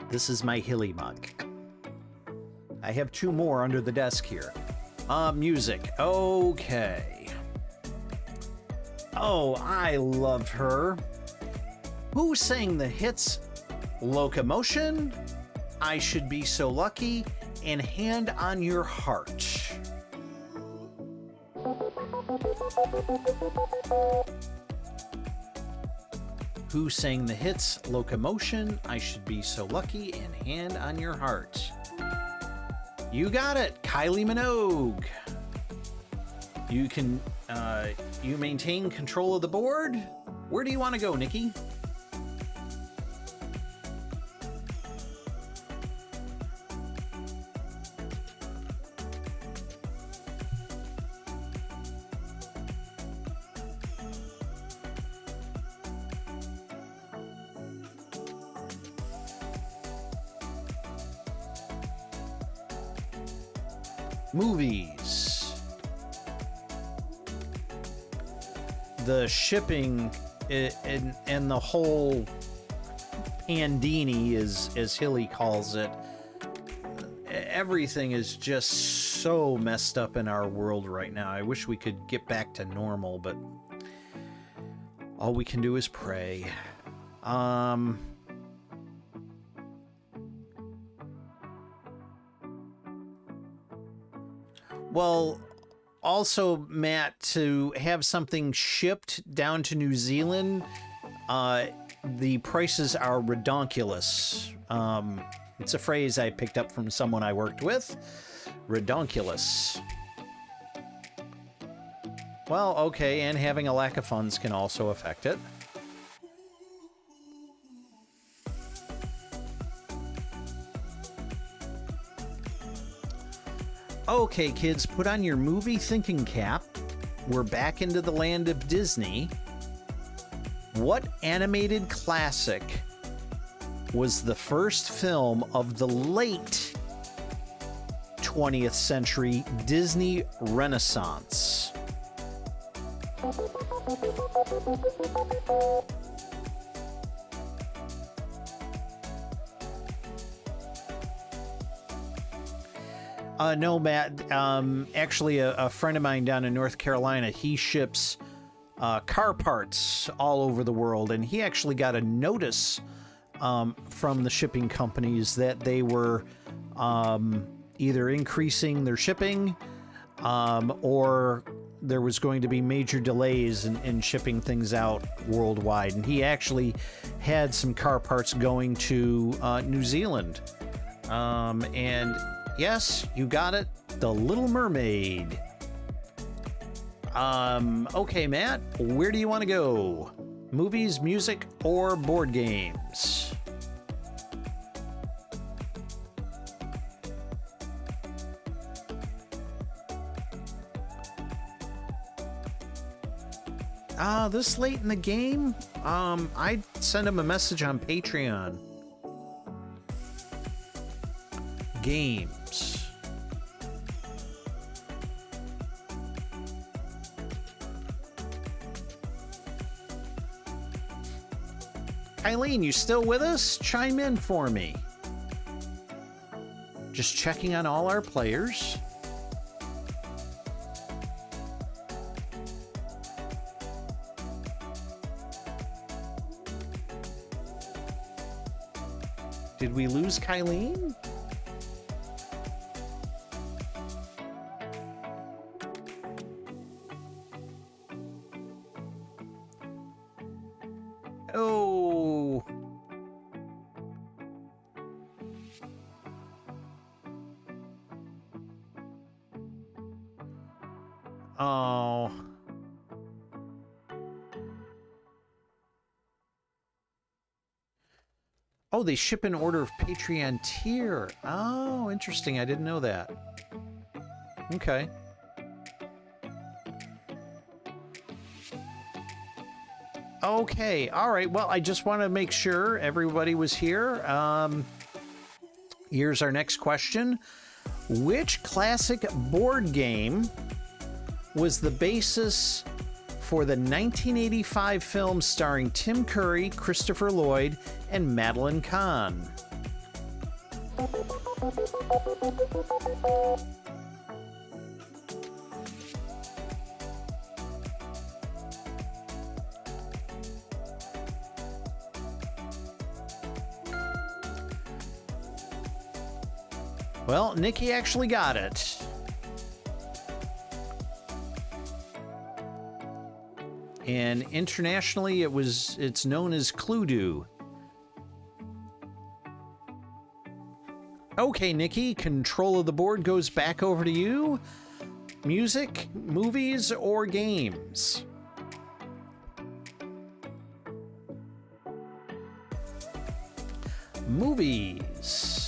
This is my Hilly mug. I have 2 more under the desk here. Music. Okay. Oh, I loved her. Who sang the hits Locomotion, I Should Be So Lucky, and Hand on Your Heart? Who sang the hits Locomotion, I Should Be So Lucky, and Hand on Your Heart? You got it, Kylie Minogue. You can, you maintain control of the board. Where do you want to go, Nikki? Movies. The shipping and the whole pandini, as Hilly calls it, everything is just so messed up in our world right now. I wish we could get back to normal, but all we can do is pray. Well, also, Matt, to have something shipped down to New Zealand, the prices are redonkulous. It's a phrase I picked up from someone I worked with. Redonkulous. Well, okay, and having a lack of funds can also affect it. Okay, kids, put on your movie thinking cap. We're back into the land of Disney. What animated classic was the first film of the late 20th century Disney Renaissance? No, Matt. Actually, a friend of mine down in North Carolina, he ships car parts all over the world, and he actually got a notice from the shipping companies that they were either increasing their shipping or there was going to be major delays in shipping things out worldwide. And he actually had some car parts going to New Zealand. And yes, you got it. The Little Mermaid. Okay, Matt, where do you want to go? Movies, music, or board games? This late in the game? I'd send him a message on Patreon. Games. Eileen, you still with us? Chime in for me. Just checking on all our players. Did we lose Kylene? Oh. Oh. Oh, they ship in order of Patreon tier. Oh, interesting. I didn't know that. Okay. Okay. All right. Well, I just want to make sure everybody was here. Here's our next question. Which classic board game was the basis for the 1985 film starring Tim Curry, Christopher Lloyd, and Madeline Kahn? Well, Nikki actually got it. And internationally, it's known as Cluedo. Okay, Nikki, control of the board goes back over to you. Music, movies, or games? Movies.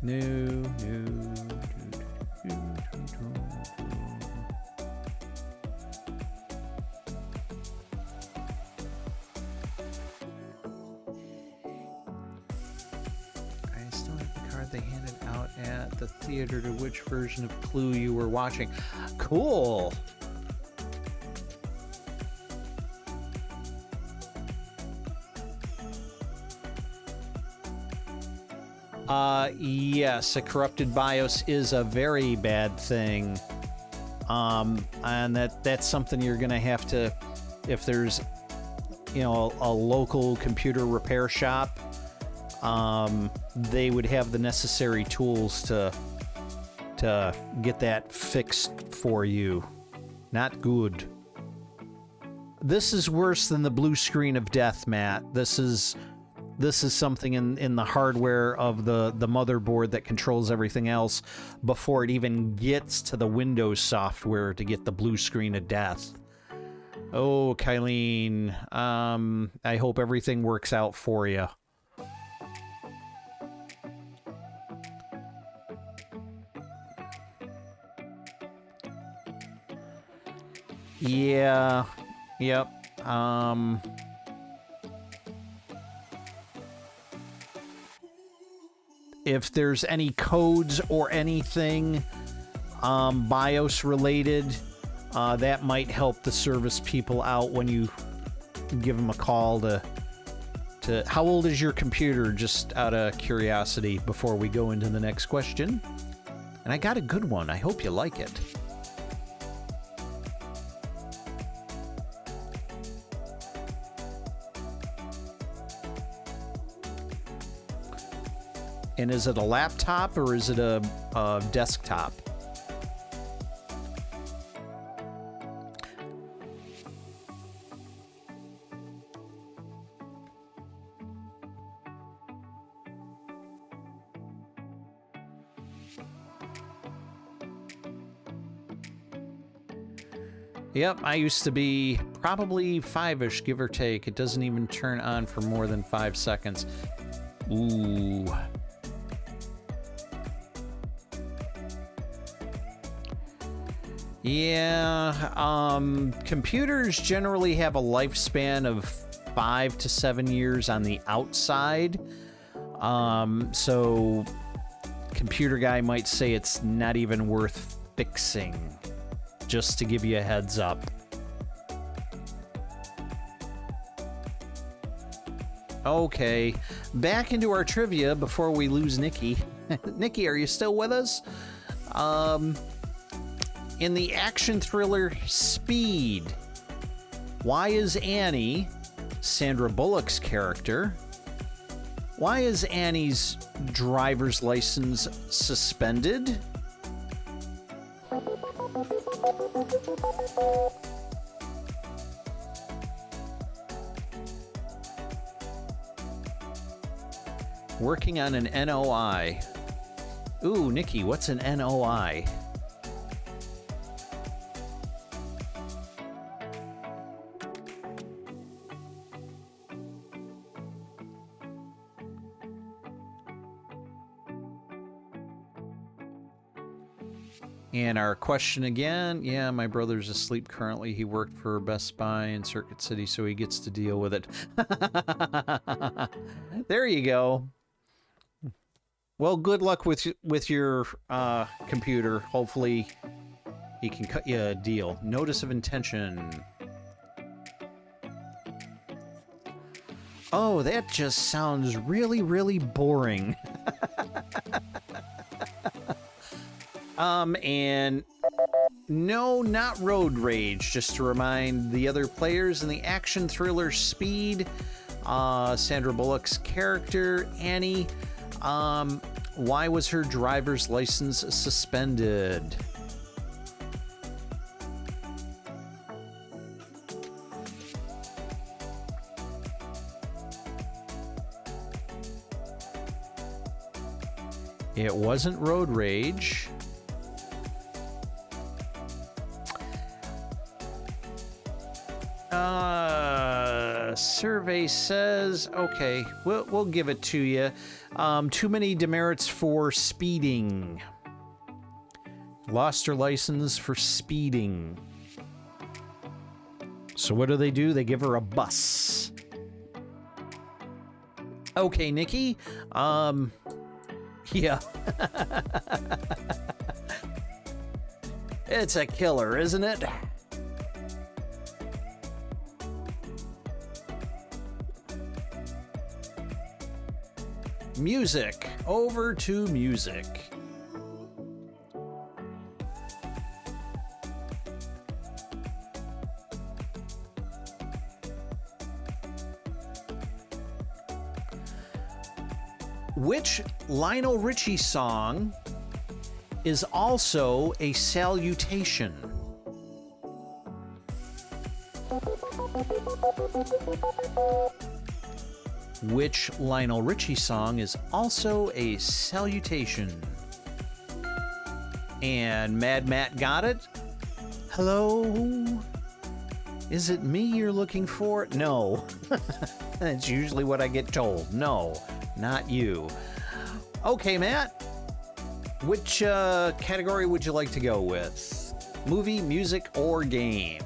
No. I still have the card they handed out at the theater to which version of Clue you were watching. Cool. Yes, a corrupted BIOS is a very bad thing. And that's something you're going to have to, if there's, a local computer repair shop, they would have the necessary tools to get that fixed for you. Not good. This is worse than the blue screen of death, Matt. This is something in the hardware of the motherboard that controls everything else before it even gets to the Windows software to get the blue screen of death. Oh, Kylene, I hope everything works out for you. Yeah, yep, if there's any codes or anything BIOS related, that might help the service people out when you give them a call to how old is your computer, just out of curiosity, before we go into the next question. And I got a good one. I hope you like it. And is it a laptop or is it a desktop? Yep, I used to be probably 5-ish, give or take. It doesn't even turn on for more than 5 seconds. Ooh. Yeah, computers generally have a lifespan of 5 to 7 years on the outside. So computer guy might say it's not even worth fixing, just to give you a heads up. Okay, back into our trivia before we lose Nikki. Nikki, are you still with us? In the action thriller Speed, why is Annie, Sandra Bullock's character, why is Annie's driver's license suspended? Working on an NOI. Ooh, Nikki, what's an NOI? And our question again, yeah, my brother's asleep currently. He worked for Best Buy in Circuit City, so he gets to deal with it. There you go. Well, good luck with your computer. Hopefully he can cut you a deal. Notice of intention. Oh, that just sounds really, really boring. And no, not road rage, just to remind the other players in the action thriller Speed, Sandra Bullock's character, Annie, why was her driver's license suspended? It wasn't road rage. Survey says, okay, we'll give it to you. Too many demerits for speeding. Lost her license for speeding. So what do? They give her a bus. Okay, Nikki. Yeah. It's a killer, isn't it? Music. Over to music. Which Lionel Richie song is also a salutation? Which Lionel Richie song is also a salutation? And Mad Matt got it? Hello? Is it me you're looking for? No. That's usually what I get told. No, not you. Okay, Matt. Which category would you like to go with? Movie, music, or game?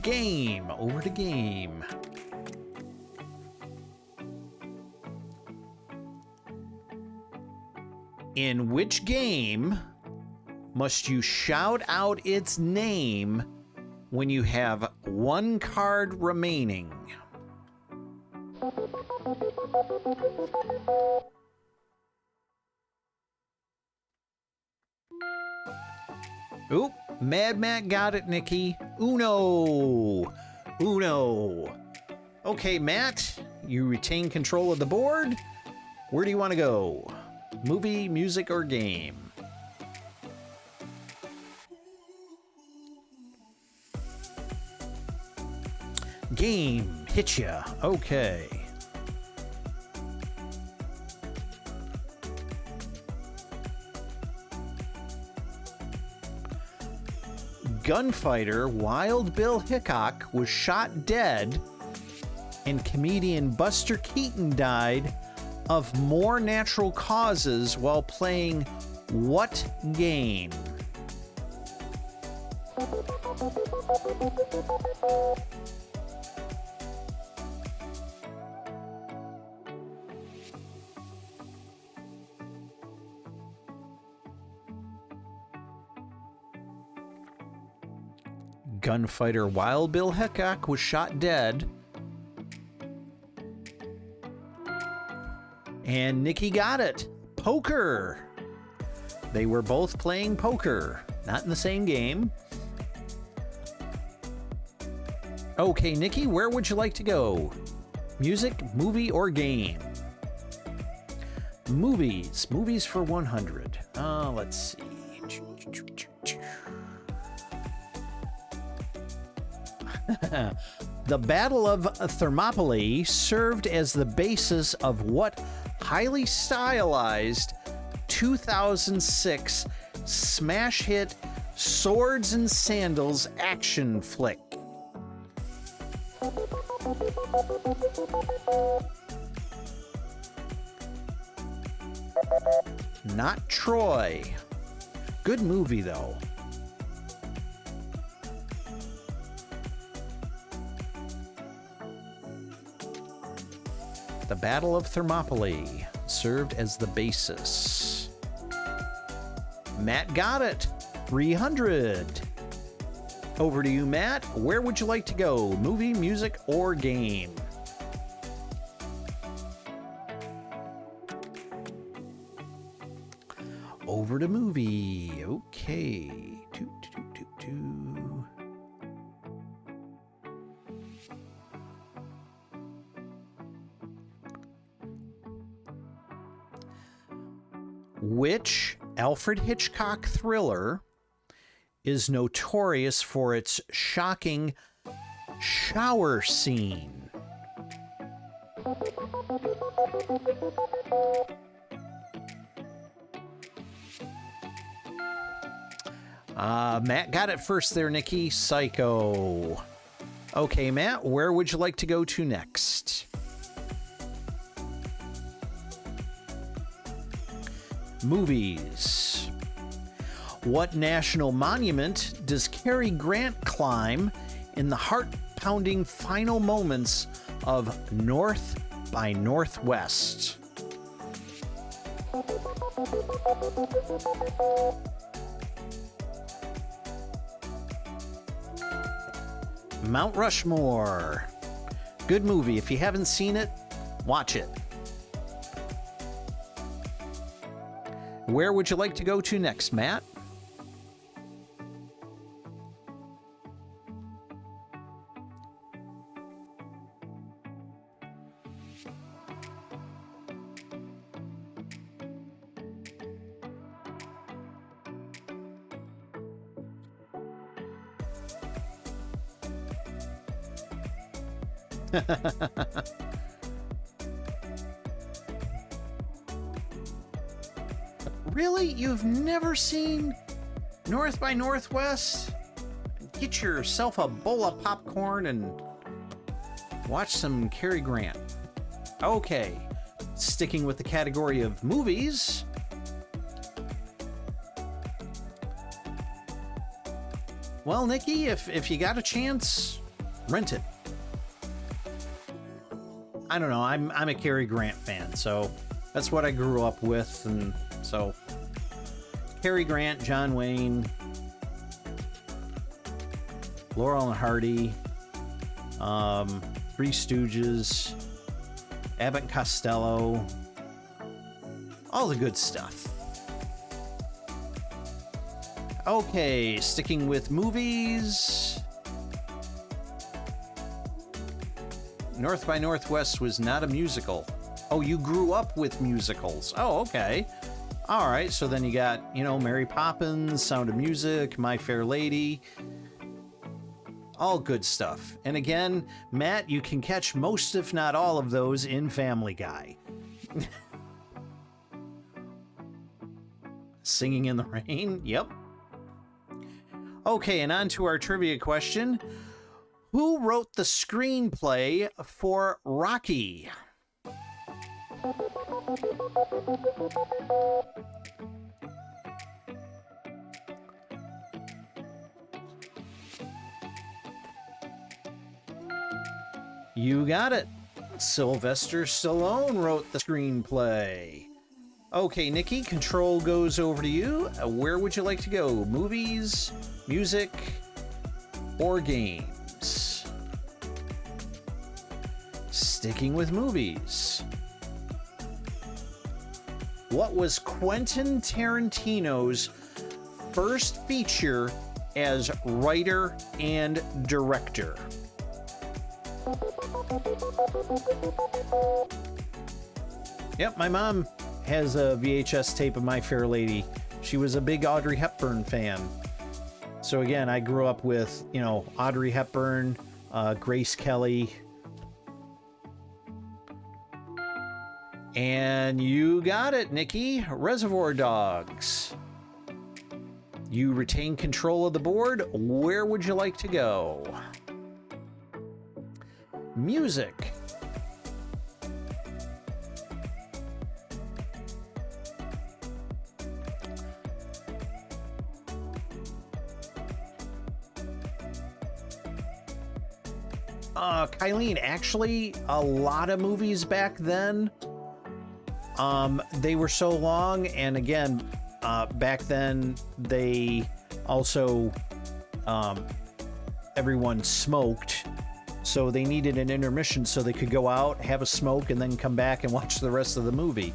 Game. Over to game. In which game must you shout out its name when you have one card remaining? Oop, Mad Matt got it, Nikki. Uno. Uno. Okay, Matt, you retain control of the board. Where do you want to go? Movie, music, or game? Game. Hit ya. Okay. Gunfighter Wild Bill Hickok was shot dead, and comedian Buster Keaton died of more natural causes while playing what game? Gunfighter Wild Bill Hickok was shot dead. And Nikki got it. Poker. They were both playing poker. Not in the same game. Okay, Nikki, where would you like to go? Music, movie, or game? Movies. Movies for 100. Let's see. The Battle of Thermopylae served as the basis of what highly stylized 2006 smash hit Swords and Sandals action flick? not Troy. Good movie, though. The Battle of Thermopylae served as the basis. Matt got it. 300. Over to you, Matt. Where would you like to go? Movie, music, or game? Over to movie. Okay. Which Alfred Hitchcock thriller is notorious for its shocking shower scene? Matt got it first there, Nikki. Psycho. Okay, Matt, where would you like to go to next? Movies. What national monument does Cary Grant climb in the heart-pounding final moments of North by Northwest? Mount Rushmore. Good movie. If you haven't seen it, watch it. Where would you like to go to next, Matt? Really? You've never seen North by Northwest? Get yourself a bowl of popcorn and watch some Cary Grant. Okay, sticking with the category of movies. Well, Nikki, if you got a chance, rent it. I don't know. I'm a Cary Grant fan, so that's what I grew up with, and so Cary Grant, John Wayne, Laurel and Hardy, Three Stooges, Abbott and Costello, all the good stuff. Okay, sticking with movies. North by Northwest was not a musical. Oh, you grew up with musicals. Oh, okay. All right, so then you got, Mary Poppins, Sound of Music, My Fair Lady. All good stuff. And again, Matt, you can catch most, if not all of those in Family Guy. Singing in the Rain, yep. Okay, and on to our trivia question. Who wrote the screenplay for Rocky? You got it. Sylvester Stallone wrote the screenplay. Okay, Nikki, control goes over to you. Where would you like to go? Movies, music, or games? Sticking with movies. What was Quentin Tarantino's first feature as writer and director? Yep, my mom has a VHS tape of My Fair Lady. She was a big Audrey Hepburn fan. So again, I grew up with, Audrey Hepburn, Grace Kelly. And you got it, Nikki. Reservoir Dogs. You retain control of the board. Where would you like to go? Music. Kylene, actually, a lot of movies back then, they were so long, and again, back then, they also, everyone smoked, so they needed an intermission so they could go out, have a smoke, and then come back and watch the rest of the movie.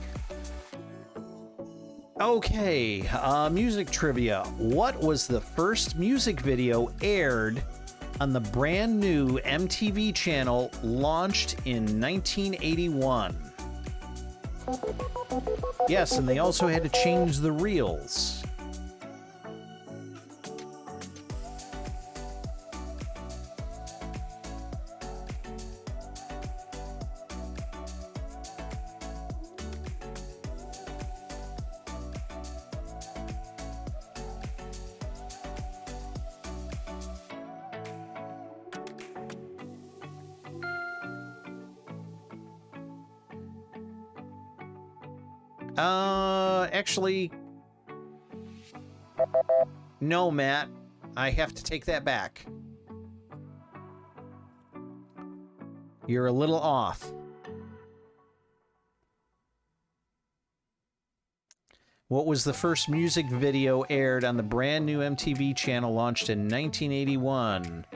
Okay, music trivia. What was the first music video aired on the brand new MTV channel launched in 1981? Yes, and they also had to change the reels. Actually, no, Matt. I have to take that back. You're a little off. What was the first music video aired on the brand new MTV channel launched in 1981?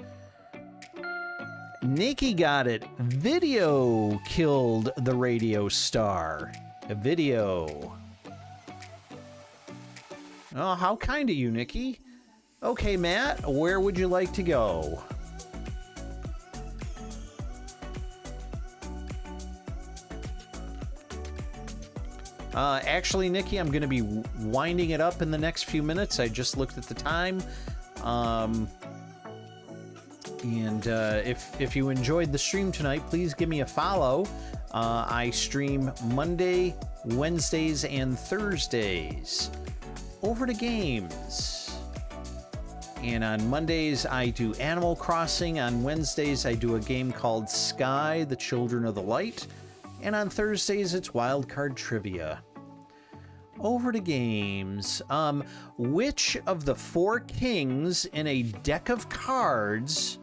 Nikki got it. Video killed the radio star. A video. Oh, how kind of you, Nikki. Okay, Matt, where would you like to go? Actually, Nikki, I'm going to be winding it up in the next few minutes. I just looked at the time. If you enjoyed the stream tonight, please give me a follow. I stream Monday, Wednesdays, and Thursdays. Over to games. And on Mondays, I do Animal Crossing. On Wednesdays, I do a game called Sky, the Children of the Light. And on Thursdays, it's Wildcard Trivia. Over to games. Which of the 4 kings in a deck of cards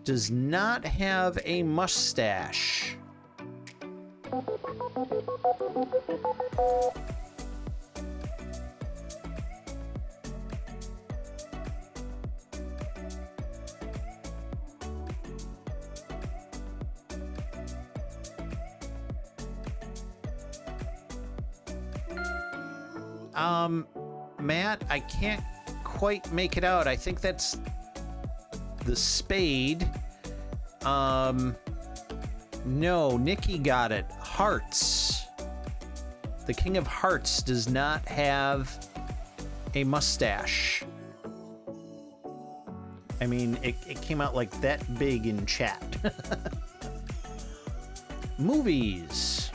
does not have a mustache? Matt, I can't quite make it out. I think that's the spade. No, Nikki got it. Hearts. The King of Hearts does not have a mustache. I mean, it came out like that big in chat. Movies.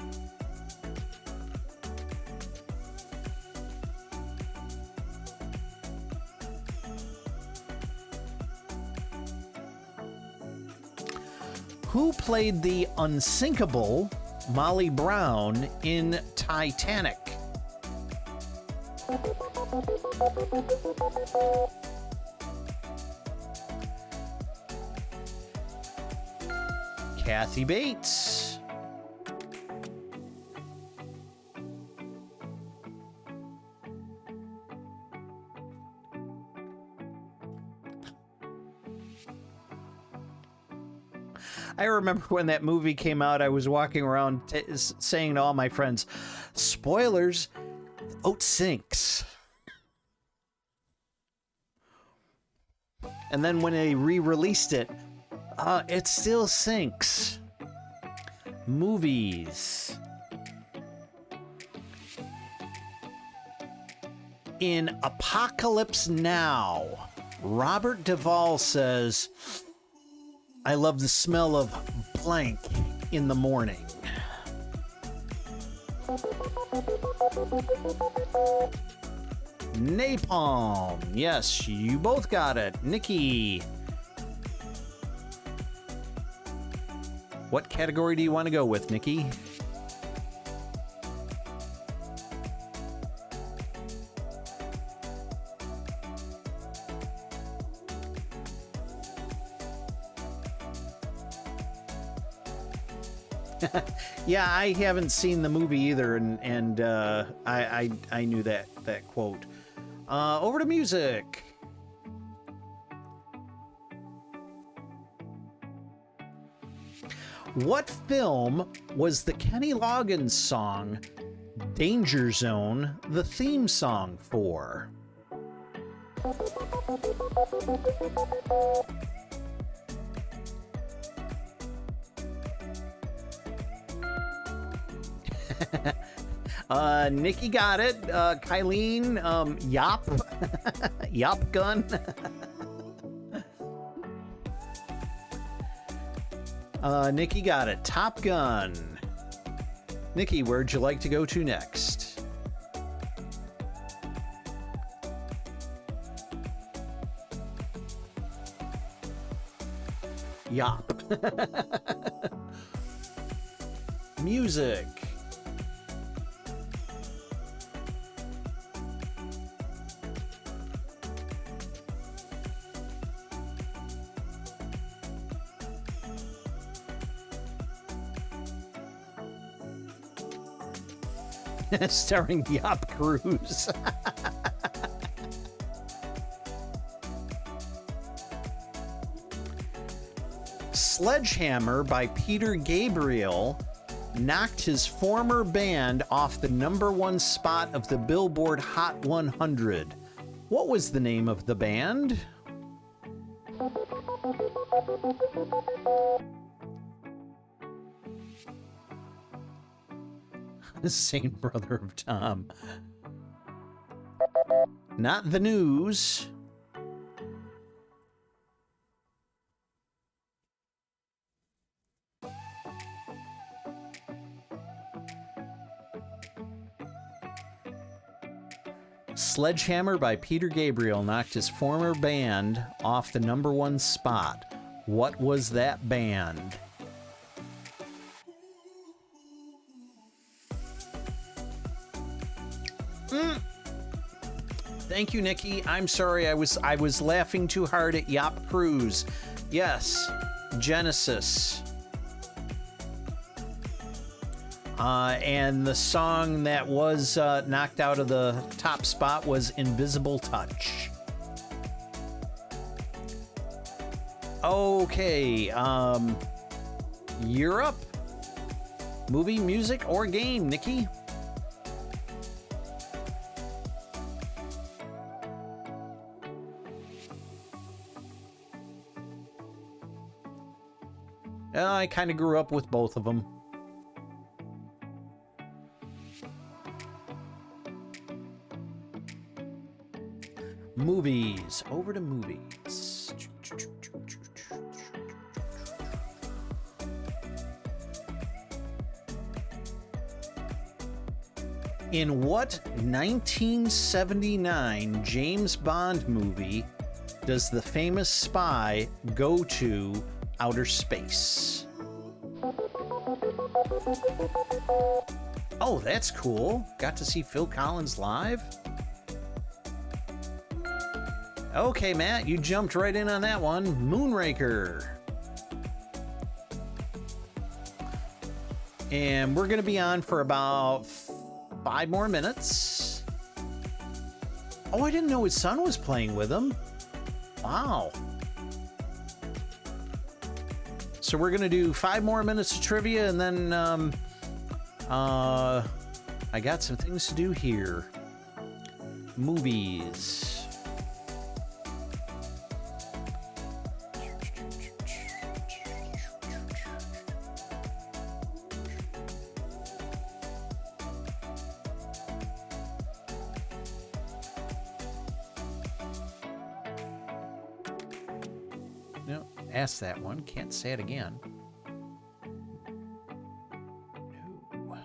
Who played the unsinkable Molly Brown in Titanic? Kathy Bates. I remember when that movie came out, I was walking around saying to all my friends, spoilers, the boat sinks. And then when they re-released it, it still sinks. Movies. In Apocalypse Now, Robert Duvall says, I love the smell of blank in the morning. Napalm. Yes, you both got it. Nikki. What category do you want to go with, Nikki? Yeah, I haven't seen the movie either, and I knew that quote. Over to music. What film was the Kenny Loggins song Danger Zone the theme song for? Nikki got it. Kylene, Yop. Yop Gun. Nikki got it. Top Gun. Nikki, where'd you like to go to next? Yop. Music. Starring Yop Cruz. Sledgehammer by Peter Gabriel knocked his former band off the #1 spot of the Billboard Hot 100. What was the name of the band? Saint Brother of Tom. Not the News. Sledgehammer by Peter Gabriel knocked his former band off the #1 spot. What was that band? Thank you, Nikki. I'm sorry, I was laughing too hard at Yop Cruz. Yes, Genesis. And the song that was knocked out of the top spot was Invisible Touch. Okay, Europe? Movie, music, or game, Nikki? I kind of grew up with both of them. Movies. Over to movies. In what 1979 James Bond movie does the famous spy go to outer space? Oh, that's cool. Got to see Phil Collins live? Okay, Matt, you jumped right in on that one. Moonraker. And we're going to be on for about 5 more minutes. Oh, I didn't know his son was playing with him. Wow. So we're going to do 5 more minutes of trivia, and then I got some things to do here. Movies. No, ask that one. Can't say it again. No.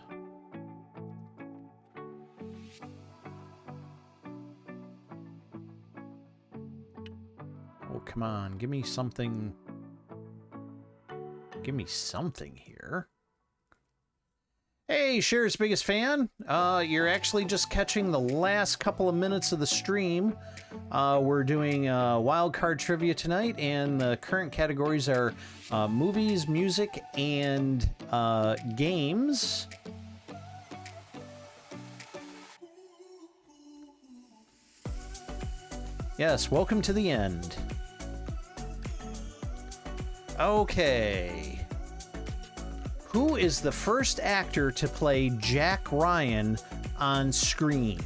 Oh, come on. Give me something. Give me something here. Hey, Hey, Cher's biggest fan. You're actually just catching the last couple of minutes of the stream. We're doing Wildcard trivia tonight, and the current categories are movies, music, and games. Yes, welcome to the end. Okay. Who is the first actor to play Jack Ryan on screen?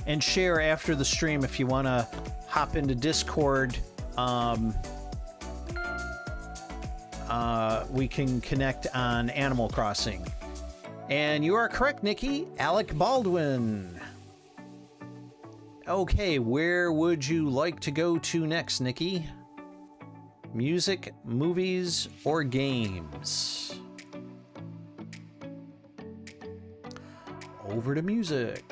And share after the stream if you want to hop into Discord. We can connect on Animal Crossing. And you are correct, Nikki. Alec Baldwin. Okay, where would you like to go to next, Nikki? Music, movies, or games? Over to music.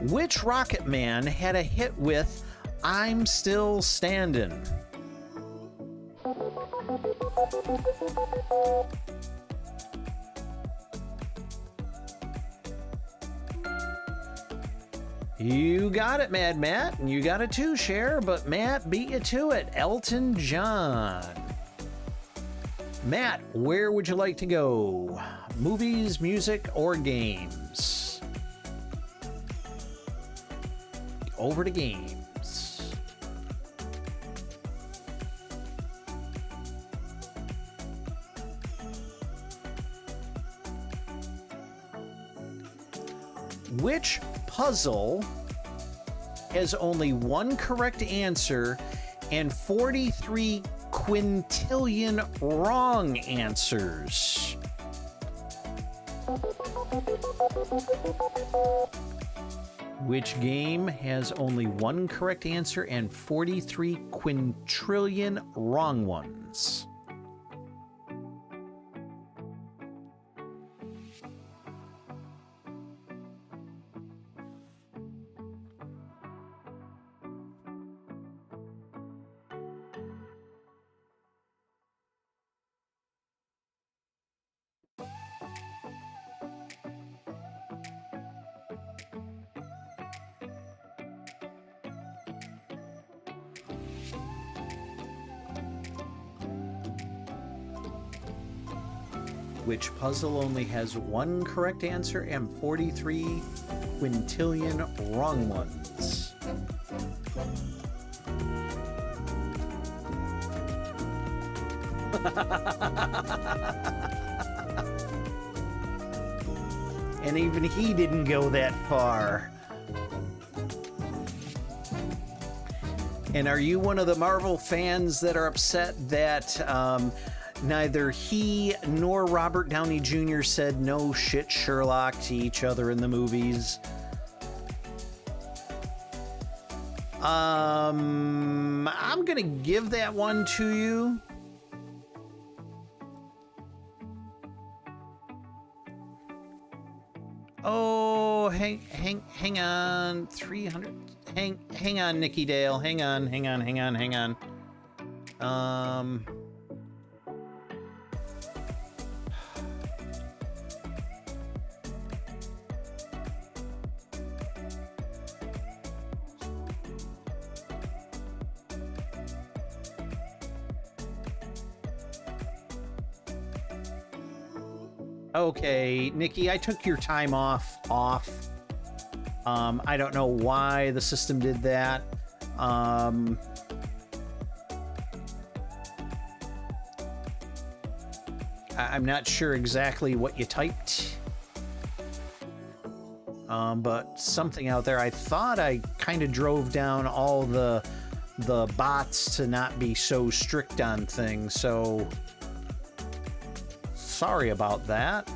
Which Rocket Man had a hit with I'm Still Standin'? You got it, Mad Matt, and you got it too, Cher, but Matt beat you to it. Elton John. Matt, where would you like to go? Movies, music, or games? Over to games. Which puzzle has only one correct answer and 43 quintillion wrong answers? Which game has only one correct answer and 43 quintillion wrong ones? Which puzzle only has one correct answer and 43 quintillion wrong ones? And even he didn't go that far. And are you one of the Marvel fans that are upset that neither he nor Robert Downey Jr. said no shit Sherlock to each other in the movies? I'm gonna give that one to you. Oh, hang on. 300. Hang on, Nikki Dale. Hang on. Okay, Nikki, I took your time off. I don't know why the system did that. I'm not sure exactly what you typed. But something out there. I thought I kind of drove down all the bots to not be so strict on things, so sorry about that.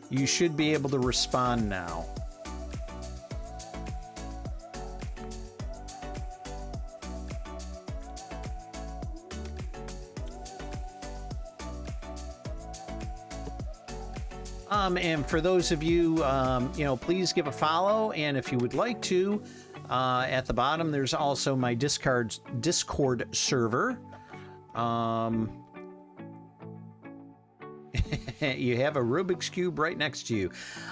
You should be able to respond now. And for those of you, please give a follow. And if you would like to, at the bottom, there's also my Discord server. You have a Rubik's Cube right next to you.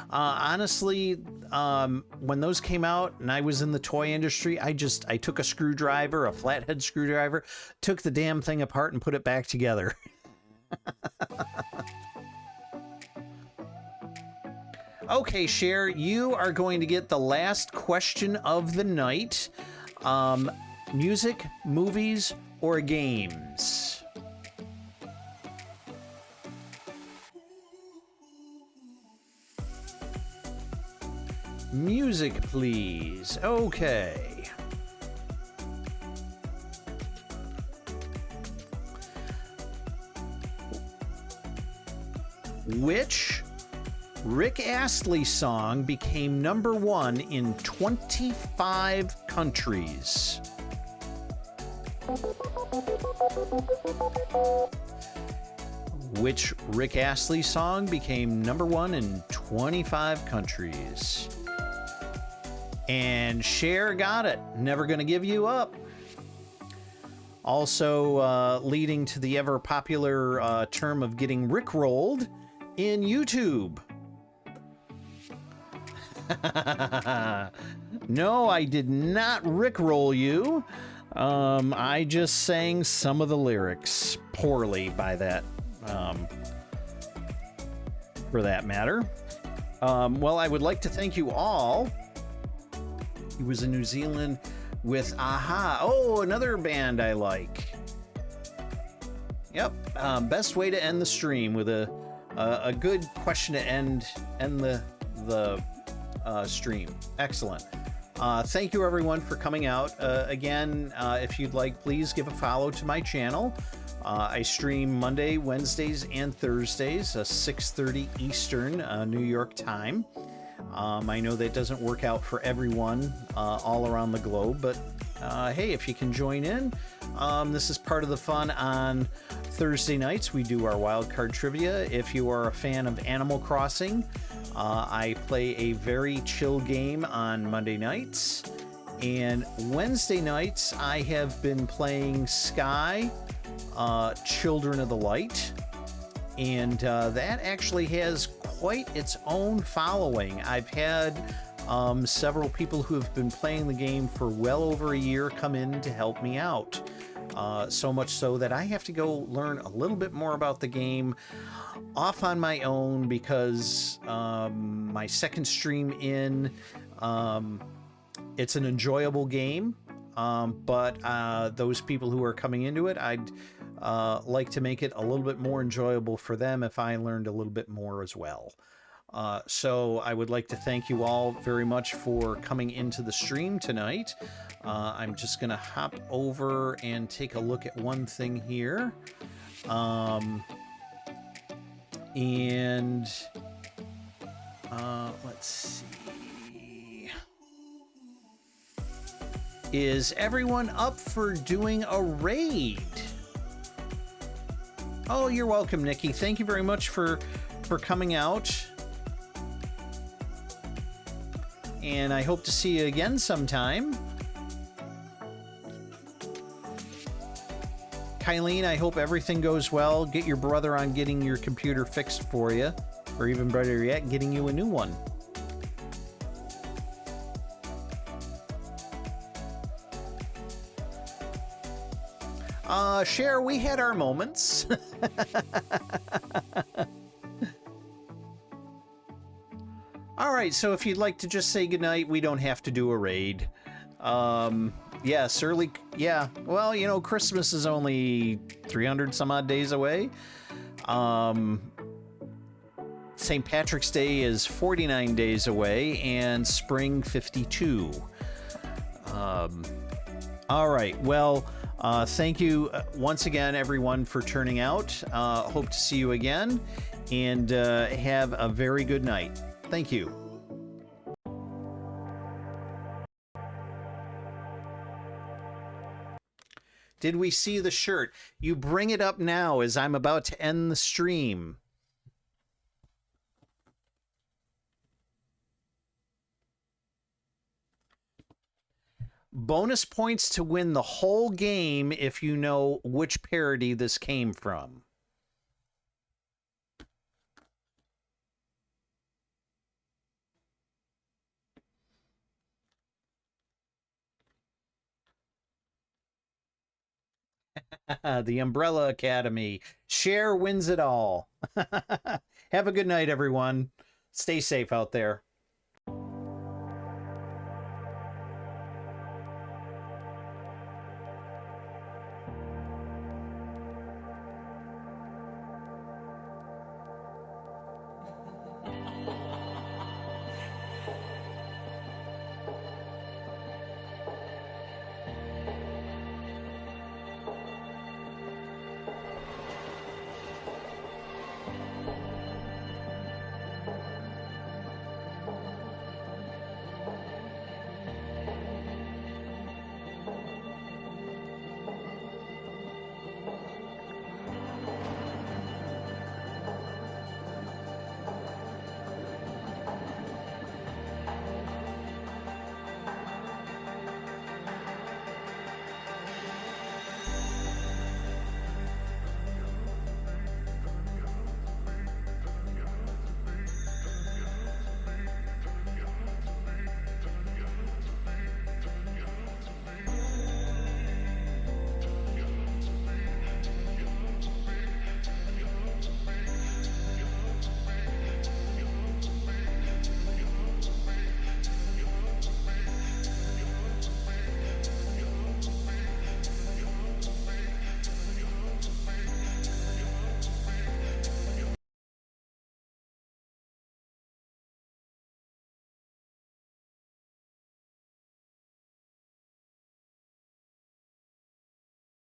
Honestly, when those came out and I was in the toy industry, I took a screwdriver, a flathead screwdriver, took the damn thing apart and put it back together. Okay, Cher, you are going to get the last question of the night. Music, movies, or games? Music, please. Okay. Which Rick Astley song became #1 in 25 countries? Which Rick Astley song became #1 in 25 countries? And Cher got it. Never Gonna Give You Up. Also leading to the ever popular term of getting Rickrolled in YouTube. No, I did not Rickroll you. I just sang some of the lyrics poorly by that, for that matter. Well, I would like to thank you all. He was in New Zealand with Aha. Oh, another band I like. Yep. Best way to end the stream with a good question to end the stream. Excellent. Thank you everyone for coming out. Again, if you'd like, please give a follow to my channel. I stream Monday, Wednesdays, and Thursdays, 6:30 Eastern, New York time. I know that doesn't work out for everyone all around the globe, but hey, if you can join in, this is part of the fun. On Thursday nights, we do our Wildcard trivia. If you are a fan of Animal Crossing, I play a very chill game on Monday nights. And Wednesday nights, I have been playing Sky, Children of the Light. And that actually has quite its own following. I've had several people who have been playing the game for well over a year come in to help me out. So much so that I have to go learn a little bit more about the game off on my own, because my second stream in, it's an enjoyable game, but those people who are coming into it, I'd like to make it a little bit more enjoyable for them if I learned a little bit more as well. So I would like to thank you all very much for coming into the stream tonight. I'm just going to hop over and take a look at one thing here. Let's see. Is everyone up for doing a raid? Oh, you're welcome, Nikki. Thank you very much for coming out. And I hope to see you again sometime. Kylene, I hope everything goes well. Get your brother on getting your computer fixed for you. Or even better yet, getting you a new one. Cher, we had our moments. All right, so if you'd like to just say goodnight, we don't have to do a raid. Yes, yeah. Well, you know, Christmas is only 300 some odd days away. St. Patrick's Day is 49 days away, and spring 52. All right, well, thank you once again, everyone, for turning out. Hope to see you again, and have a very good night. Thank you. Did we see the shirt? You bring it up now as I'm about to end the stream. Bonus points to win the whole game if you know which parody this came from. The Umbrella Academy. Cher wins it all. Have a good night, everyone. Stay safe out there.